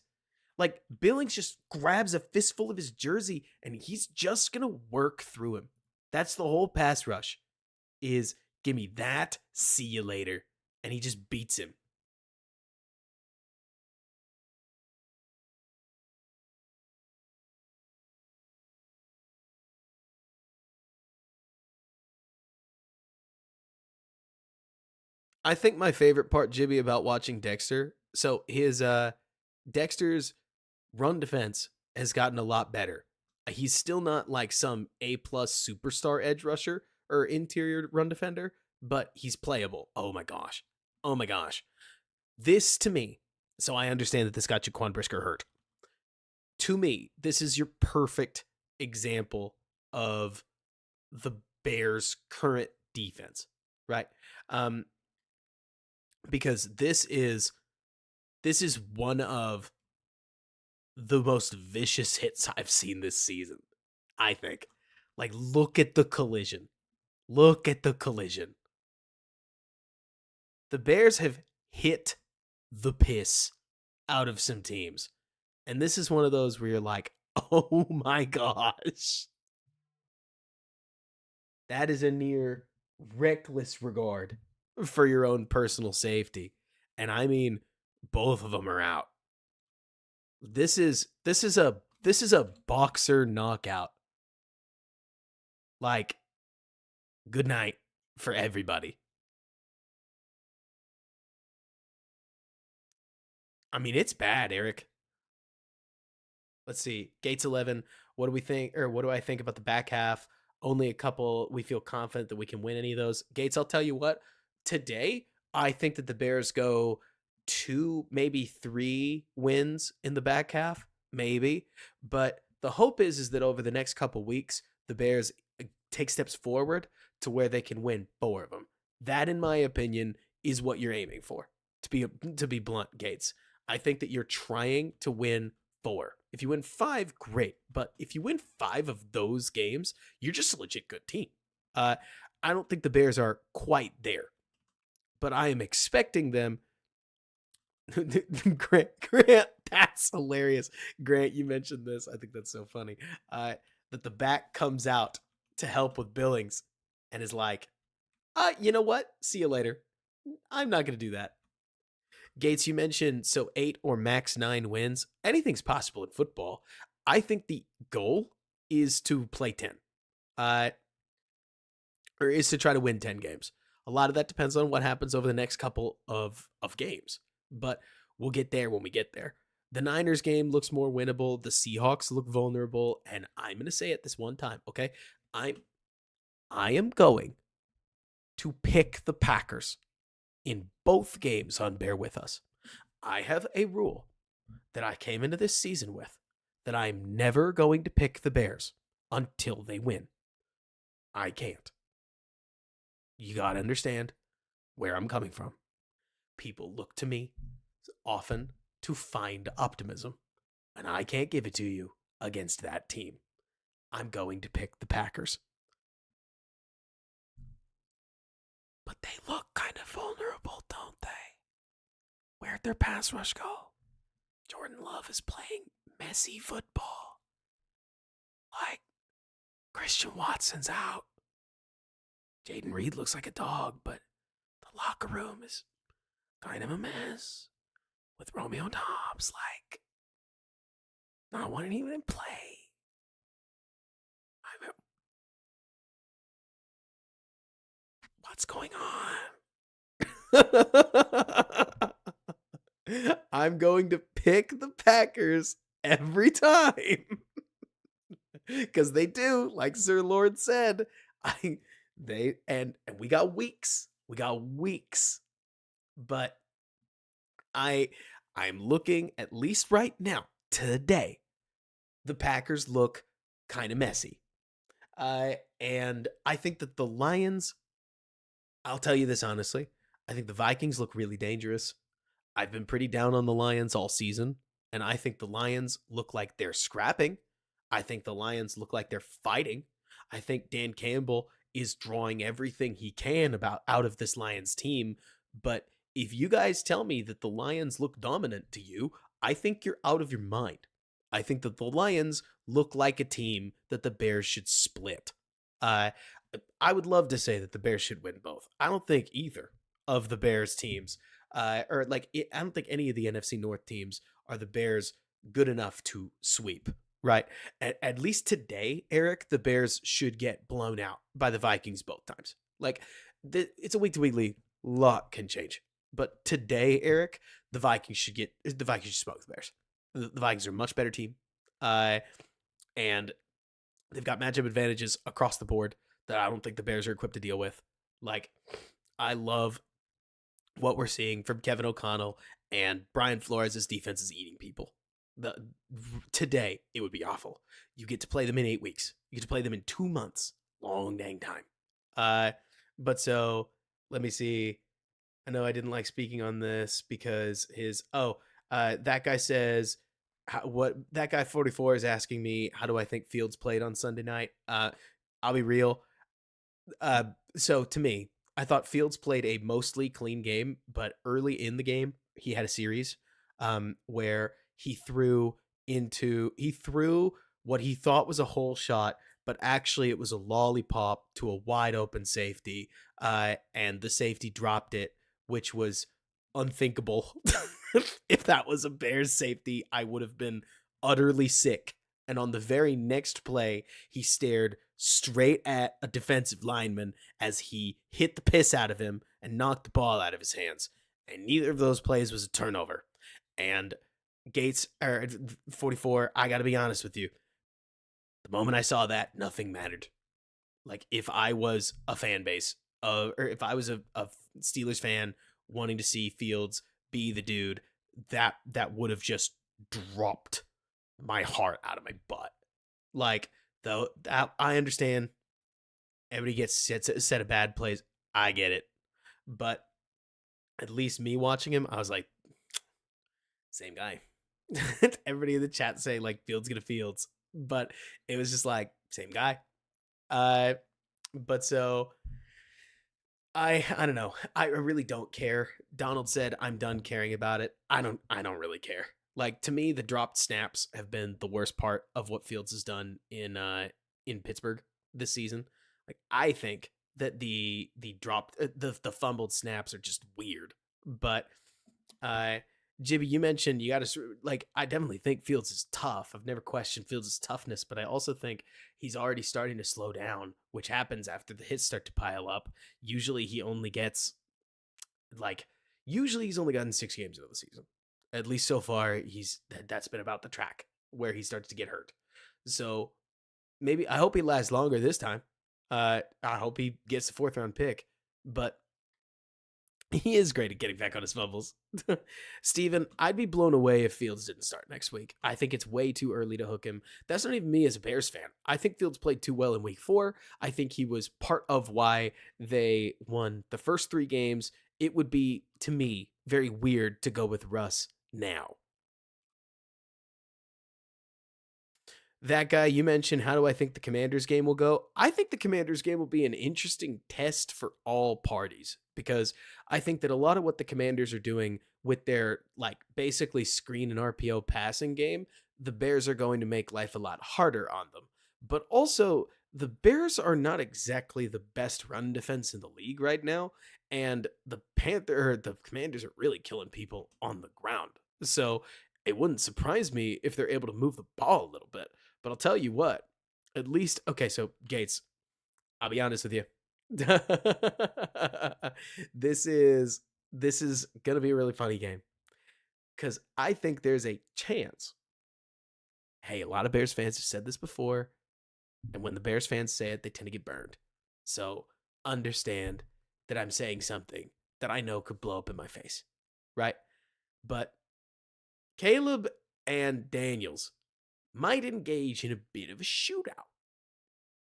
Like Billings just grabs a fistful of his jersey and he's just going to work through him. That's the whole pass rush is give me that, see you later. And he just beats him. I think my favorite part, Jibby, about watching Dexter, so his Dexter's run defense has gotten a lot better. He's still not like some A-plus superstar edge rusher or interior run defender, but he's playable. Oh my gosh. Oh my gosh. This to me, so I understand that this got Jaquan Brisker hurt. To me, this is your perfect example of the Bears' current defense, right? Because this is one of the most vicious hits I've seen this season, I think. Like, look at the collision. Look at the collision. The Bears have hit the piss out of some teams. And this is one of those where you're like, oh my gosh. That is a near reckless regard for your own personal safety. And I mean, both of them are out. This is a boxer knockout. Like, good night for everybody. I mean, it's bad, Eric. Let's see. Gates 11. What do we think, or what do I think about the back half? Only a couple. We feel confident that we can win any of those. Gates, I'll tell you what. Today, I think that the Bears go 2, maybe 3 wins in the back half, maybe. But the hope is that over the next couple weeks, the Bears take steps forward to where they can win 4 of them. That, in my opinion, is what you're aiming for. To be blunt, Gates, I think that you're trying to win 4. If you win 5, great. But if you win 5 of those games, you're just a legit good team. I don't think the Bears are quite there, but I am expecting them. Grant, that's hilarious. Grant, you mentioned this. I think that's so funny. That the back comes out to help with Billings and is like, you know what? See you later. I'm not going to do that. Gates, you mentioned 8 or max 9 wins. Anything's possible in football. I think the goal is to play 10. Or is to try to win 10 games. A lot of that depends on what happens over the next couple of games. But we'll get there when we get there. The Niners game looks more winnable. The Seahawks look vulnerable. And I'm going to say it this one time, okay? I am going to pick the Packers in both games on Bear With Us. I have a rule that I came into this season with that I'm never going to pick the Bears until they win. I can't. You got to understand where I'm coming from. People look to me often to find optimism, and I can't give it to you against that team. I'm going to pick the Packers. But they look kind of vulnerable, don't they? Where'd their pass rush go? Jordan Love is playing messy football. Like, Christian Watson's out. Jaden Reed looks like a dog, but the locker room is kind of a mess. With Romeo Dobbs, like, not wanting even to play. What's going on? I'm going to pick the Packers every time. Because they do, like Sir Lord said. And we got weeks. We got weeks, but I I'm looking at least right now, today, the Packers look kind of messy. And I think that the Lions, I'll tell you this honestly, I think the Vikings look really dangerous. I've been pretty down on the Lions all season, and I think the Lions look like they're scrapping. I think the Lions look like they're fighting. I think Dan Campbell is drawing everything he can about out of this Lions team, but if you guys tell me that the Lions look dominant to you, I think you're out of your mind. I think that the Lions look like a team that the Bears should split. Uh, I would love to say that the Bears should win both. I don't think either of the Bears teams I don't think any of the NFC North teams are the Bears good enough to sweep, right? At least today, Eric, the Bears should get blown out by the Vikings both times. It's a week to week league, lot can change, but today, Eric, the Vikings should smoke the Bears. The Vikings are a much better team, and they've got matchup advantages across the board that I don't think the Bears are equipped to deal with. Like, I love what we're seeing from Kevin O'Connell, and Brian Flores' defense is eating people. Today, it would be awful. You get to play them in 8 weeks. You get to play them in 2 months. Long dang time. But so let me see. I know I didn't like speaking on this because that guy says what that guy 44 is asking me, how do I think Fields played on Sunday night? I'll be real. So to me, I thought Fields played a mostly clean game, but early in the game, he had a series where he threw what he thought was a hole shot, but actually it was a lollipop to a wide open safety, and the safety dropped it, which was unthinkable. If that was a Bears safety, I would have been utterly sick. And on the very next play, he stared straight at a defensive lineman as he hit the piss out of him and knocked the ball out of his hands. And neither of those plays was a turnover. And Gates, 44, I got to be honest with you. The moment I saw that, nothing mattered. Like, if I was a fan base, or if I was a Steelers fan wanting to see Fields be the dude, that would have just dropped my heart out of my butt. Like, though, I understand everybody gets set of bad plays. I get it. But at least me watching him, I was like, same guy. Everybody in the chat say, like, Fields gonna Fields. But it was just like, same guy. But so I don't know. I really don't care. Donald said, I'm done caring about it. I don't really care. Like, to me, the dropped snaps have been the worst part of what Fields has done in Pittsburgh this season. Like, I think that the dropped the fumbled snaps are just weird. But Jibby, you mentioned you got to I definitely think Fields is tough. I've never questioned Fields' toughness, but I also think he's already starting to slow down, which happens after the hits start to pile up. Usually he's only gotten 6 games of the season. At least so far, that's been about the track where he starts to get hurt. So maybe I hope he lasts longer this time. I hope he gets the 4th round pick, but he is great at getting back on his fumbles. Steven, I'd be blown away if Fields didn't start next week. I think it's way too early to hook him. That's not even me as a Bears fan. I think Fields played too well in week 4. I think he was part of why they won the first 3 games. It would be, to me, very weird to go with Russ now. That guy you mentioned, how do I think the Commanders game will go? I think the Commanders game will be an interesting test for all parties, because I think that a lot of what the Commanders are doing with their basically screen and RPO passing game, the Bears are going to make life a lot harder on them. But also, the Bears are not exactly the best run defense in the league right now, and the Commanders are really killing people on the ground. So it wouldn't surprise me if they're able to move the ball a little bit. But I'll tell you what, at least, okay, so Gates, I'll be honest with you. This is going to be a really funny game, because I think there's a chance. Hey, a lot of Bears fans have said this before, and when the Bears fans say it, they tend to get burned. So understand that I'm saying something that I know could blow up in my face, right? But Caleb and Daniels might engage in a bit of a shootout.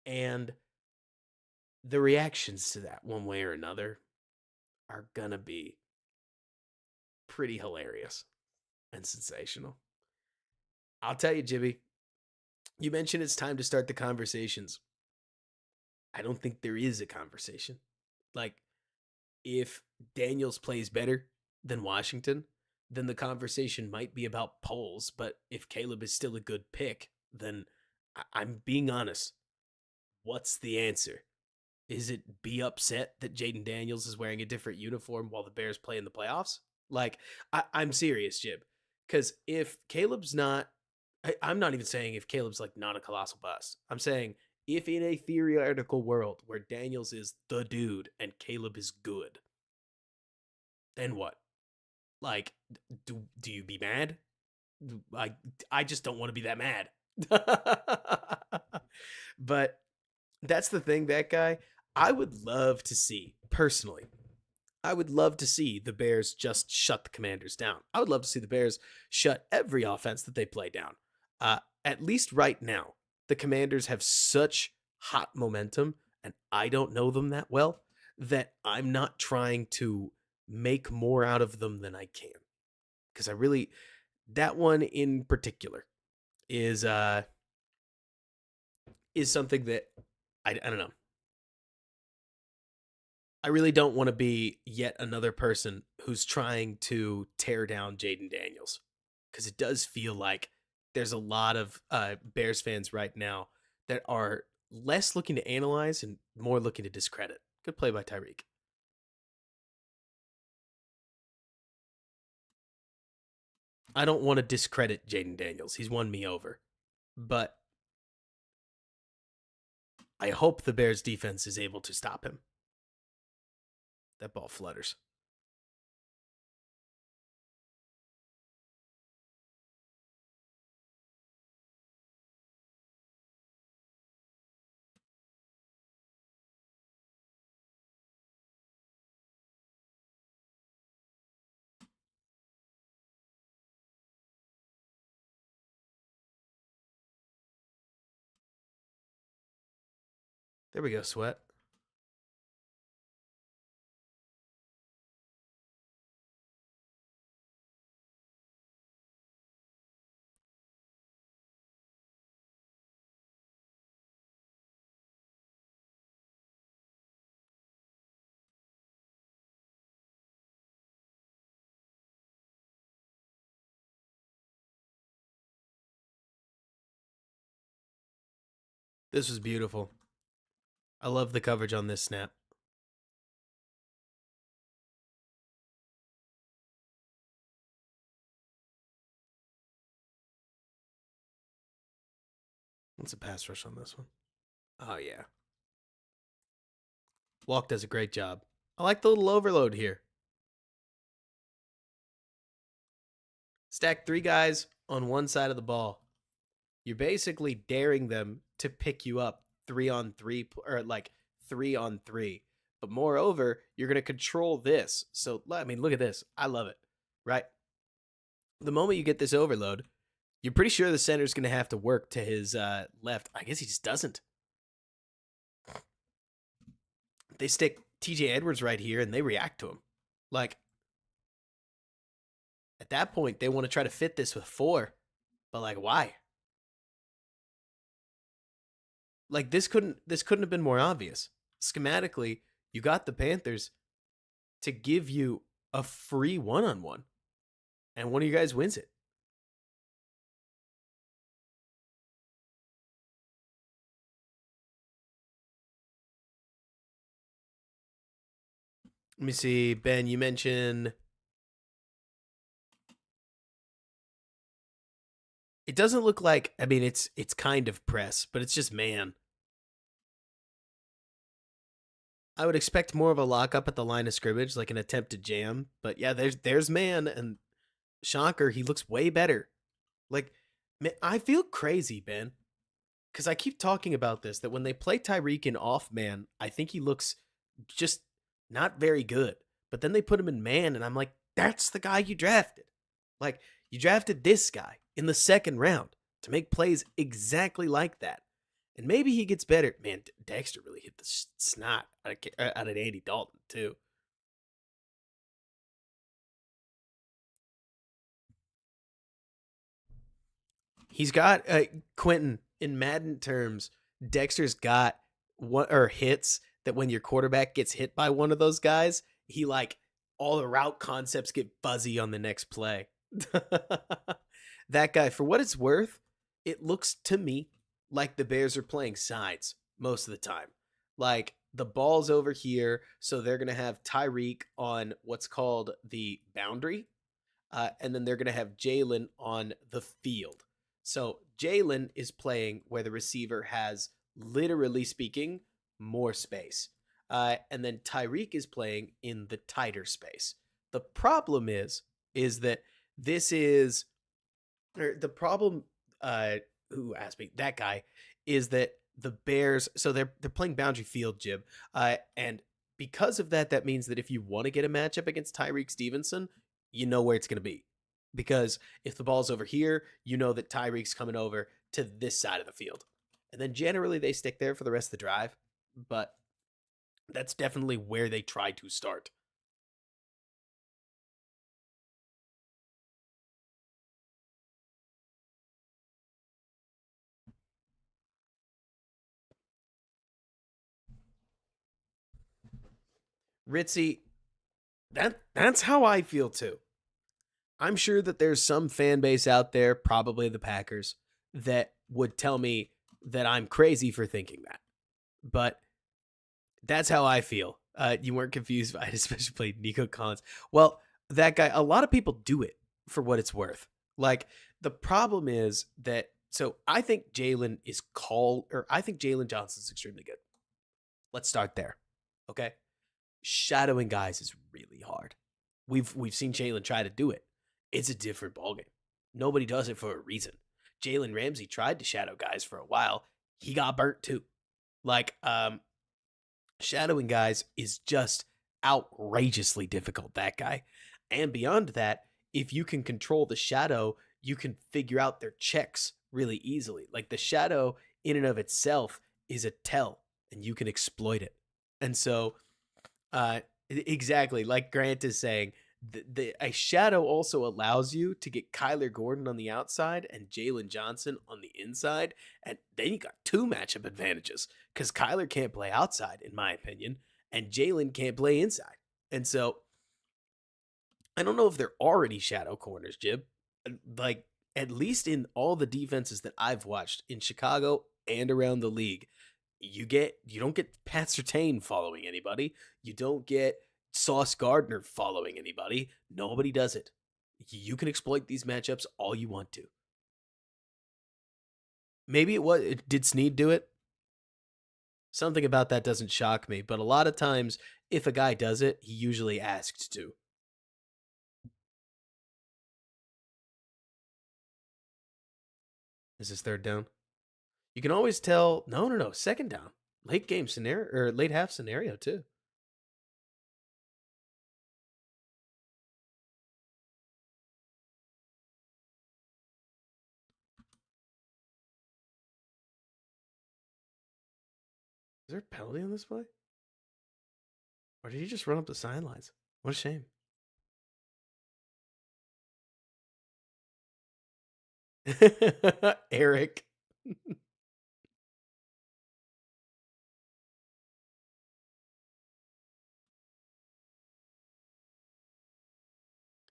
And the reactions to that, one way or another, are gonna be pretty hilarious and sensational. I'll tell you, Jibby, you mentioned it's time to start the conversations. I don't think there is a conversation. Like, if Daniels plays better than Washington, then the conversation might be about polls. But if Caleb is still a good pick, then I'm being honest. What's the answer? Is it be upset that Jaden Daniels is wearing a different uniform while the Bears play in the playoffs? Like, I'm serious, Jib. Because if Caleb's not, I'm not even saying if Caleb's like not a colossal bust. I'm saying if in a theoretical world where Daniels is the dude and Caleb is good, then what? Like, do you be mad? I just don't want to be that mad. But that's the thing, that guy. I would love to see, personally, I would love to see the Bears just shut the Commanders down. I would love to see the Bears shut every offense that they play down. At least right now, the Commanders have such hot momentum, and I don't know them that well, that I'm not trying to make more out of them than I can. Because I really, that one in particular is something that I don't know. I really don't want to be yet another person who's trying to tear down Jaden Daniels, because it does feel like there's a lot of Bears fans right now that are less looking to analyze and more looking to discredit. Good play by Tyreek. I don't want to discredit Jaden Daniels. He's won me over. But I hope the Bears defense is able to stop him. That ball flutters. There we go, Sweat. This was beautiful. I love the coverage on this snap. What's a pass rush on this one? Oh, yeah. Walk does a great job. I like the little overload here. Stack 3 guys on one side of the ball. You're basically daring them to pick you up 3-on-3, or like 3-on-3. But moreover, you're going to control this. So, I mean, look at this. I love it, right? The moment you get this overload, you're pretty sure the center's going to have to work to his left. I guess he just doesn't. They stick TJ Edwards right here, and they react to him. Like, at that point, they want to try to fit this with 4. But, like, why? Like, this couldn't have been more obvious. Schematically, you got the Panthers to give you a free one-on-one, and one of you guys wins it. Let me see, Ben, you mentioned it doesn't look like, I mean, it's kind of press, but it's just man. I would expect more of a lockup at the line of scrimmage, like an attempt to jam. But yeah, there's man, and shocker, he looks way better. Like, man, I feel crazy, Ben, because I keep talking about this, that when they play Tyreek in off man, I think he looks just not very good. But then they put him in man, and I'm like, that's the guy you drafted. Like, you drafted this guy in the second round to make plays exactly like that. And maybe he gets better. Man, Dexter really hit the snot out of Andy Dalton, too. He's got Quentin in Madden terms. Dexter's got what or hits that when your quarterback gets hit by one of those guys, he like all the route concepts get fuzzy on the next play. That guy, for what it's worth, it looks to me like the Bears are playing sides most of the time. Like the ball's over here, so they're gonna have Tyreek on what's called the boundary, and then they're going to have Jalen on the field. So Jalen is playing where the receiver has, literally speaking, more space. And then Tyreek is playing in the tighter space. The problem is that this is, or the problem, who asked me, that guy, is that the Bears, so they're playing boundary field, Jib. And because of that, that means that if you want to get a matchup against Tyreek Stevenson, you know where it's going to be. Because if the ball's over here, you know that Tyreek's coming over to this side of the field. And then generally they stick there for the rest of the drive. But that's definitely where they try to start. Ritzy, that's how I feel too. I'm sure that there's some fan base out there, probably the Packers, that would tell me that I'm crazy for thinking that. But that's how I feel. You weren't confused by it, especially Nico Collins. Well, that guy, a lot of people do it for what it's worth. Like, the problem is that, so I think Jalen is I think Jalen Johnson's extremely good. Let's start there. Okay. Shadowing guys is really hard. We've seen Jalen try to do it. It's a different ballgame. Nobody does it for a reason. Jalen Ramsey tried to shadow guys for a while. He got burnt too. Like, shadowing guys is just outrageously difficult, that guy. And beyond that, if you can control the shadow, you can figure out their checks really easily. Like the shadow in and of itself is a tell, and you can exploit it. And so, exactly like Grant is saying, a shadow also allows you to get Kyler Gordon on the outside and Jalen Johnson on the inside, and then you got two matchup advantages because Kyler can't play outside, in my opinion, and Jalen can't play inside. And so I don't know if there are any shadow corners, Jib. Like, at least in all the defenses that I've watched in Chicago and around the league, you don't get Pat Surtain following anybody. You don't get Sauce Gardner following anybody. Nobody does it. You can exploit these matchups all you want to. Maybe did Snead do it? Something about that doesn't shock me, but a lot of times if a guy does it, he usually asked to. Is this third down? You can always tell. No, second down. Late game scenario or late half scenario too. Is there a penalty on this play? Or did he just run up the sidelines? What a shame. Eric.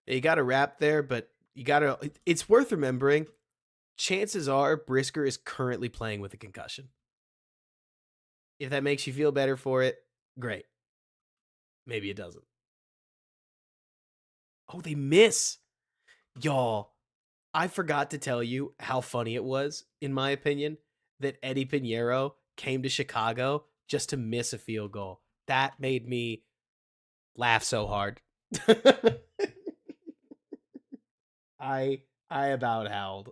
You got to wrap there, but it's worth remembering. Chances are Brisker is currently playing with a concussion. If that makes you feel better for it, great. Maybe it doesn't. Oh, they miss. Y'all, I forgot to tell you how funny it was, in my opinion, that Eddie Pinheiro came to Chicago just to miss a field goal. That made me laugh so hard. I about howled.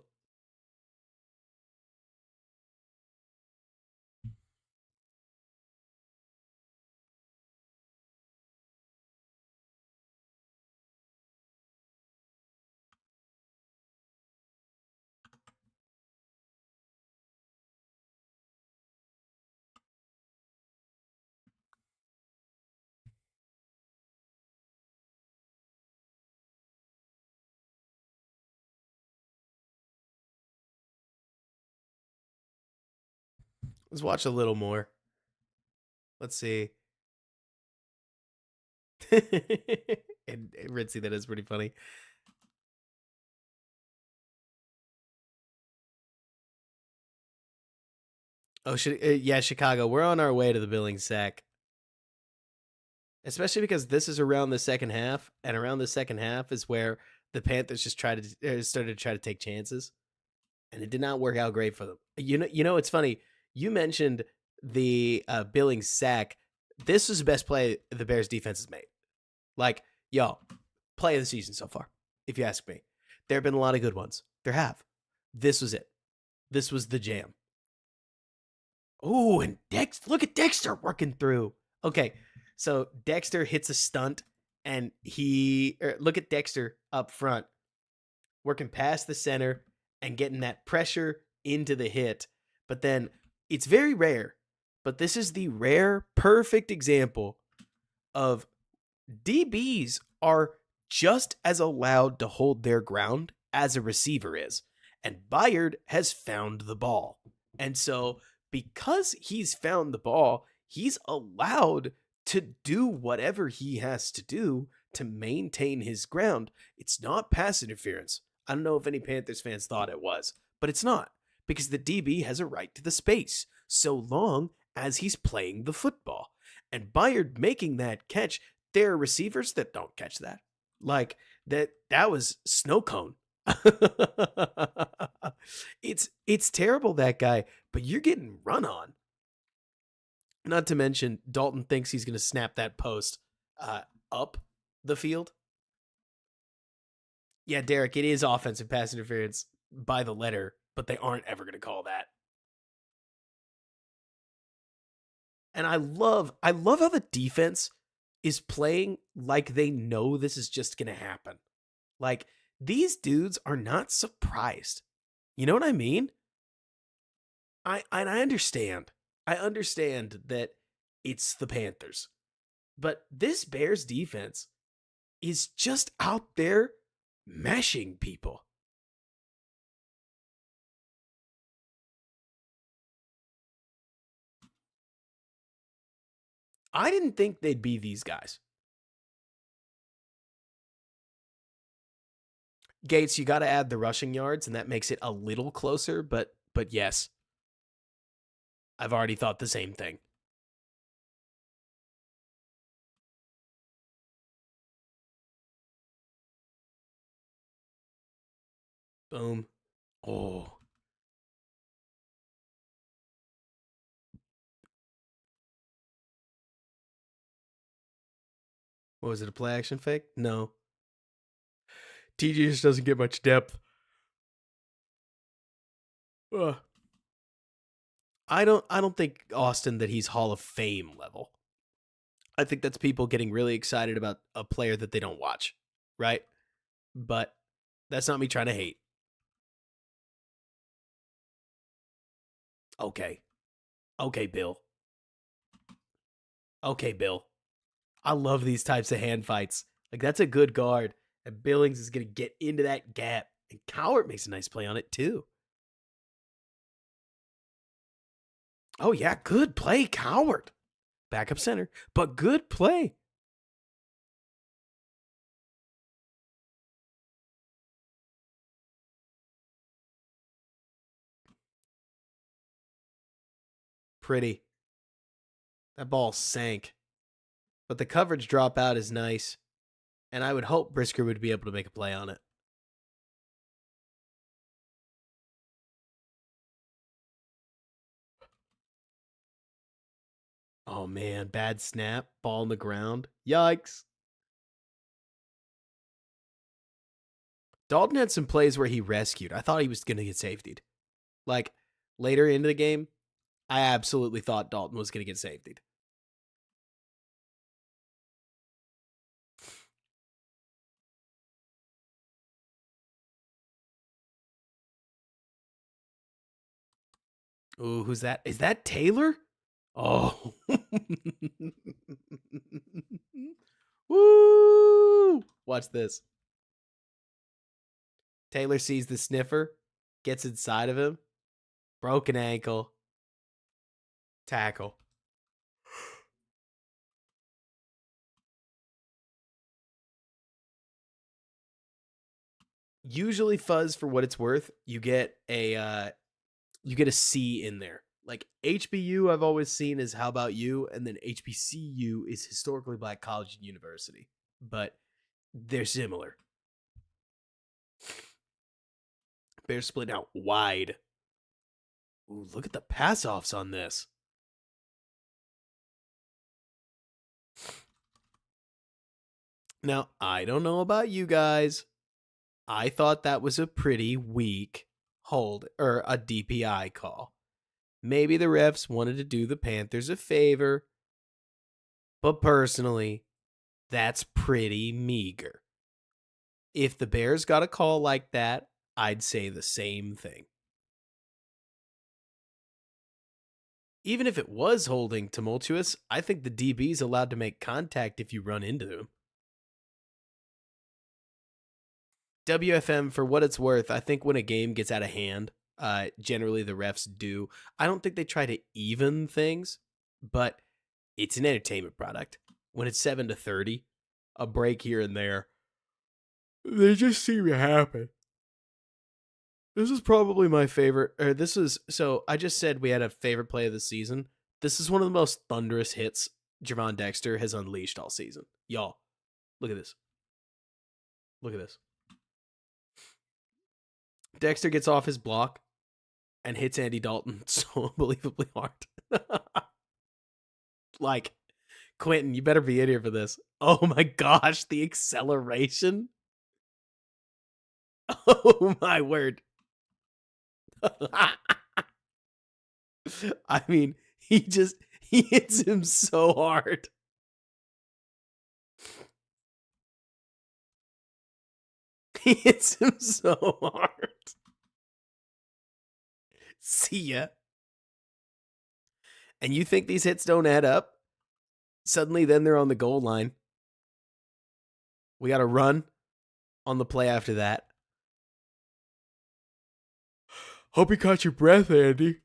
Let's watch a little more. Let's see. And Ritzy, that is pretty funny. Oh, yeah, Chicago. We're on our way to the Billings sack. Especially because this is around the second half, and around the second half is where the Panthers just started to try to take chances, and it did not work out great for them. It's funny. You mentioned the Billings sack. This was the best play the Bears defense has made. Like, yo, play of the season so far, if you ask me. There have been a lot of good ones. There have. This was it. This was the jam. Oh, and look at Dexter working through. Okay, so Dexter hits a stunt, and look at Dexter up front, working past the center and getting that pressure into the hit. But then it's very rare, but this is the rare, perfect example of DBs are just as allowed to hold their ground as a receiver is. And Byard has found the ball. And so because he's found the ball, he's allowed to do whatever he has to do to maintain his ground. It's not pass interference. I don't know if any Panthers fans thought it was, but it's not, because the DB has a right to the space so long as he's playing the football. And Byard making that catch, there are receivers that don't catch that. Like that was snow cone. It's terrible, that guy, but you're getting run on. Not to mention, Dalton thinks he's going to snap that post up the field. Yeah, Derek, it is offensive pass interference by the letter, but they aren't ever going to call that. And I love how the defense is playing like they know this is just going to happen. Like, these dudes are not surprised. You know what I mean? I understand. I understand that it's the Panthers. But this Bears defense is just out there mashing people. I didn't think they'd be these guys. Gates, you got to add the rushing yards, and that makes it a little closer, but yes. I've already thought the same thing. Boom. Oh. What was it, a play action fake? No. TJ just doesn't get much depth. Ugh. I don't think, Austin, that he's Hall of Fame level. I think that's people getting really excited about a player that they don't watch, right? But that's not me trying to hate. Okay. Okay, Bill. Okay, Bill. I love these types of hand fights. Like, that's a good guard. And Billings is going to get into that gap. And Cowart makes a nice play on it, too. Oh, yeah, good play, Cowart. Backup center, but good play. Pretty. That ball sank. But the coverage dropout is nice. And I would hope Brisker would be able to make a play on it. Oh, man. Bad snap. Ball on the ground. Yikes. Dalton had some plays where he rescued. I thought he was going to get safetied. Like, later into the game, I absolutely thought Dalton was going to get safetied. Ooh, who's that? Is that Taylor? Oh. Woo! Watch this. Taylor sees the sniffer, gets inside of him. Broken ankle. Tackle. Usually fuzz, for what it's worth, you get a C in there. Like HBU I've always seen is how about you, and then HBCU is historically black college and university. But they're similar. Bears split out wide. Ooh, look at the pass offs on this. Now, I don't know about you guys. I thought that was a pretty weak hold or a DPI call. Maybe the refs wanted to do the Panthers a favor, but personally, that's pretty meager. If the Bears got a call like that, I'd say the same thing. Even if it was holding tumultuous, I think the DB's allowed to make contact if you run into them. WFM, for what it's worth, I think when a game gets out of hand, generally the refs do. I don't think they try to even things, but it's an entertainment product. When it's 7-30, a break here and there, they just seem to happen. This is probably my favorite. So I just said we had a favorite play of the season. This is one of the most thunderous hits Javon Dexter has unleashed all season. Y'all, look at this. Look at this. Dexter gets off his block and hits Andy Dalton so unbelievably hard. Like, Quentin, you better be in here for this. Oh my gosh, the acceleration. Oh my word. I mean, he hits him so hard. He hits him so hard. See ya. And you think these hits don't add up? Suddenly, then they're on the goal line. We got to run on the play after that. Hope you caught your breath, Andy.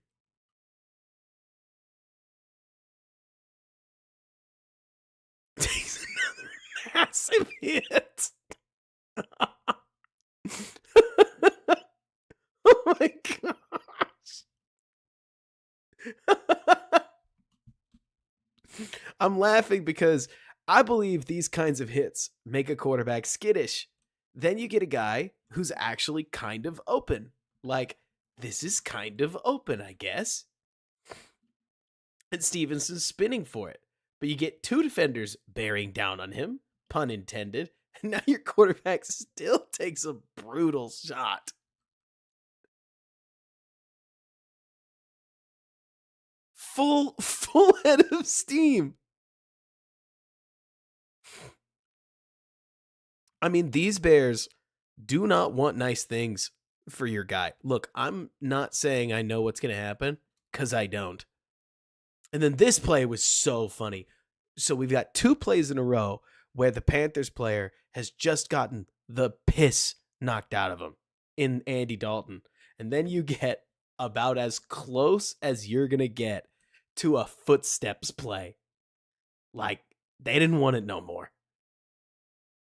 Takes another massive hit. Oh my gosh. I'm laughing because I believe these kinds of hits make a quarterback skittish. Then you get a guy who's actually kind of open. Like, this is kind of open, I guess. And Stevenson's spinning for it. But you get two defenders bearing down on him, pun intended, and now your quarterback still takes a brutal shot. Full head of steam. I mean, these Bears do not want nice things for your guy. Look, I'm not saying I know what's going to happen, because I don't. And then this play was so funny. So we've got two plays in a row where the Panthers player has just gotten the piss knocked out of him in Andy Dalton. And then you get about as close as you're going to get to a footsteps play. Like, they didn't want it no more.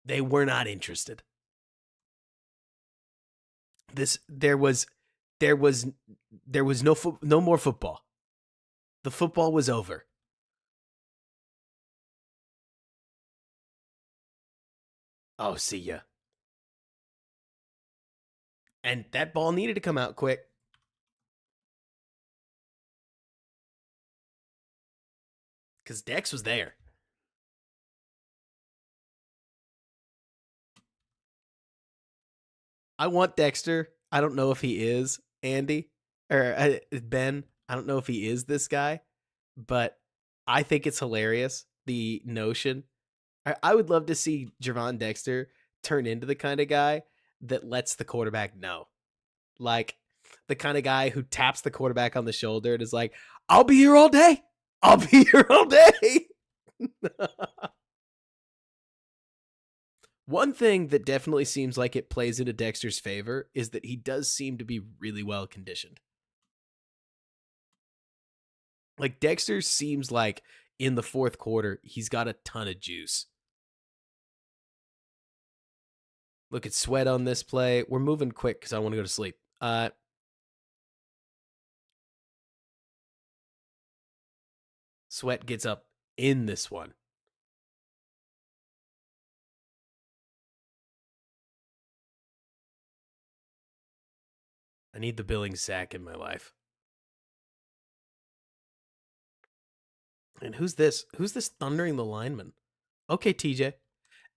They were not interested. There was no more football. The football was over. Oh, see ya. And that ball needed to come out quick. Because Dex was there. I want Dexter. I don't know if he is Andy or Ben. I don't know if he is this guy, but I think it's hilarious. The notion. I would love to see Javon Dexter turn into the kind of guy that lets the quarterback know. Like the kind of guy who taps the quarterback on the shoulder and is like, I'll be here all day. I'll be here all day. One thing that definitely seems like it plays into Dexter's favor is that he does seem to be really well conditioned. Like, Dexter seems like in the fourth quarter, he's got a ton of juice. Look at Sweat on this play. We're moving quick because I want to go to sleep. Sweat gets up in this one. I need the Billings sack in my life. And who's this? Who's this thundering the lineman? Okay, TJ.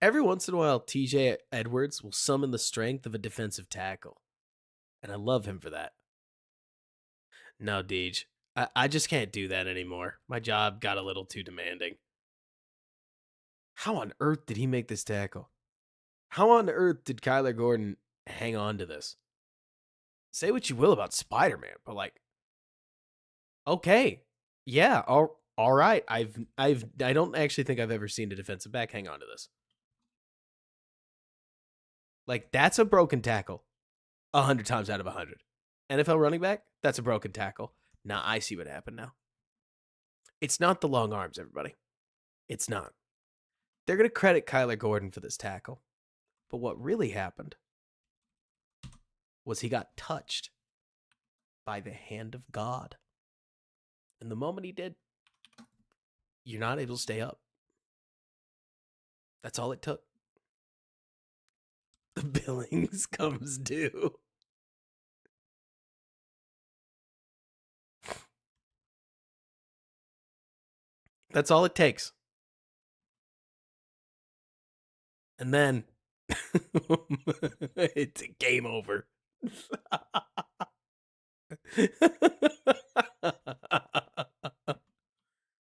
Every once in a while, TJ Edwards will summon the strength of a defensive tackle. And I love him for that. No, Deej. I just can't do that anymore. My job got a little too demanding. How on earth did he make this tackle? How on earth did Kyler Gordon hang on to this? Say what you will about Spider-Man, but like, okay, yeah, all right. I don't actually think I've ever seen a defensive back hang on to this. Like, that's a broken tackle 100 times out of 100. NFL running back, that's a broken tackle. Now I see what happened now. It's not the long arms, everybody. It's not. They're going to credit Kyler Gordon for this tackle. But what really happened was he got touched by the hand of God. And the moment he did, you're not able to stay up. That's all it took. The Billings comes due. That's all it takes. And then it's a game over.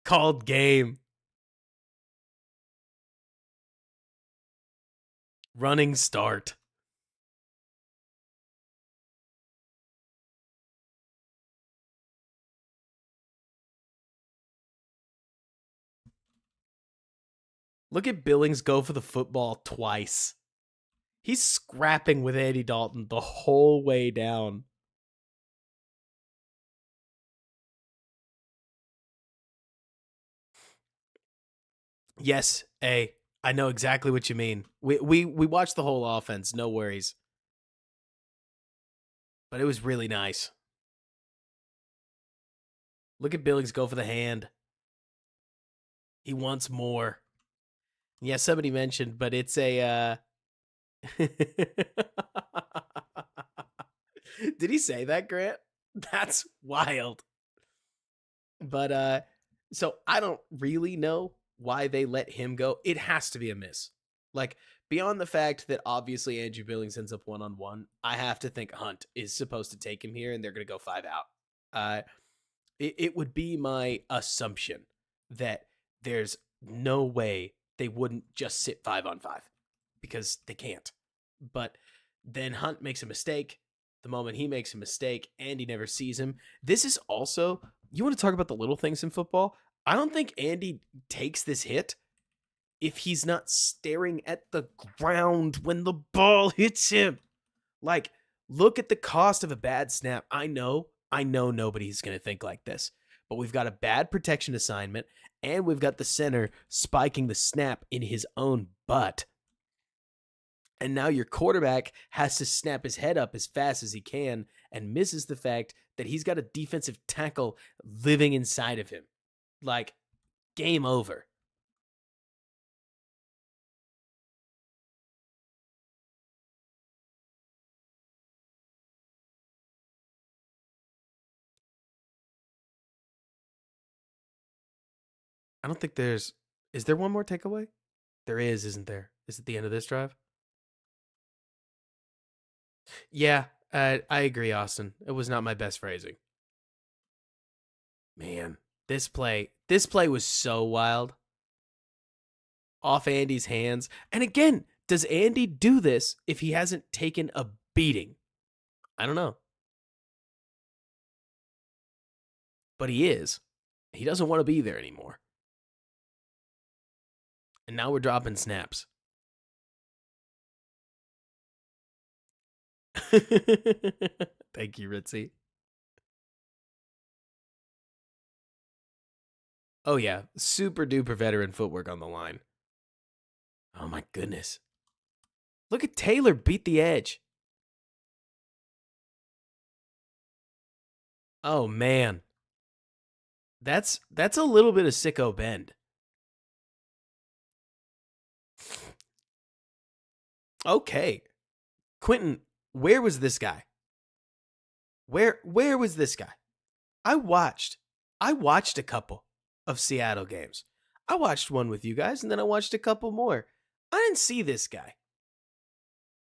Called game. Running start. Look at Billings go for the football twice. He's scrapping with Andy Dalton the whole way down. Yes, I know exactly what you mean. We watched the whole offense, no worries. But it was really nice. Look at Billings go for the hand. He wants more. Yeah, somebody mentioned, but it's a Did he say that, Grant? That's wild. But so I don't really know why they let him go. It has to be a miss. Like, beyond the fact that obviously Andrew Billings ends up 1-on-1, I have to think Hunt is supposed to take him here and they're going to go 5 out. It would be my assumption that there's no way they wouldn't just sit 5-on-5 because they can't. But then Hunt makes a mistake. The moment he makes a mistake, Andy never sees him. This is also, you want to talk about the little things in football? I don't think Andy takes this hit if he's not staring at the ground when the ball hits him. Like, look at the cost of a bad snap. I know nobody's going to think like this, but we've got a bad protection assignment and we've got the center spiking the snap in his own butt. And now your quarterback has to snap his head up as fast as he can and misses the fact that he's got a defensive tackle living inside of him. Like, game over. I don't think is there one more takeaway? There is, isn't there? Is it the end of this drive? Yeah, I agree, Austin. It was not my best phrasing. Man, this play was so wild. Off Andy's hands. And again, does Andy do this if he hasn't taken a beating? I don't know. But he is. He doesn't want to be there anymore. And now we're dropping snaps. Thank you, Ritzy. Oh, yeah. Super duper veteran footwork on the line. Oh, my goodness. Look at Taylor beat the edge. Oh, man. That's a little bit of sicko bend. Okay. Quentin, where was this guy? Where was this guy? I watched a couple of Seattle games. I watched one with you guys, and then I watched a couple more. I didn't see this guy.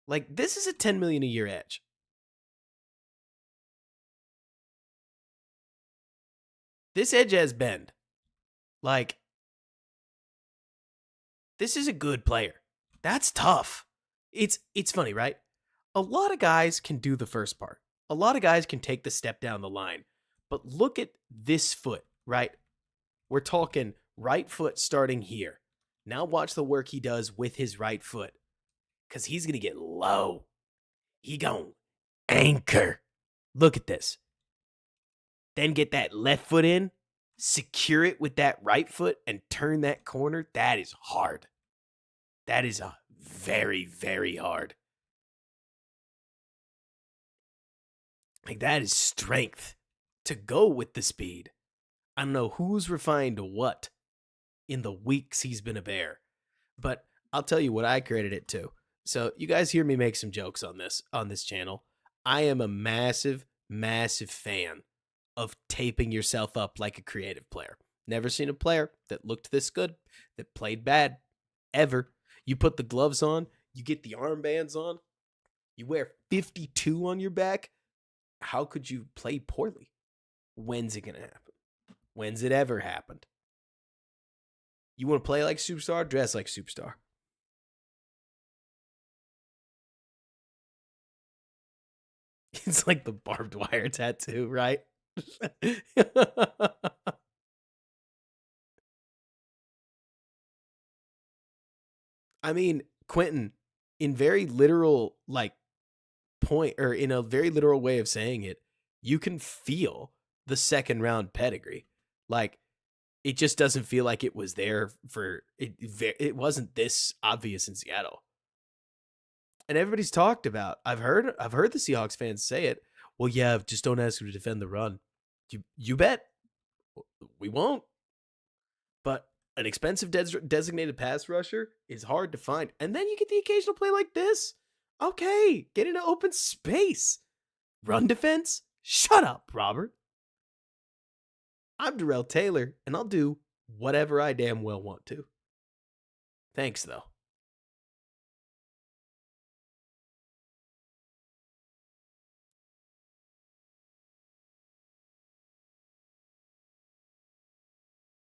Like, this is a 10 million a year edge. This edge has bend. Like, this is a good player. That's tough. It's funny, right? A lot of guys can do the first part. A lot of guys can take the step down the line. But look at this foot, right? We're talking right foot starting here. Now watch the work he does with his right foot. Because he's going to get low. He going to anchor. Look at this. Then get that left foot in, secure it with that right foot, and turn that corner. That is hard. That is a very, very hard. Like, that is strength to go with the speed. I don't know who's refined what in the weeks he's been a Bear, but I'll tell you what I credit it to. So you guys hear me make some jokes on this channel. I am a massive, massive fan of taping yourself up like a creative player. Never seen a player that looked this good, that played bad, ever. You put the gloves on, you get the armbands on, you wear 52 on your back. How could you play poorly? When's it going to happen? When's it ever happened? You want to play like superstar? Dress like superstar. It's like the barbed wire tattoo, right? I mean, Quentin, in very literal point, or in a very literal way of saying it, you can feel the second round pedigree. Like, it just doesn't feel like it was there for it. It wasn't this obvious in Seattle. And everybody's talked about. I've heard the Seahawks fans say it. Well, yeah, just don't ask him to defend the run. You bet. We won't. But an expensive designated pass rusher is hard to find. And then you get the occasional play like this. Okay, get into open space. Run defense? Shut up, Robert. I'm Darrell Taylor, and I'll do whatever I damn well want to. Thanks, though.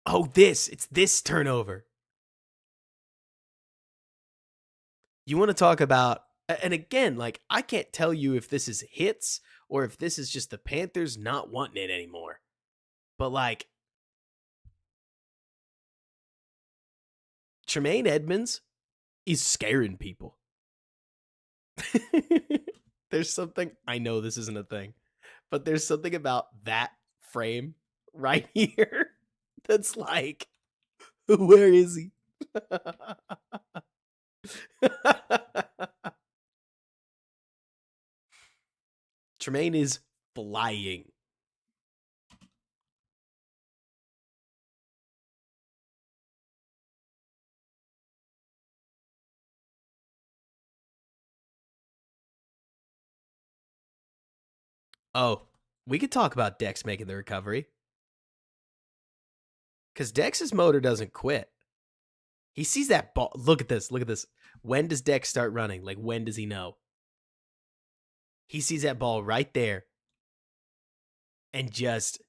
Oh, it's this turnover. You want to talk about, and again, like, I can't tell you if this is hits or if this is just the Panthers not wanting it anymore. But, like, Tremaine Edmonds is scaring people. There's something, I know this isn't a thing, but there's something about that frame right here that's like, where is he? Tremaine is flying. Oh, we could talk about Dex making the recovery. Because Dex's motor doesn't quit. He sees that ball. Look at this. Look at this. When does Dex start running? Like, when does he know? He sees that ball right there and just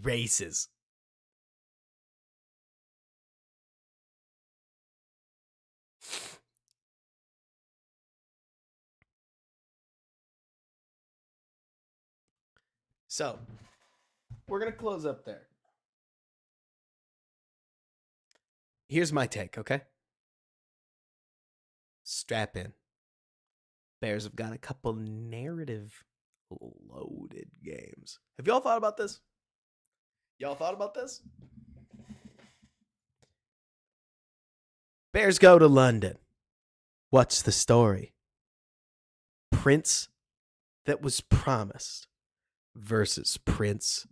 races. So, we're going to close up there. Here's my take, okay? Strap in. Bears have got a couple narrative loaded games. Have y'all thought about this? Y'all thought about this? Bears go to London. What's the story? Prince that was promised versus Prince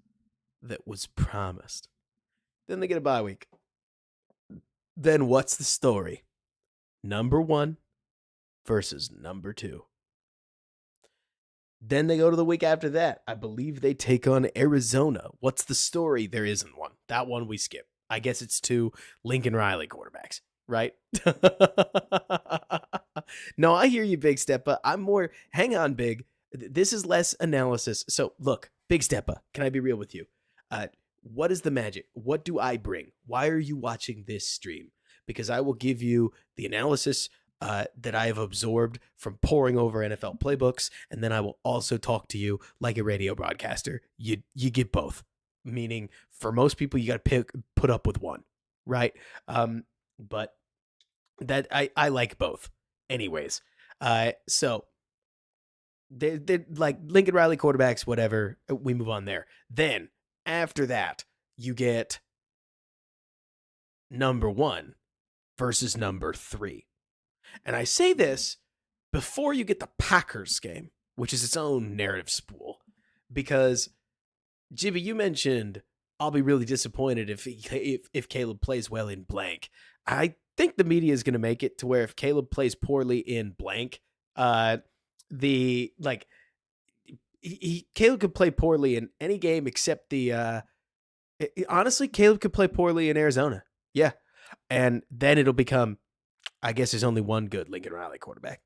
that was promised. Then they get a bye week. Then what's the story? Number 1 versus number 2. Then they go to the week after that. I believe they take on Arizona. What's the story? There isn't one. That one we skip. I guess it's 2 Lincoln Riley quarterbacks, right? No, I hear you, Big Steppa. I'm more, hang on, Big. This is less analysis. So look, Big Steppa, can I be real with you? What is the magic? What do I bring? Why are you watching this stream? Because I will give you the analysis that I have absorbed from poring over NFL playbooks, and then I will also talk to you like a radio broadcaster. You get both. Meaning, for most people, you got to put up with one, right? But that I like both. Anyways, so they're like Lincoln Riley quarterbacks, whatever. We move on there. Then after that, you get number 1 versus number 3. And I say this before you get the Packers game, which is its own narrative spool, because Jibby, you mentioned I'll be really disappointed if Caleb plays well in blank. I think the media is going to make it to where if Caleb plays poorly in blank, Caleb could play poorly in any game except honestly, Caleb could play poorly in Arizona. Yeah. And then it'll become, I guess there's only one good Lincoln Riley quarterback.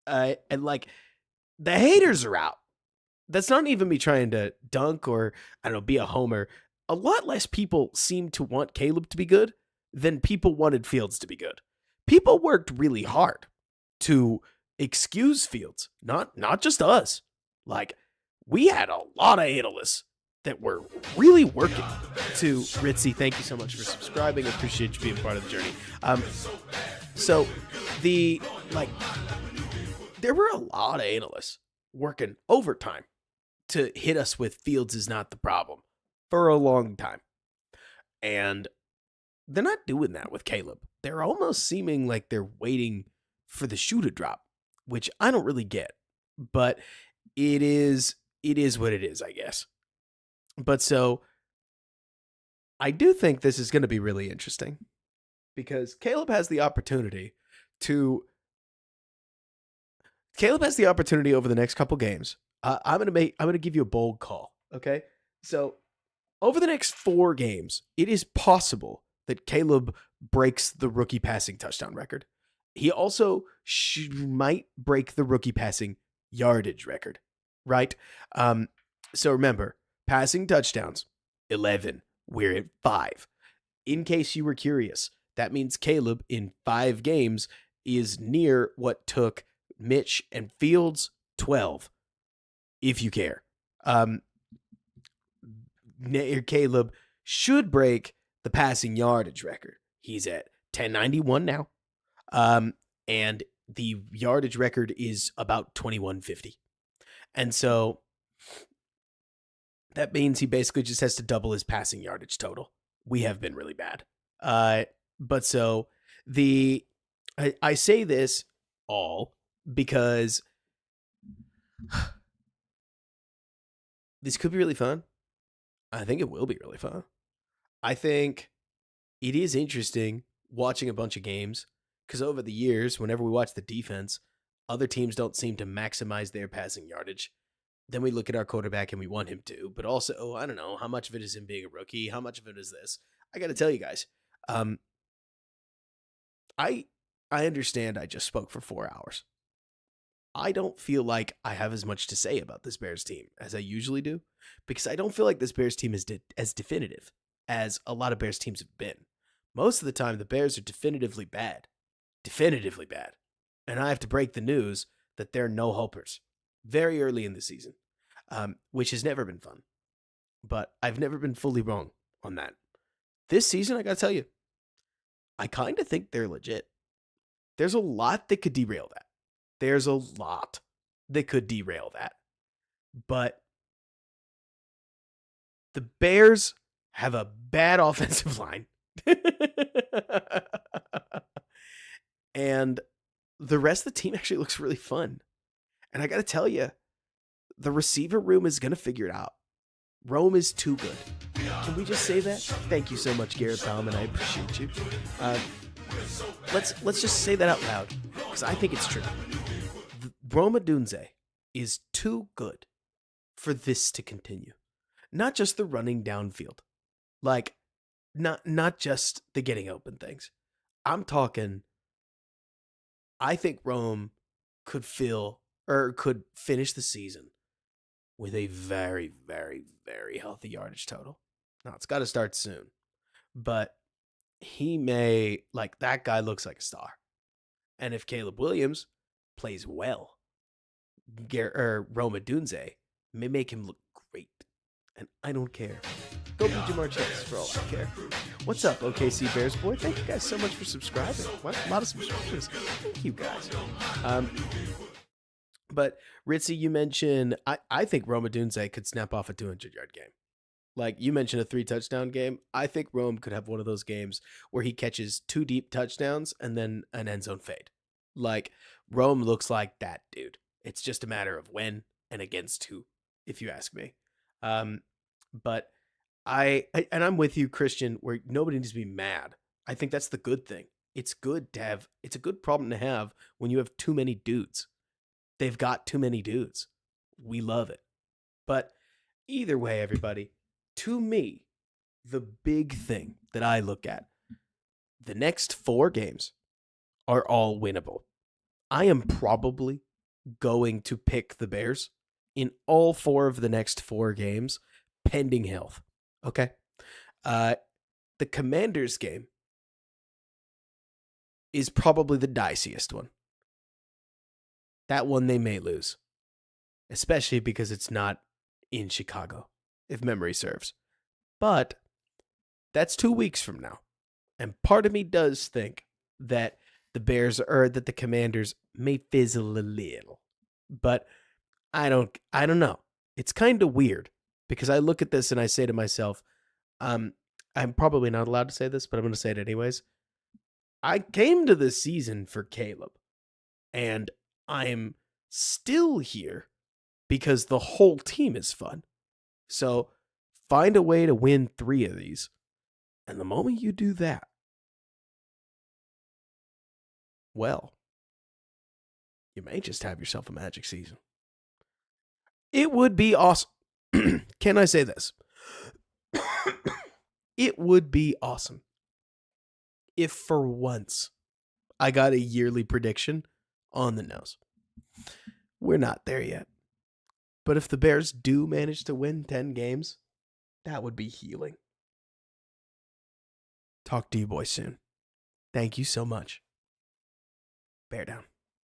And like the haters are out. That's not even me trying to dunk or, I don't know, be a homer. A lot less people seem to want Caleb to be good than people wanted Fields to be good. People worked really hard to excuse Fields, not just us. Like, we had a lot of analysts that were really working to Ritzy. Thank you so much for subscribing. I appreciate you being part of the journey. So there were a lot of analysts working overtime to hit us with Fields is not the problem for a long time. And they're not doing that with Caleb. They're almost seeming like they're waiting for the shoe to drop, which I don't really get, but it is what it is, I guess. But so I do think this is going to be really interesting because Caleb has the opportunity over the next couple games. I'm going to give you a bold call. Okay. So over the next 4 games, it is possible that Caleb breaks the rookie passing touchdown record. He also might break the rookie passing yardage record, right? So remember, passing touchdowns, 11. We're at 5. In case you were curious, that means Caleb in 5 games is near what took Mitch and Fields 12, if you care. Caleb should break the passing yardage record. He's at 1091 now. And the yardage record is about 2150. And so that means he basically just has to double his passing yardage total. We have been really bad. But so I say this all because this could be really fun. I think it will be really fun. I think it is interesting watching a bunch of games because over the years, whenever we watch the defense, other teams don't seem to maximize their passing yardage. Then we look at our quarterback and we want him to, but also, I don't know, how much of it is him being a rookie? How much of it is this? I got to tell you guys, I understand I just spoke for 4 hours. I don't feel like I have as much to say about this Bears team as I usually do because I don't feel like this Bears team is as definitive as a lot of Bears teams have been. Most of the time, the Bears are definitively bad. Definitively bad. And I have to break the news that they're no-hopers very early in the season, which has never been fun. But I've never been fully wrong on that. This season, I got to tell you, I kind of think they're legit. There's a lot that could derail that. But the Bears have a bad offensive line. And the rest of the team actually looks really fun. And I got to tell you, the receiver room is going to figure it out. Rome is too good. Can we just say that? Thank you so much, Garrett Bauman. I appreciate you. Let's just say that out loud, because I think it's true. Rome Odunze is too good for this to continue. Not just the running downfield. Like, not just the getting open things. I'm talking, I think Rome could finish the season with a very, very, very healthy yardage total. Now, it's got to start soon, but he may, like, that guy looks like a star. And if Caleb Williams plays well, Rome Odunze may make him look great. And I don't care. Go be Jamar Chase for all I care. What's up, OKC Bears boy? Thank you guys so much for subscribing. What? A lot of subscriptions. Thank you guys. But Ritzy, you mentioned I think Rome Odunze could snap off a 200-yard game. Like you mentioned, a 3-touchdown game. I think Rome could have one of those games where he catches 2 deep touchdowns and then an end zone fade. Like Rome looks like that dude. It's just a matter of when and against who, if you ask me. But and I'm with you, Christian, where nobody needs to be mad. I think that's the good thing. It's a good problem to have when you have too many dudes. They've got too many dudes. We love it. But either way, everybody, to me, the big thing that I look at, the next 4 games are all winnable. I am probably going to pick the Bears in all 4 of the next 4 games, pending health. Okay? The Commanders game is probably the diciest one. That one they may lose, especially because it's not in Chicago, if memory serves. But that's 2 weeks from now. And part of me does think that that the Commanders may fizzle a little. But I don't know. It's kind of weird because I look at this and I say to myself, I'm probably not allowed to say this, but I'm going to say it anyways. I came to this season for Caleb, and I'm still here because the whole team is fun. So find a way to win 3 of these. And the moment you do that, well, you may just have yourself a magic season. It would be awesome. Can I say this? It would be awesome if for once I got a yearly prediction on the nose. We're not there yet. But if the Bears do manage to win 10 games, that would be healing. Talk to you boys soon. Thank you so much. Bear down.